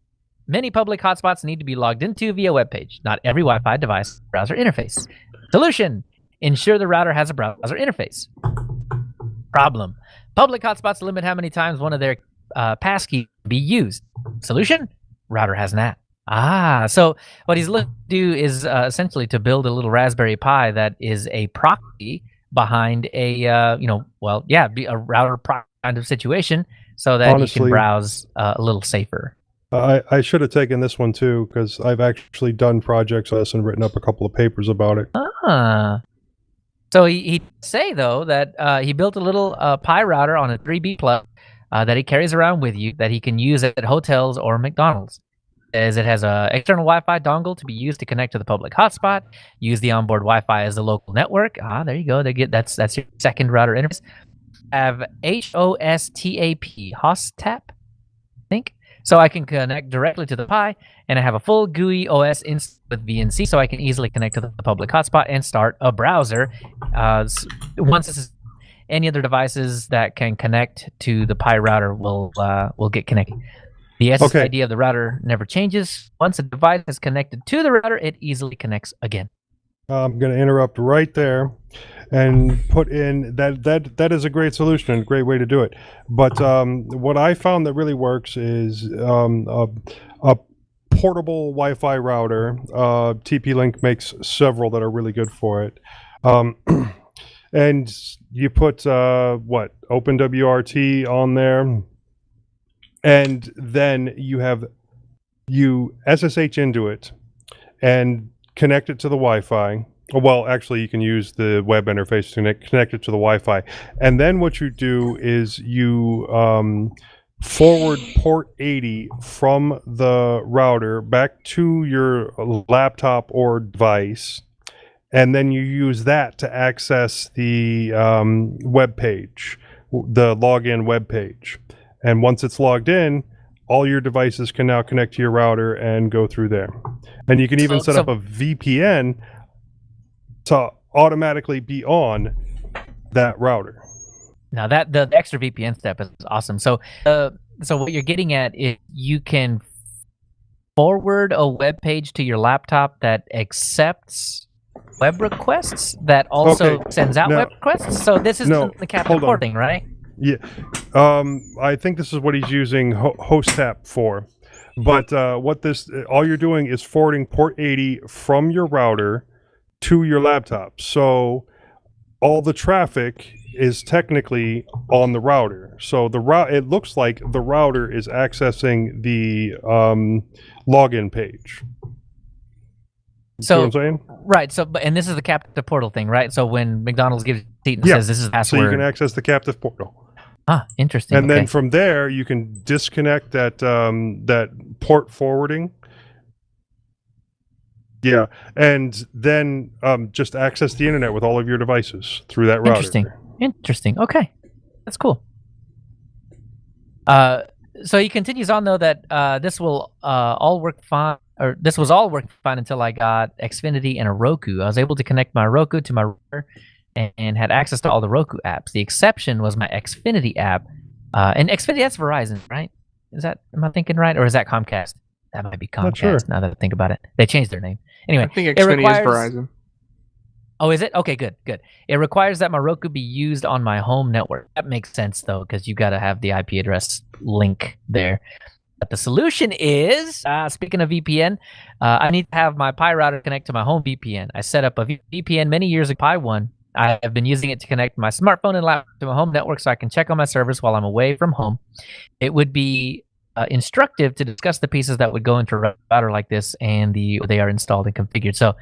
Many public hotspots need to be logged into via web page. Not every Wi-Fi device has a browser interface. Solution: ensure the router has a browser interface. Problem: public hotspots limit how many times one of their passkey can be used. Solution: router has an app. So what he's looking to do is essentially to build a little Raspberry Pi that is a proxy behind a be a router proxy kind of situation, so that you can browse a little safer. I should have taken this one too, because I've actually done projects on this and written up a couple of papers about it. So he say though that he built a little Pi router on a 3B plug that he carries around with you that he can use at hotels or McDonald's. As it has a external Wi-Fi dongle to be used to connect to the public hotspot. Use the onboard Wi-Fi as the local network. There you go. That's your second router interface. Have HOSTAP, I think. So I can connect directly to the Pi, and I have a full GUI OS installed with VNC, so I can easily connect to the public hotspot and start a browser. Once this is any other devices that can connect to the Pi router will get connected. The SSID of the router never changes. Once a device is connected to the router, it easily connects again. I'm going to interrupt right there and put in that is a great solution and a great way to do it. But what I found that really works is a portable Wi-Fi router. TP-Link makes several that are really good for it. And you put OpenWRT on there. And then you SSH into it and connect it to the Wi-Fi. Well, actually, you can use the web interface to connect it to the Wi-Fi. And then what you do is you forward port 80 from the router back to your laptop or device. And then you use that to access the web page, the login web page. And once it's logged in, all your devices can now connect to your router and go through there. And you can even set up a VPN to automatically be on that router. Now that the extra VPN step is awesome. So what you're getting at is you can forward a web page to your laptop that accepts web requests that also sends out web requests. So this is the Captain porting, right? Yeah, I think this is what he's using HostTap for. But all you're doing is forwarding port 80 from your router to your laptop. So all the traffic is technically on the router. So it looks like the router is accessing the login page. See what I'm saying? Right. So, and this is the captive portal thing, right? So when McDonald's gives a seat and says this is the password, so you can access the captive portal. Interesting. And then from there, you can disconnect that port forwarding. Yeah, and then just access the internet with all of your devices through that router. Interesting. Okay, that's cool. So he continues on though that this will all work fine, or this was all working fine until I got Xfinity and a Roku. I was able to connect my Roku to my router and had access to all the Roku apps. The exception was my Xfinity app, and Xfinity, that's Verizon, right? Am I thinking right, or is that Comcast? That might be Comcast. Now that I think about it, they changed their name. Anyway, I think Xfinity is Verizon. Oh, is it? Okay, good. It requires that my Roku be used on my home network. That makes sense though, because you got to have the IP address link there. But the solution is, speaking of VPN, I need to have my Pi router connect to my home VPN. I set up a VPN many years ago, Pi 1. I have been using it to connect my smartphone and laptop to my home network so I can check on my servers while I'm away from home. It would be instructive to discuss the pieces that would go into a router like this and they are installed and configured. So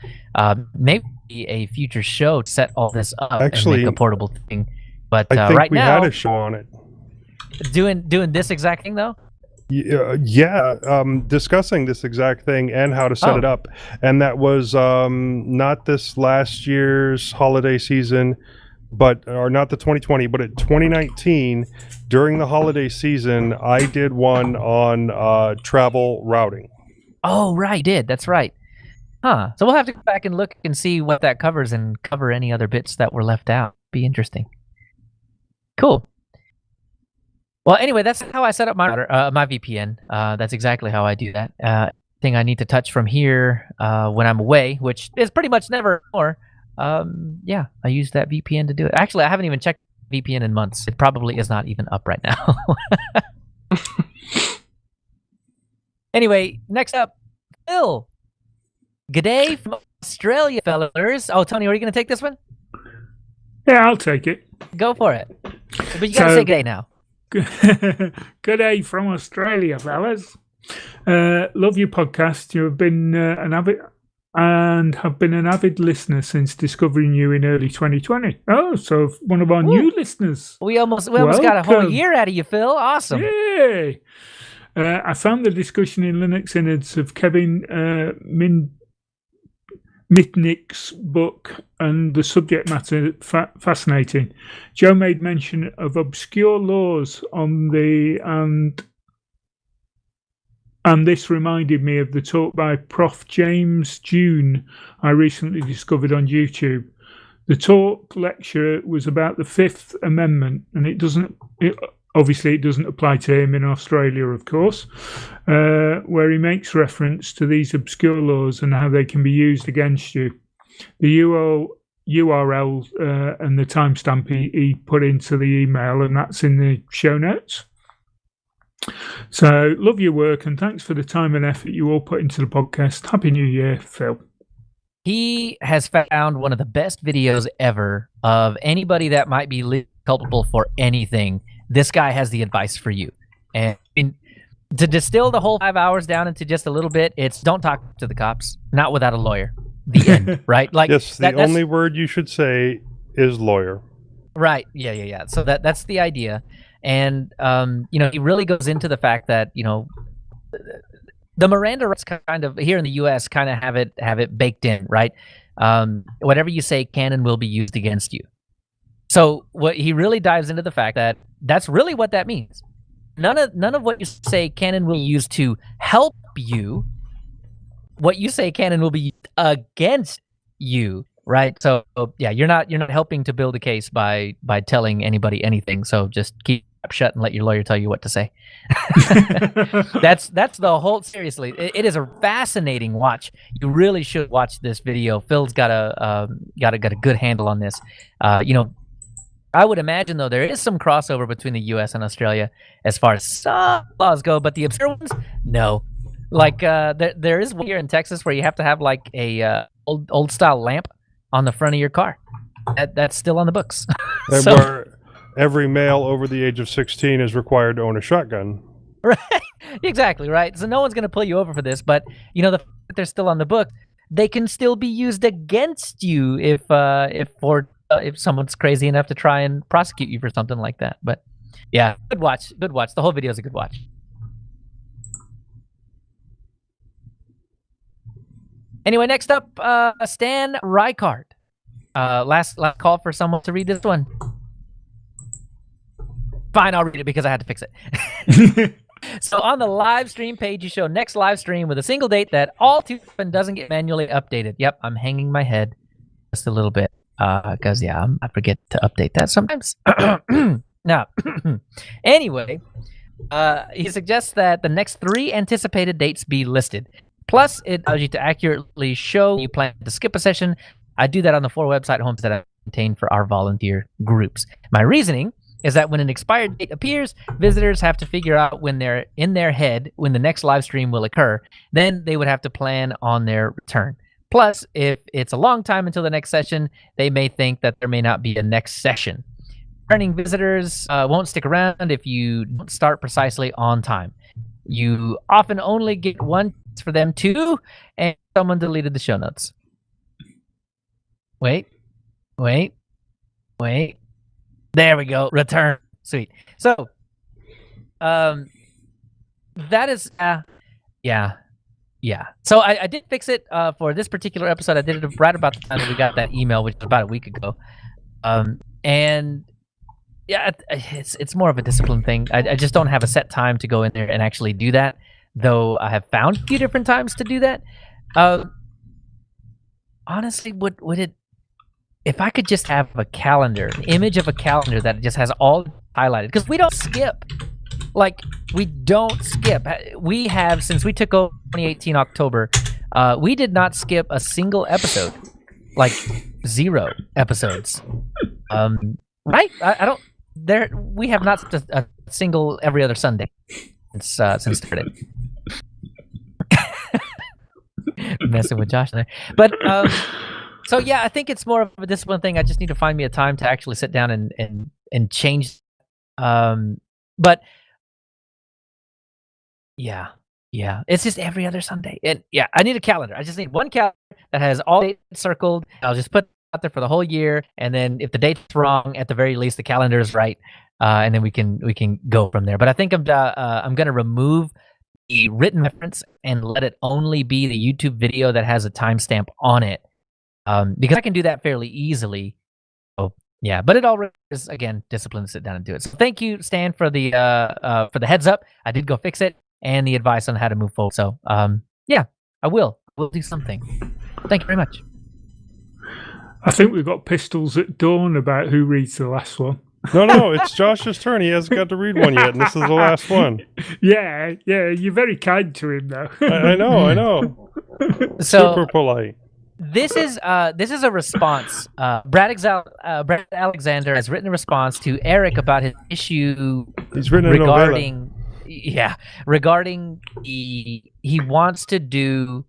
maybe a future show to set all this up and make a portable thing. But I think right we now, had a show on it. Doing this exact thing though? Discussing this exact thing and how to set it up. And that was not this last year's holiday season, or not the 2020, but at 2019, during the holiday season, I did one on travel routing. Oh, right, that's right. So we'll have to go back and look and see what that covers and cover any other bits that were left out. Be interesting. Cool. Well, anyway, that's how I set up my router, my VPN. That's exactly how I do that. Thing I need to touch from here when I'm away, which is pretty much never more. Yeah, I use that VPN to do it. Actually, I haven't even checked VPN in months. It probably is not even up right now. Anyway, next up, Phil. G'day from Australia, fellas. Oh, Tony, are you going to take this one? Yeah, I'll take it. Go for it. But you got to say g'day now. Good day from Australia, fellas. Love your podcast. You've been have been an avid listener since discovering you in early 2020. Oh, so one of our new listeners. We almost got a whole year out of you, Phil. Awesome. Yay! I found the discussion in Linux Innards of Kevin Mitnick's book and the subject matter fascinating. Joe made mention of obscure laws on the and this reminded me of the talk by Prof. James June I recently discovered on YouTube. The talk lecture was about the Fifth Amendment, and obviously it doesn't apply to him in Australia, of course, where he makes reference to these obscure laws and how they can be used against you. The URL and the timestamp he put into the email, and that's in the show notes. So, love your work, and thanks for the time and effort you all put into the podcast. Happy New Year, Phil. He has found one of the best videos ever of anybody that might be culpable for anything. This guy has the advice for you. And to distill the whole 5 hours down into just a little bit, it's don't talk to the cops, not without a lawyer. The end, right? Like yes, the only word you should say is lawyer. Right. Yeah. So that's the idea. And, he really goes into the fact that, the Miranda rights kind of here in the U.S. kind of have it baked in, right? Whatever you say can and will be used against you. So what he really dives into the fact that that's really what that means. None of what you say can and will be used to help you. What you say can and will be used against you, right? So yeah, you're not helping to build a case by telling anybody anything. So just keep shut and let your lawyer tell you what to say. That's the whole. Seriously, it is a fascinating watch. You really should watch this video. Phil's got a good handle on this. I would imagine though there is some crossover between the U.S. and Australia as far as some laws go, but the obscure ones, no. Like there is one here in Texas where you have to have like a old style lamp on the front of your car. That's still on the books. So, where every male over the age of 16 is required to own a shotgun. Right, exactly right. So no one's going to pull you over for this, but the fact that they're still on the book, they can still be used against you if someone's crazy enough to try and prosecute you for something like that. But yeah, good watch. The whole video is a good watch. Anyway, next up, Stan Reichart. Last call for someone to read this one. Fine, I'll read it because I had to fix it. So on the live stream page, you show next live stream with a single date that all too often doesn't get manually updated. Yep, I'm hanging my head just a little bit because I forget to update that sometimes. Now, anyway, he suggests that the next 3 anticipated dates be listed. Plus, it allows you to accurately show you plan to skip a session. I do that on the 4 website homes that I maintain for our volunteer groups. My reasoning is that when an expired date appears, visitors have to figure out when they're in their head when the next live stream will occur. Then they would have to plan on their return. Plus, if it's a long time until the next session, they may think that there may not be a next session. Returning visitors won't stick around if you don't start precisely on time. You often only get one for them too, and someone deleted the show notes. Wait. There we go. Return. Sweet. So, that is, yeah. So I did fix it for this particular episode. I did it right about the time that we got that email, which was about a week ago. And yeah, it's more of a discipline thing. I just don't have a set time to go in there and actually do that, though I have found a few different times to do that. Honestly, would it, if I could just have a calendar, an image of a calendar that just has all highlighted, because we don't skip. Like, we don't skip. We have, since we took over 2018 October, we did not skip a single episode. Like, 0 episodes. Right? I don't. We have not skipped a single every other Sunday since started. Messing with Josh there, but so yeah, I think it's more of a discipline thing. I just need to find me a time to actually sit down and change. But yeah, it's just every other Sunday, and yeah, I need a calendar. I just need one calendar that has all dates circled. I'll just put it out there for the whole year, and then if the date's wrong, at the very least, the calendar is right, and then we can go from there. But I think I'm going to remove the written reference and let it only be the YouTube video that has a timestamp on it, because I can do that fairly easily. So yeah, but it all is, again, discipline to sit down and do it. So thank you, Stan, for the heads up. I did go fix it and the advice on how to move forward. So yeah, we'll do something. Thank you very much. I think we've got pistols at dawn about who reads the last one. No, it's Josh's turn. He hasn't got to read one yet, and this is the last one. Yeah, you're very kind to him, though. I know. So super polite. This is a response. Brad Alexander has written a response to Eric about his issue He's written regarding he wants to do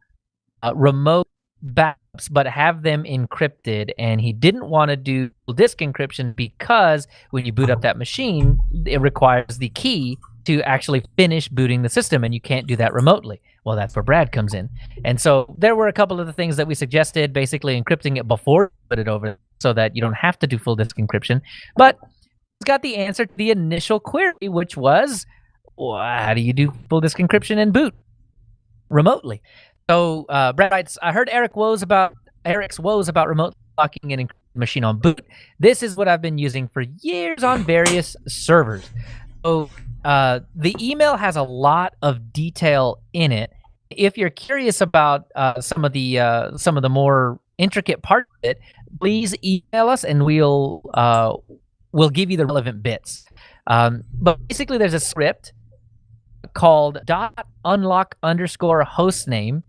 remote backups, but have them encrypted, and he didn't want to do disk encryption because when you boot up that machine, it requires the key to actually finish booting the system, and you can't do that remotely. Well, that's where Brad comes in. And so there were a couple of the things that we suggested, basically encrypting it before you put it over so that you don't have to do full disk encryption. But he's got the answer to the initial query, which was, well, how do you do full disk encryption and boot remotely? So Brad writes, I heard Eric's woes about remote locking and encrypting the machine on boot. This is what I've been using for years on various servers. So the email has a lot of detail in it. If you're curious about some of the more intricate parts of it, please email us and we'll give you the relevant bits. But basically, there's a script called .unlock_hostname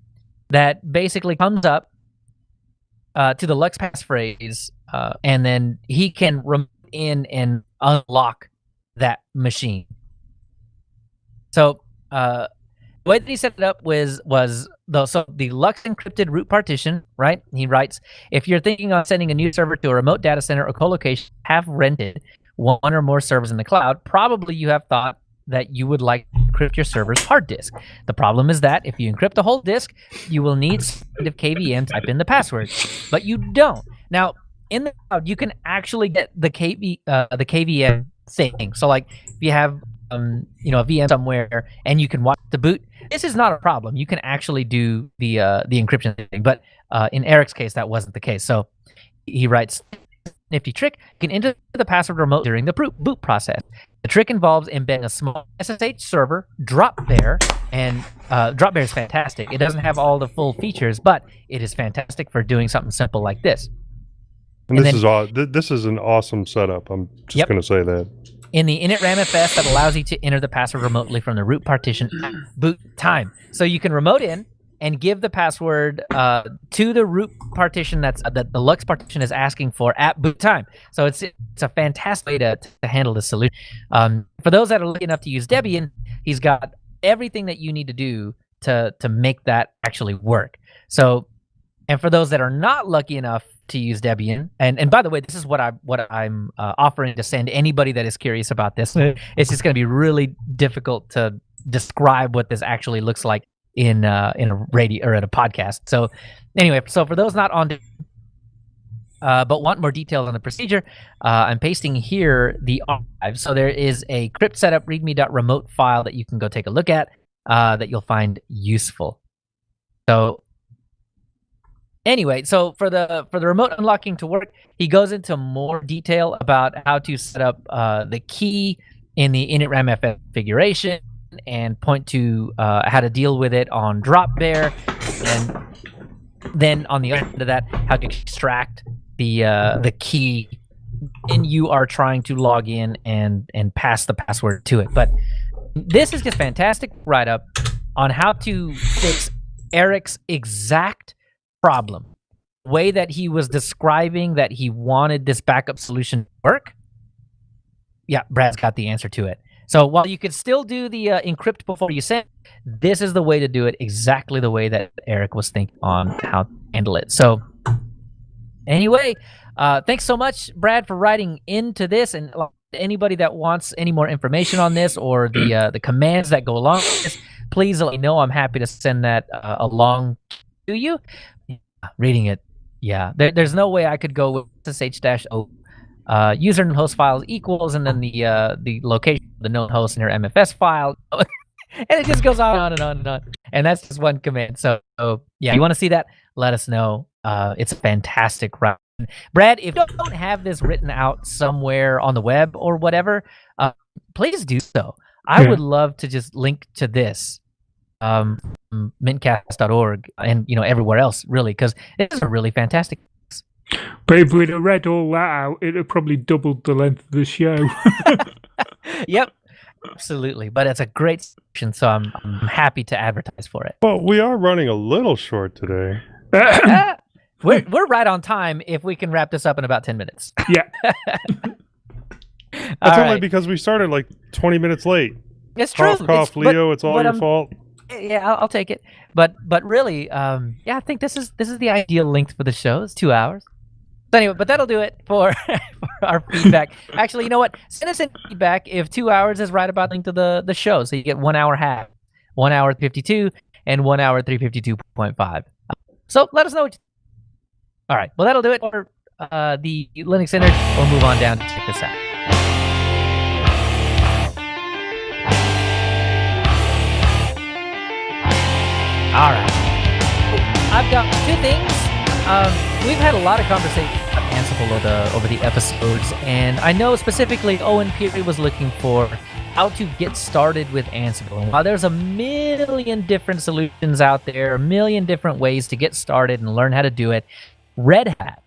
that basically comes up to the Lux passphrase, and then he can remote in and unlock that machine. So the way that he set it up was the Lux encrypted root partition, right? He writes, if you're thinking of sending a new server to a remote data center or colocation, have rented one or more servers in the cloud, probably you have thought that you would like to encrypt your server's hard disk. The problem is that if you encrypt the whole disk, you will need KVM to type in the password, but you don't. Now, in the cloud, you can actually get the KVM thing. So, like, if you have a VM somewhere and you can watch the boot, this is not a problem. You can actually do the encryption thing. But in Eric's case, that wasn't the case. So he writes, nifty trick, you can enter the password remote during the boot process. The trick involves embedding a small SSH server, Dropbear, and Dropbear is fantastic. It doesn't have all the full features, but it is fantastic for doing something simple like this. And this is an awesome setup. I'm just going to say that. In the init ramfs that allows you to enter the password remotely from the root partition at boot time. So you can remote in and give the password to the root partition that the Lux partition is asking for at boot time. So it's a fantastic way to handle this solution. For those that are lucky enough to use Debian, he's got everything that you need to do to make that actually work. So, and for those that are not lucky enough to use Debian, and by the way, this is what I'm offering to send anybody that is curious about this. It's just going to be really difficult to describe what this actually looks like in a radio or at a podcast. So anyway, so for those not on but want more details on the procedure, I'm pasting here the archive. So there is a crypt setup readme.remote file that you can go take a look at that you'll find useful. So anyway, so for the remote unlocking to work, he goes into more detail about how to set up the key in the init ramfs configuration and point to how to deal with it on Dropbear, and then on the other end of that, how to extract the key when you are trying to log in and pass the password to it. But This is just fantastic write-up on how to fix Eric's exact problem. Way that he was describing that he wanted this backup solution to work. Yeah, Brad's got the answer to it. So while you could still do the encrypt before you send, this is the way to do it exactly the way that Eric was thinking on how to handle it. So anyway, thanks so much, Brad, for writing into this. And anybody that wants any more information on this or the commands that go along with this, please let me know. I'm happy to send that along to you. Reading it, yeah, there's no way I could go with SSH-O user and host files equals, and then the location of the known host in your MFS file, and it just goes on and on and on. And that's just one command. So yeah, you want to see that? Let us know. It's a fantastic route. Brad, if you don't have this written out somewhere on the web or whatever, please do so. I would love to just link to this, mintcast.org, and everywhere else, really, because it's a really fantastic. But if we'd have read all that out, it'd have probably doubled the length of the show. Yep, absolutely. But it's a great section, so I'm happy to advertise for it. Well, we are running a little short today. We're right on time if we can wrap this up in about 10 minutes. Yeah. That's only because we started like 20 minutes late. It's true. Cough, Leo, it's all your fault. Yeah, I'll take it. But really, yeah, I think this is the ideal length for the show. It's 2 hours. So anyway, but that'll do it for our feedback. Actually, you know what? Send us in feedback if 2 hours is right about the length of the show. So you get 1 hour half, 1 hour 52, and 1 hour 352.5. So let us know what you think. All right. Well, that'll do it for the Linux Center. We'll move on down to check this out. All right. I've got two things. We've had a lot of conversation about Ansible over the episodes, and I know specifically Owen Peary was looking for how to get started with Ansible. And while there's a million different solutions out there, a million different ways to get started and learn how to do it, Red Hat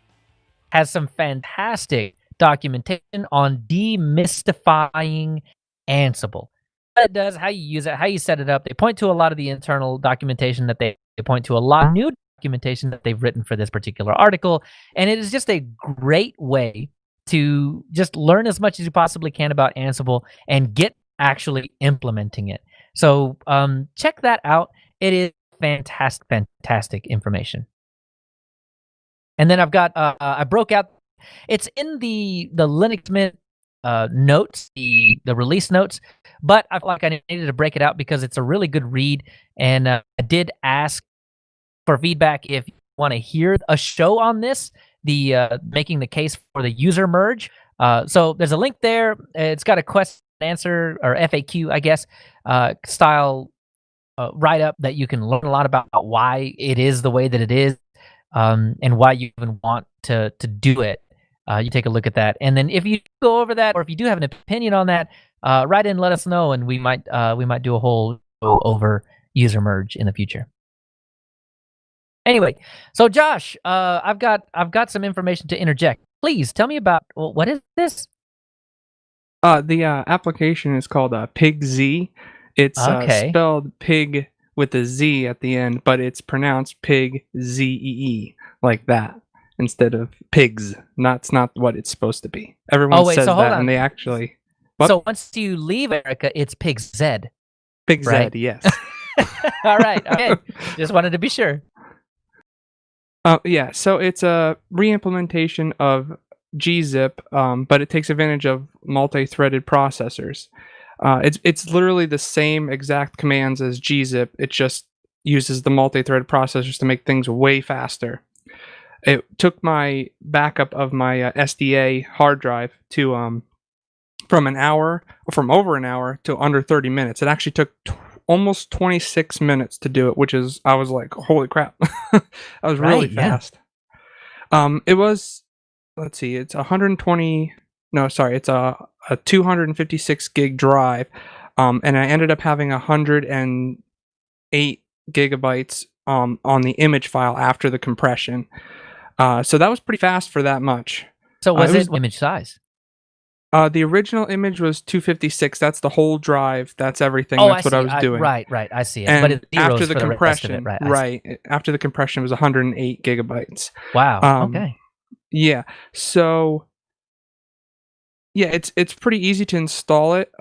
has some fantastic documentation on demystifying Ansible. What it does, how you use it, how you set it up. They point to a lot of the internal documentation that they point to a lot of new documentation that they've written for this particular article. And it is just a great way to just learn as much as you possibly can about Ansible and get actually implementing it. So check that out. It is fantastic information. And then I've got, I broke out, it's in the Linux Mint notes, the release notes, but I felt like I needed to break it out because it's a really good read. And I did ask for feedback if you want to hear a show on this, the making the case for the user merge. So there's a link there. It's got a question and answer, or FAQ, I guess, style write-up that you can learn a lot about why it is the way that it is, and why you even want to do it. You take a look at that, and then if you go over that, or if you do have an opinion on that, write in, let us know, and we might do a whole show over user merge in the future. Anyway, so Josh, I've got some information to interject. Please tell me about, well, what is this? The application is called PigZ. It's spelled pig with a Z at the end, but it's pronounced pig Z-E-E, like that, instead of pigs. That's not what it's supposed to be. Everyone says that, and they actually... What? So once you leave America, it's PigZ. PigZ, right? yes. All right, okay. Just wanted to be sure. Yeah, so it's a re-implementation of gzip, but it takes advantage of multi-threaded processors. It's literally the same exact commands as gzip. It just uses the multi-threaded processors to make things way faster. It took my backup of my SDA hard drive to from over an hour to under 30 minutes. It actually took almost 26 minutes to do it, which is, I was like, holy crap. That was really fast. It was, let's see, it's it's a 256 gig drive. And I ended up having 108 gigabytes on the image file after the compression. So that was pretty fast for that much. So was it image size? The original image was 256. That's the whole drive. That's everything. Oh, That's what see. I was doing. Right. I see it. And but it's zeros after the for rest of compression, it, right? I see. after the compression was 108 gigabytes. Wow. Okay. Yeah. So yeah, it's pretty easy to install it.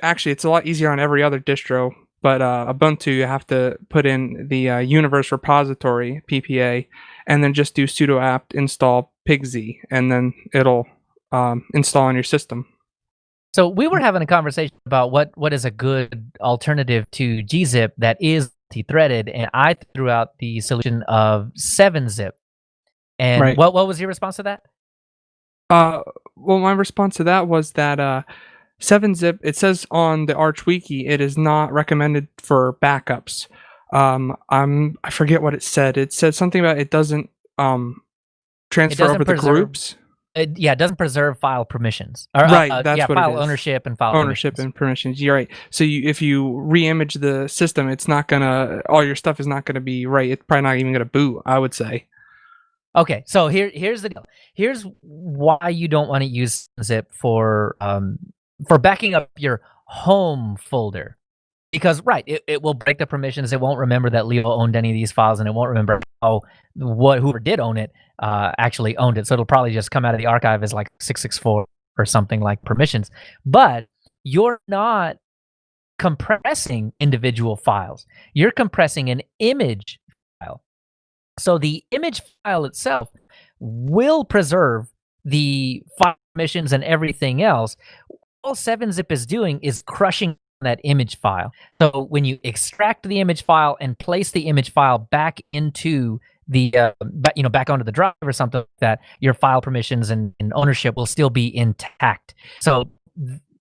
Actually, it's a lot easier on every other distro, but Ubuntu, you have to put in the universe repository PPA, and then just do sudo apt install pigz, and then it'll install on your system. So we were having a conversation about what is a good alternative to gzip that is multi-threaded, and I threw out the solution of 7-zip. And Right. what was your response to that? Well, my response to that was that 7-zip, it says on the Arch Wiki, it is not recommended for backups. I forget what it said. It said something about it doesn't transfer over the groups. It doesn't preserve file permissions. Or, right, that's what file it is. ownership and file ownership permissions. and permissions. You're right. So if you re-image the system, it's not gonna, all your stuff is not gonna be right. It's probably not even gonna boot, I would say. Okay, so here's the deal. Here's why you don't want to use zip for backing up your home folder, because it will break the permissions. It won't remember that Leo owned any of these files, and it won't remember whoever did own it actually owned it. So it'll probably just come out of the archive as like 664 or something like permissions. But you're not compressing individual files. You're compressing an image file. So the image file itself will preserve the file permissions and everything else. All 7-zip is doing is crushing that image file. So when you extract the image file and place the image file back into the back onto the drive or something like that, your file permissions and ownership will still be intact. So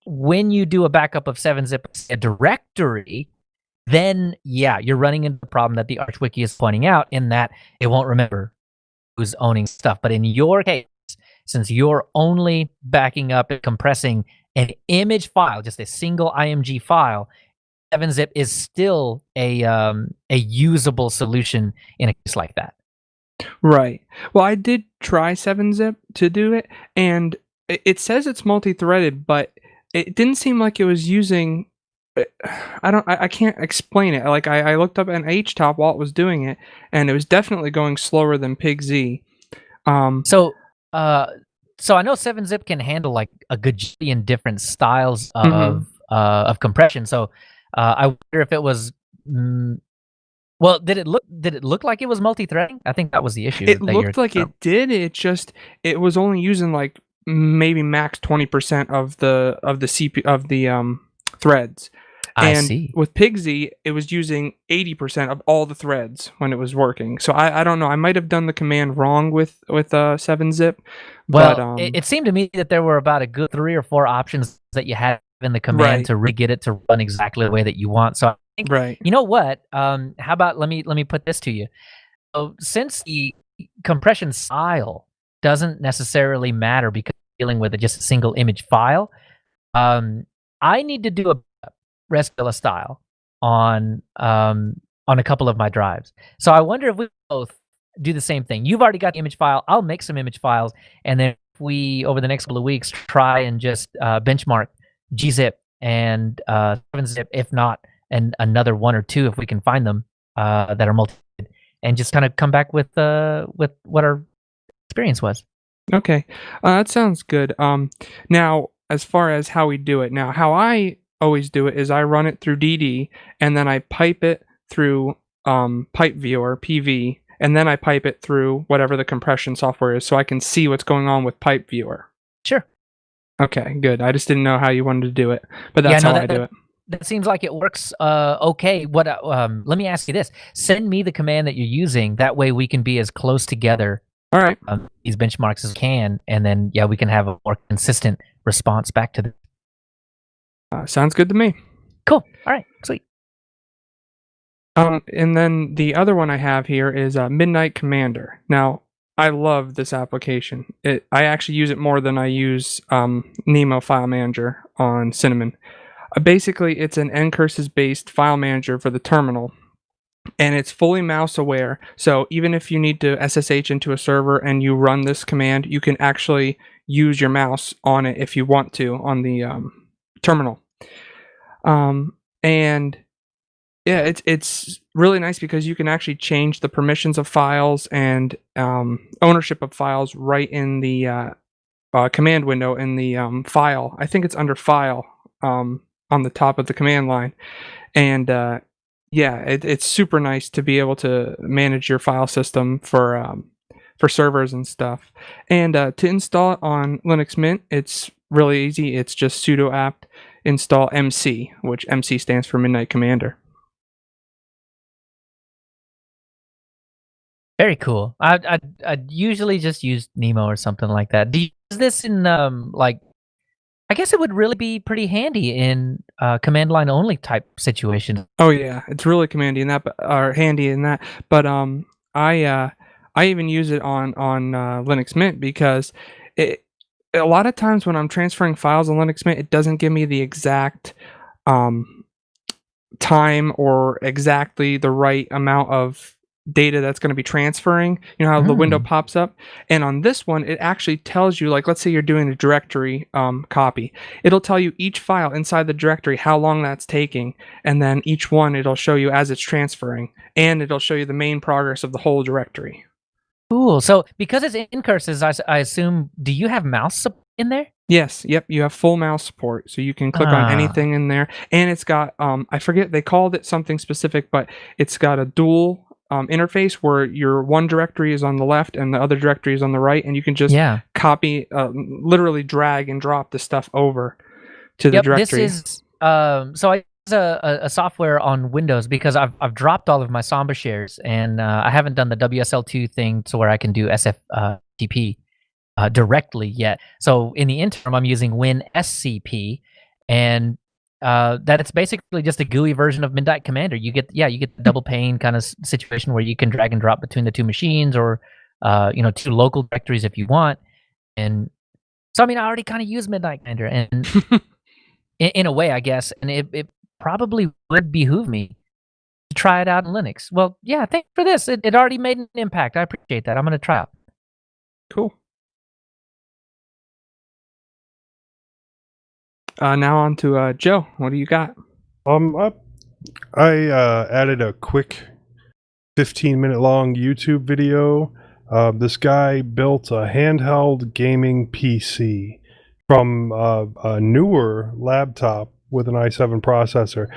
when you do a backup of 7-zip, a directory, then you're running into the problem that the Arch Wiki is pointing out, in that it won't remember who's owning stuff. But in your case, since you're only backing up and compressing an image file, just a single IMG file, 7-zip is still a usable solution in a case like that. Right. Well, I did try 7-zip to do it, and it says it's multi-threaded, but it didn't seem like it was using. I can't explain it. Like I looked up an htop while it was doing it, and it was definitely going slower than pigz. So I know 7-zip can handle like a gajillion different styles of compression. So I wonder if it was. Well, did it look like it was multi-threading? I think that was the issue. It looked like it did. It was only using like maybe max 20% of the CPU of the threads. I And see. with pigz, it was using 80% of all the threads when it was working. So I don't know. I might have done the command wrong with 7-zip. Well, but it seemed to me that there were about a good 3 or 4 options that you had in the command Right. to re-get it to run exactly the way that you want. So I think, right. you know what? How about let me put this to you. So since the compression style doesn't necessarily matter because you're dealing with just a single image file, I need to do a REST style on a couple of my drives. So I wonder if we both do the same thing. You've already got the image file. I'll make some image files, and then if we, over the next couple of weeks, try and just benchmark gzip and 7-zip, if not, and another 1 or 2 if we can find them that are multi, and just kind of come back with what our experience was. Okay, that sounds good. Now, as far as how we do it, now how I always do it is I run it through DD, and then I pipe it through Pipe Viewer PV, and then I pipe it through whatever the compression software is, so I can see what's going on with Pipe Viewer. Sure. Okay, good. I just didn't know how you wanted to do it, but that's how I do it. That seems like it works okay. What? Let me ask you this: send me the command that you're using. That way, we can be as close together. All right. These benchmarks as we can, and then we can have a more consistent response back to the. Sounds good to me. Cool. All right. Sweet. And then the other one I have here is Midnight Commander. Now, I love this application. I actually use it more than I use Nemo File Manager on Cinnamon. Basically, it's an ncurses-based file manager for the terminal, and it's fully mouse aware. So even if you need to SSH into a server and you run this command, you can actually use your mouse on it if you want to on the terminal. And yeah, it's really nice because you can actually change the permissions of files and ownership of files right in the command window in the file. I think it's under File on the top of the command line. And yeah, it's super nice to be able to manage your file system for servers and stuff. And to install it on Linux Mint, it's really easy. It's just sudo apt install MC, which MC stands for Midnight Commander. Very cool. I'd usually just use Nemo or something like that. Do you use this in like? I guess it would really be pretty handy in command line only type situation. Oh yeah, it's really handy in that, or handy in that. But I even use it on Linux Mint because a lot of times when I'm transferring files on Linux Mint, it doesn't give me the exact time or exactly the right amount of data that's going to be transferring. You know how the window pops up, and on this one it actually tells you, like, let's say you're doing a directory copy, it'll tell you each file inside the directory how long that's taking, and then each one it'll show you as it's transferring, and it'll show you the main progress of the whole directory. Cool. So because it's in curses, I assume, do you have mouse support in there? Yes, yep, you have full mouse support, so you can click on anything in there, and it's got I forget, they called it something specific, but it's got a dual interface where your one directory is on the left and the other directory is on the right, and you can just copy, literally drag and drop the stuff over to the directory. This is so I use a software on Windows because I've dropped all of my Samba shares, and I haven't done the WSL2 thing to where I can do SFTP directly yet. So in the interim, I'm using WinSCP, and that it's basically just a GUI version of Midnight Commander. You get the double pane kind of situation where you can drag and drop between the two machines, or two local directories if you want. And so I mean, I already kind of use Midnight Commander, and in a way, I guess, and it probably would behoove me to try it out in Linux. Well, yeah, thanks for this. It already made an impact. I appreciate that. I'm going to try it. Cool. Now on to Joe. What do you got? I added a quick 15-minute long YouTube video. This guy built a handheld gaming PC from a newer laptop with an i7 processor.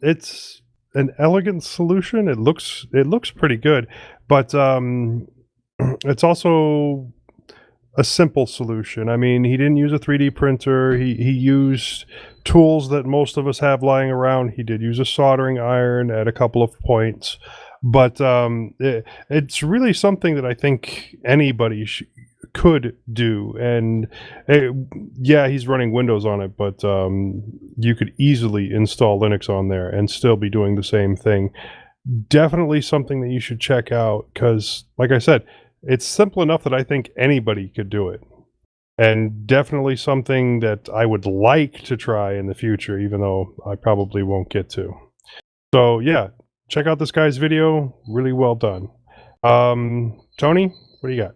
It's an elegant solution. It looks pretty good, but it's also a simple solution. I mean, he didn't use a 3D printer. He used tools that most of us have lying around. He did use a soldering iron at a couple of points, but it's really something that I think anybody could do. And yeah, he's running Windows on it, but you could easily install Linux on there and still be doing the same thing. Definitely something that you should check out because, like I said, it's simple enough that I think anybody could do it. And definitely something that I would like to try in the future, even though I probably won't get to. So yeah, check out this guy's video. Really well done. Tony, what do you got?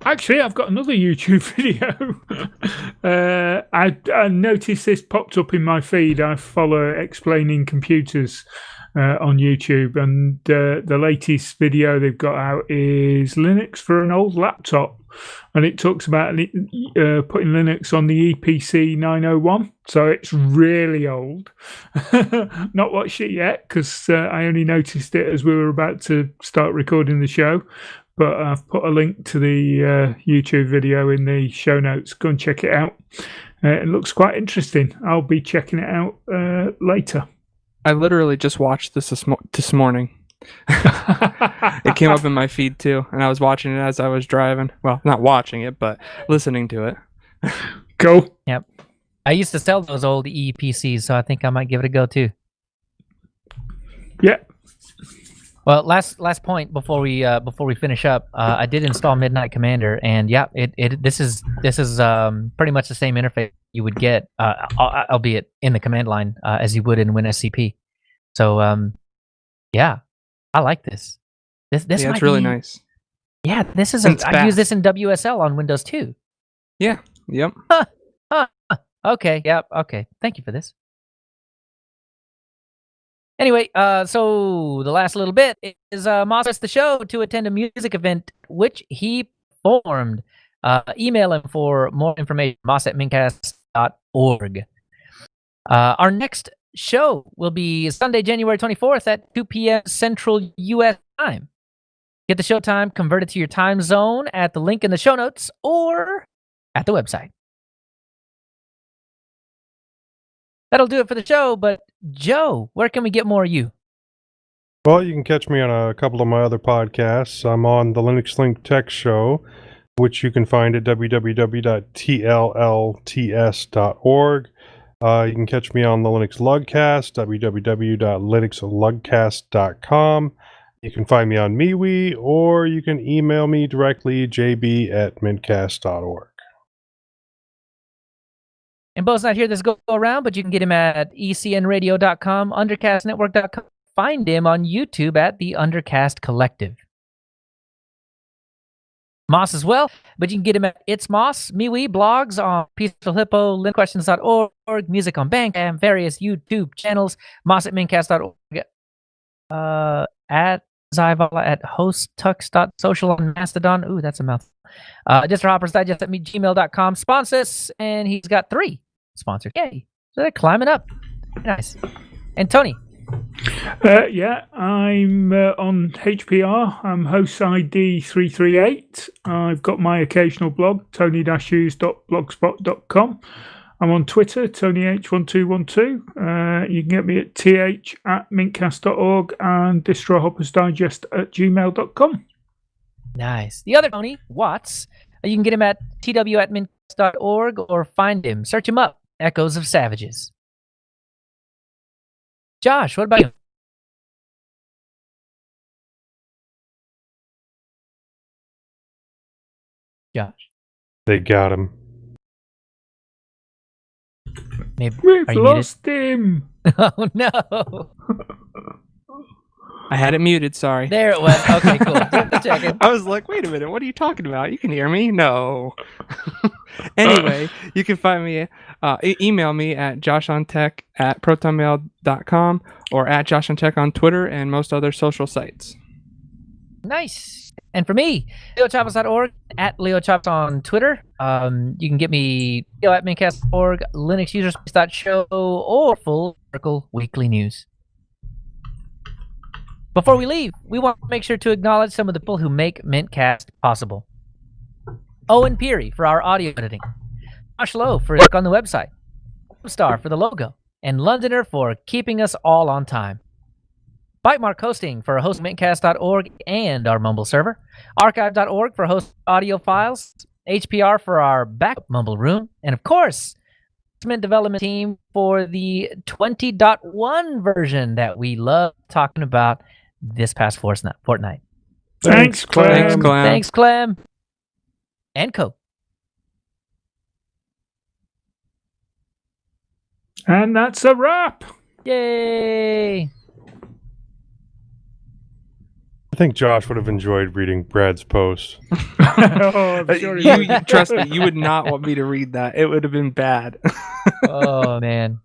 Actually, I've got another YouTube video. I noticed this popped up in my feed. I follow Explaining Computers on YouTube, and the latest video they've got out is Linux for an old laptop, and it talks about putting Linux on the EPC 901. So it's really old. Not watched it yet because I only noticed it as we were about to start recording the show. But I've put a link to the YouTube video in the show notes. Go and check it out. It looks quite interesting. I'll be checking it out later. I literally just watched this morning. It came up in my feed too, and I was watching it as I was driving. Well, not watching it, but listening to it. Cool. Yep. I used to sell those old EPCs, so I think I might give it a go too. Yeah. Well, last point before we finish up, I did install Midnight Commander, and yeah, this is pretty much the same interface you would get, albeit in the command line, as you would in WinSCP. So yeah, I like this. This yeah, might it's really be, nice. Yeah, this is. It's I use fast. this in WSL on Windows 2. Yeah. Yep. Okay. Yep. Okay. Thank you for this. Anyway, so the last little bit is Moss asked the show to attend a music event which he performed. Email him for more information. moss@mintcast.org. Our next show will be Sunday, January 24th at 2 p.m. Central U.S. time. Get the show time converted to your time zone at the link in the show notes or at the website. That'll do it for the show, but Joe, where can we get more of you? Well, you can catch me on a couple of my other podcasts. I'm on the Linux Link Tech Show, which you can find at www.tllts.org. You can catch me on the Linux Lugcast, www.linuxlugcast.com. You can find me on MeWe, or you can email me directly, jb@mintcast.org. And Bo's not here this go around, but you can get him at ecnradio.com, undercastnetwork.com. Find him on YouTube at the Undercast Collective. Moss as well, but you can get him at It's Moss, MeWe, blogs on Peaceful Hippo, LinuxQuestions.org, music on Bandcamp, various YouTube channels, moss@mintcast.org, at Zyvala at hosttux.social on Mastodon. Ooh, that's a mouthful. Hoppers Digest at gmail.com. Sponsors, and he's got 3 sponsors. Yay. So they're climbing up. Nice. And Tony. Yeah, I'm on HPR. I'm host ID 338. I've got my occasional blog, tony-hughes.blogspot.com. I'm on Twitter, TonyH1212. You can get me at th@mintcast.org and distrohoppersdigest@gmail.com. Nice. The other Tony, Watts, you can get him at tw@mintcast.org or find him. Search him up. Echoes of Savages. Josh, what about you? Josh. They got him. Maybe. We've Are you muted? lost him. Oh, no. I had it muted. Sorry. There it was. Okay, cool. Just checking. I was like, wait a minute, what are you talking about? You can hear me? No. Anyway, you can find me, email me at joshontech@protonmail.com or at joshontech on Twitter and most other social sites. Nice. And for me, leochapas.org, at leochapas on Twitter. You can get me at mintcast.org, linuxuserspace.show, or Full Circle Weekly News. Before we leave, we want to make sure to acknowledge some of the people who make mintCast possible. Owen Peary for our audio editing, Josh Lowe for work on the website, Star for the logo, and Londoner for keeping us all on time. Bytemark Hosting for hosting mintcast.org and our Mumble server, archive.org for host audio files, HPR for our backup Mumble room, and of course, development team for the 20.1 version that we love talking about this past fortnight. Thanks, Clem. Thanks, Clem. Thanks, Clem. And Co. And that's a wrap. Yay! I think Josh would have enjoyed reading Brad's post. Oh, I'm sure he You trust me, you would not want me to read that. It would have been bad. Oh, man.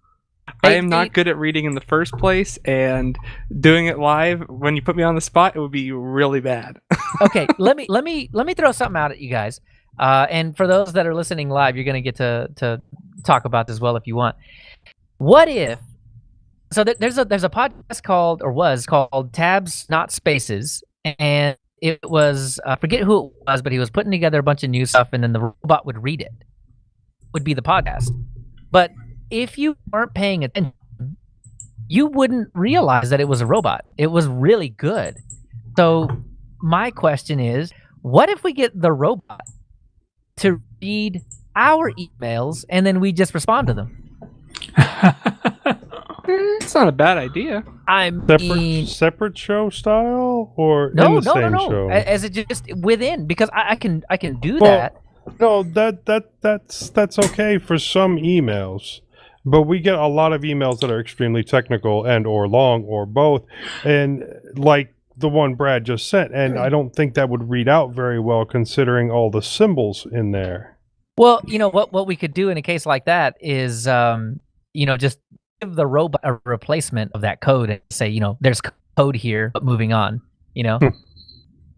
I am not good at reading in the first place, and doing it live when you put me on the spot, it would be really bad. Okay, let me throw something out at you guys. And for those that are listening live, you're gonna get to talk about this as well if you want. What if? So there's a podcast was called Tabs Not Spaces, and it was I forget who it was, but he was putting together a bunch of new stuff, and then the robot would read it. Would be the podcast, but if you weren't paying attention, you wouldn't realize that it was a robot. It was really good. So my question is, what if we get the robot to read our emails and then we just respond to them? It's not a bad idea. I mean, Separate show style or no, in the same no. show? As it just within, because I can do Well, that. No, that's okay for some emails. But we get a lot of emails that are extremely technical and or long or both. And like the one Brad just sent, and I don't think that would read out very well considering all the symbols in there. Well, what we could do in a case like that is, just give the robot a replacement of that code and say, there's code here, but moving on.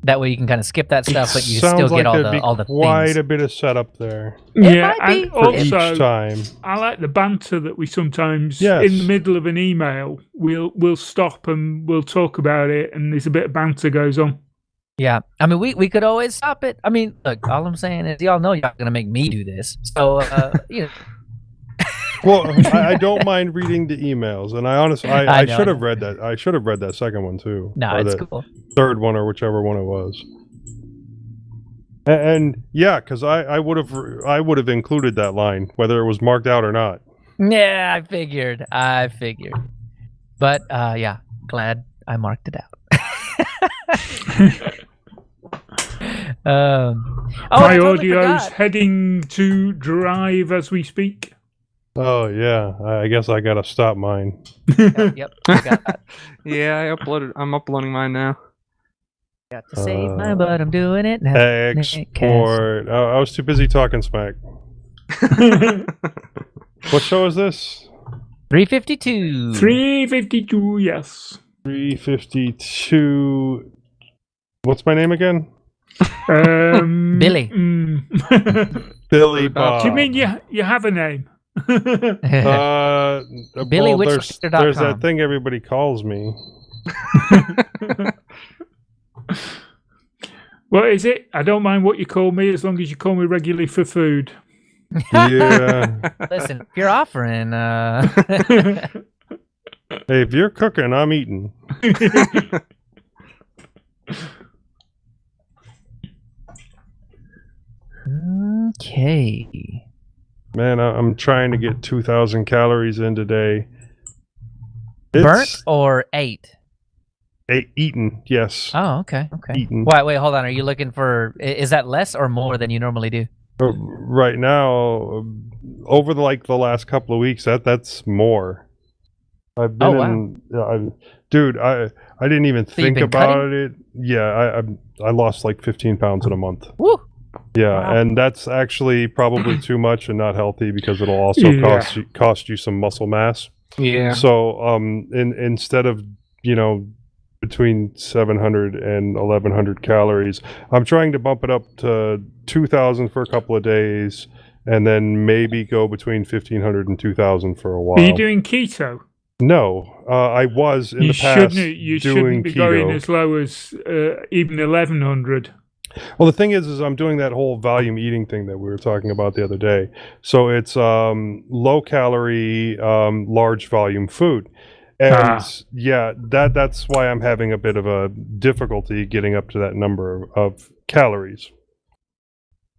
That way you can kind of skip that stuff, but you Sounds still like get there'd be all the quite things. a bit of setup there Yeah, might be. and for also, each time. I like the banter that we sometimes, Yes. in the middle of an email, we'll stop and we'll talk about it, and there's a bit of banter goes on. Yeah, I mean, we could always stop it. I mean, look, all I'm saying is, y'all know y'all gonna make me do this, so Well, I don't mind reading the emails, and I honestly, I I know, should I have read that. I should have read that second one too. No, or it's the cool. third one, or whichever one it was. And yeah, because I would have included that line, whether it was marked out or not. Yeah, I figured. But yeah, glad I marked it out. My I totally audio's forgot. heading to drive as we speak. Oh yeah, I guess I gotta stop mine. Yep, forgot. Yeah, I'm uploading mine now. Got to save mine, but I'm doing it now. Export. Oh, I was too busy talking smack. What show is this? 352. 352, yes. 352. What's my name again? Billy. Billy Do Bob. Do you mean you have a name? BillyWitchLander.com. There's that thing everybody calls me. What is it? I don't mind what you call me as long as you call me regularly for food. Yeah. Listen, if you're offering, Hey, if you're cooking, I'm eating. okay. Man, I'm trying to get 2,000 calories in today. Burnt or ate? Eaten, yes. Oh, okay. Eaten. Wait, hold on. Are you looking for? Is that less or more than you normally do? Right now, over the last couple of weeks, that's more. I've been dude, I didn't even think been about cutting? it. Yeah, I lost like 15 pounds in a month. Woo! Yeah, Wow. and that's actually probably too much and not healthy because it'll also cost you some muscle mass. Yeah. So instead of between 700 and 1100 calories, I'm trying to bump it up to 2,000 for a couple of days, and then maybe go between 1,500 and 2,000 for a while. Are you doing keto? No, I was in the past You doing shouldn't be going keto. as low as even 1,100. Well, the thing is I'm doing that whole volume eating thing that we were talking about the other day. So it's low calorie, large volume food. And yeah, that's why I'm having a bit of a difficulty getting up to that number of calories.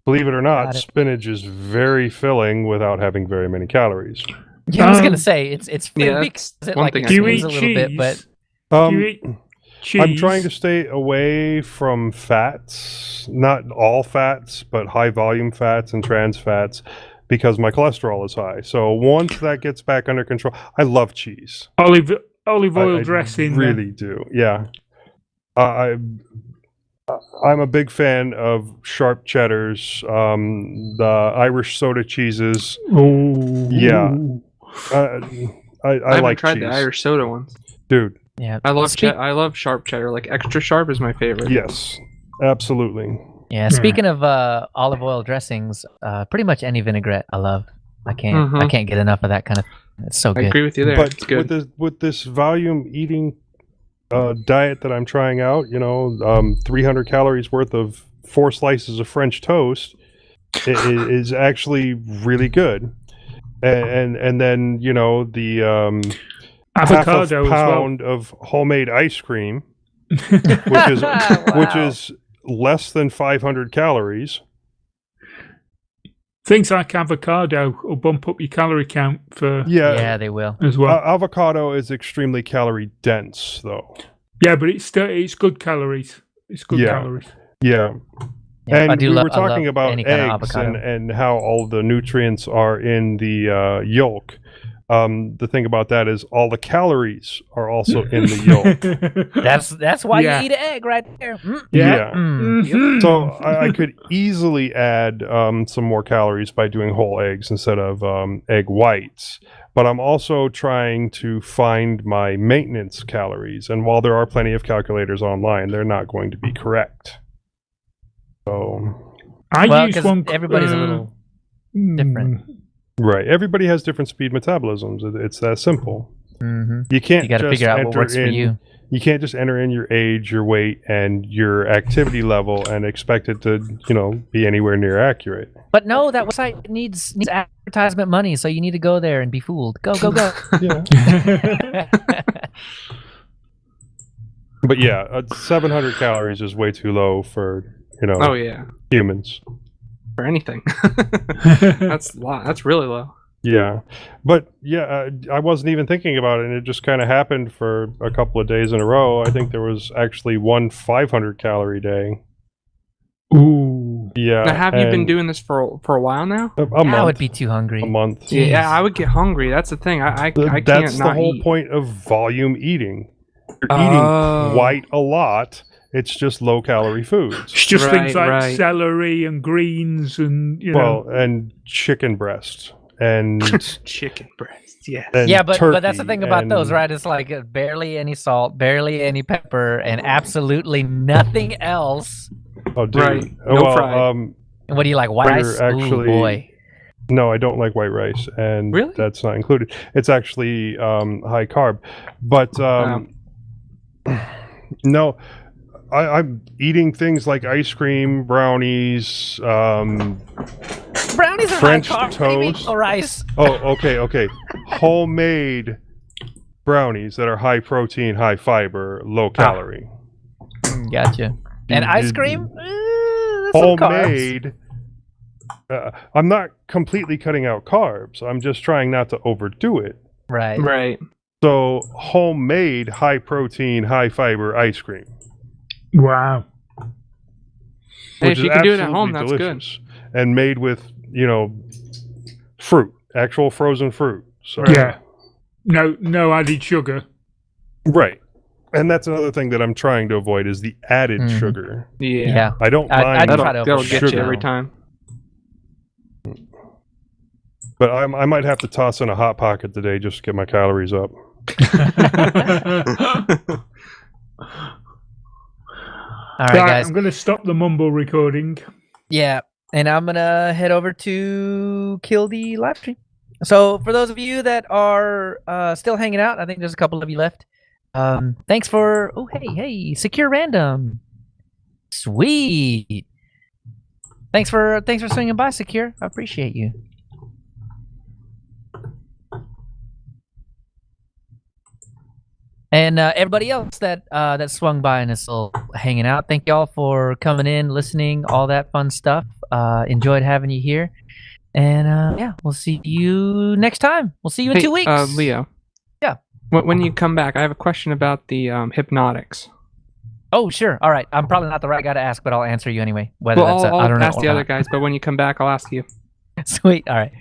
Believe it or not, spinach is very filling without having very many calories. Yeah, I was gonna say it's Yeah, because that's it one like thing I Do you explains eat a little bit, cheese? but Do you eat cheese? I'm trying to stay away from fats, not all fats, but high volume fats and trans fats, because my cholesterol is high. So once that gets back under control, I love cheese. olive oil I dressing. really do. Yeah. I'm a big fan of sharp cheddars, the Irish soda cheeses. Oh Yeah. I haven't like tried cheese. the Irish soda ones. Dude, yeah, I love sharp cheddar. Like extra sharp is my favorite. yes, absolutely. yeah. Speaking of olive oil dressings, pretty much any vinaigrette I love. I can't get enough of that kind of. It's so I good. agree with you there. But It's good. with this volume eating diet that I'm trying out, 300 calories worth of 4 slices of French toast is actually really good. And then the avocado half a as well. pound of homemade ice cream, which is less than 500 calories. Things like avocado will bump up your calorie count for Yeah, they will. as well. Avocado is extremely calorie dense, though. Yeah, but it's good calories. It's good Yeah. calories. Yeah. Yeah, And I do we love, were talking I love about any kind of eggs avocado. and how all the nutrients are in the yolk. The thing about that is all the calories are also in the yolk. That's why Yeah. you eat an egg right there. Yeah. Mhm. So I could easily add some more calories by doing whole eggs instead of egg whites. But I'm also trying to find my maintenance calories. And while there are plenty of calculators online, they're not going to be correct. So, I Well, use because one. everybody's a little different. right. Everybody has different speed metabolisms. It's that simple. Mm-hmm. You can't You got to just figure out what enter works for in- you. You can't just enter in your age, your weight, and your activity level and expect it to, be anywhere near accurate. But no, that website needs advertisement money, so you need to go there and be fooled. Go, go, go. Yeah. But yeah, 700 calories is way too low for, Oh yeah, humans. for anything. That's a lot. That's really low. Yeah. But yeah, I wasn't even thinking about it, and it just kind of happened for a couple of days in a row. I think there was actually one 500 calorie day. Ooh. Yeah. Now, have you been and doing this for a while now? a I month? would be too hungry. A month. Yeah, I would get hungry. That's the thing. I can't That's the not whole eat. point of volume eating. You're Oh. eating quite a lot. It's just low calorie foods. It's just things like Right. celery and greens and Well, and chicken breast and, Chicken breast. Yeah. and Yeah, but that's the turkey thing about those, and- right? It's like barely any salt, barely any pepper, and absolutely nothing else. Oh, dude. Right. Oh, No well, fried. And what do you like? White We're rice? actually- Ooh, boy. No, I don't like white rice, and Really? that's not included. It's actually high carb, but no, I'm eating things like ice cream, brownies. Brownies are French high carb. What do you mean? toast. Oh, rice. Oh, okay. Homemade brownies that are high protein, high fiber, low calorie. Gotcha. And You- ice you- cream? That's some carbs. Homemade. I'm not completely cutting out carbs. I'm just trying not to overdo it. Right. Right. So homemade, high protein, high fiber ice cream. wow. Hey, which if you is can do it at absolutely home, that's good. delicious. And made with, fruit, actual frozen fruit. So Yeah. No added sugar. Right. And that's another thing that I'm trying to avoid is the added Mhm. sugar. Yeah. Yeah. I don't I mind try That'll, to that'll avoid get sugar, you every time. but I might have to toss in a hot pocket today just to get my calories up. All right, Right, guys. I'm going to stop the mumble recording. Yeah, and I'm gonna head over to kill the live stream. So for those of you that are still hanging out, I think there's a couple of you left. Thanks for hey, secure random. Sweet. Thanks for swinging by, Secure. I appreciate you. And everybody else that swung by and is still hanging out, thank y'all for coming in, listening, all that fun stuff. Enjoyed having you here. And yeah, we'll see you next time. We'll see you in 2 weeks. Leo. Yeah. When you come back, I have a question about the hypnotics. Oh, sure. All right. I'm probably not the right guy to ask, but I'll answer you anyway. Whether Well, that's I'll I don't know. ask the or other not. guys, but when you come back, I'll ask you. Sweet. All right.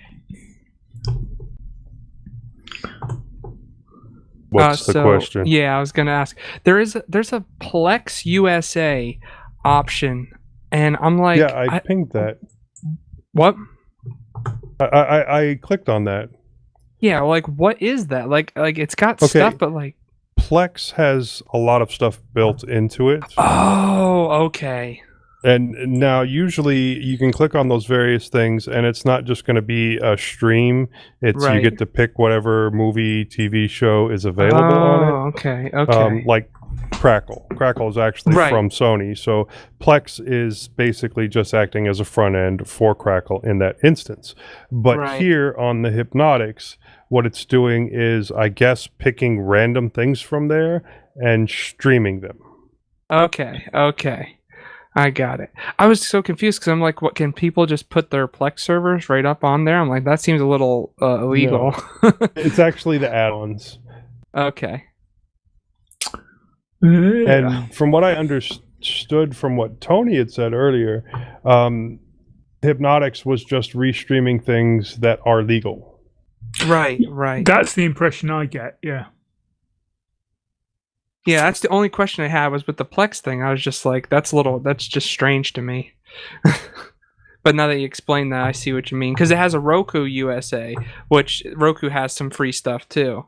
What's the So, question? Yeah, I was gonna ask. There's a Plex USA option, and I'm like, Yeah, I pinged that. what? I clicked on that. Yeah, like what is that? Like it's got Okay. stuff, but like, Plex has a lot of stuff built into it. oh, okay. And now, usually, you can click on those various things, and it's not just going to be a stream. It's you Right. get to pick whatever movie, TV show is available on it. Okay, okay. Like Crackle. Crackle is actually Right. from Sony. So Plex is basically just acting as a front end for Crackle in that instance. But Right. here on the Hypnotics, what it's doing is, I guess, picking random things from there and streaming them. Okay. I got it. I was so confused because I'm like, what, can people just put their Plex servers right up on there? I'm like, that seems a little illegal. It's actually the add-ons. Okay. And from what I understood from what Tony had said earlier, Hypnotics was just restreaming things that are legal. Right, right. That's the impression I get. Yeah. Yeah, that's the only question I had was with the Plex thing. I was just like, that's just strange to me. But now that you explain that, I see what you mean. Because it has a Roku USA, which Roku has some free stuff too.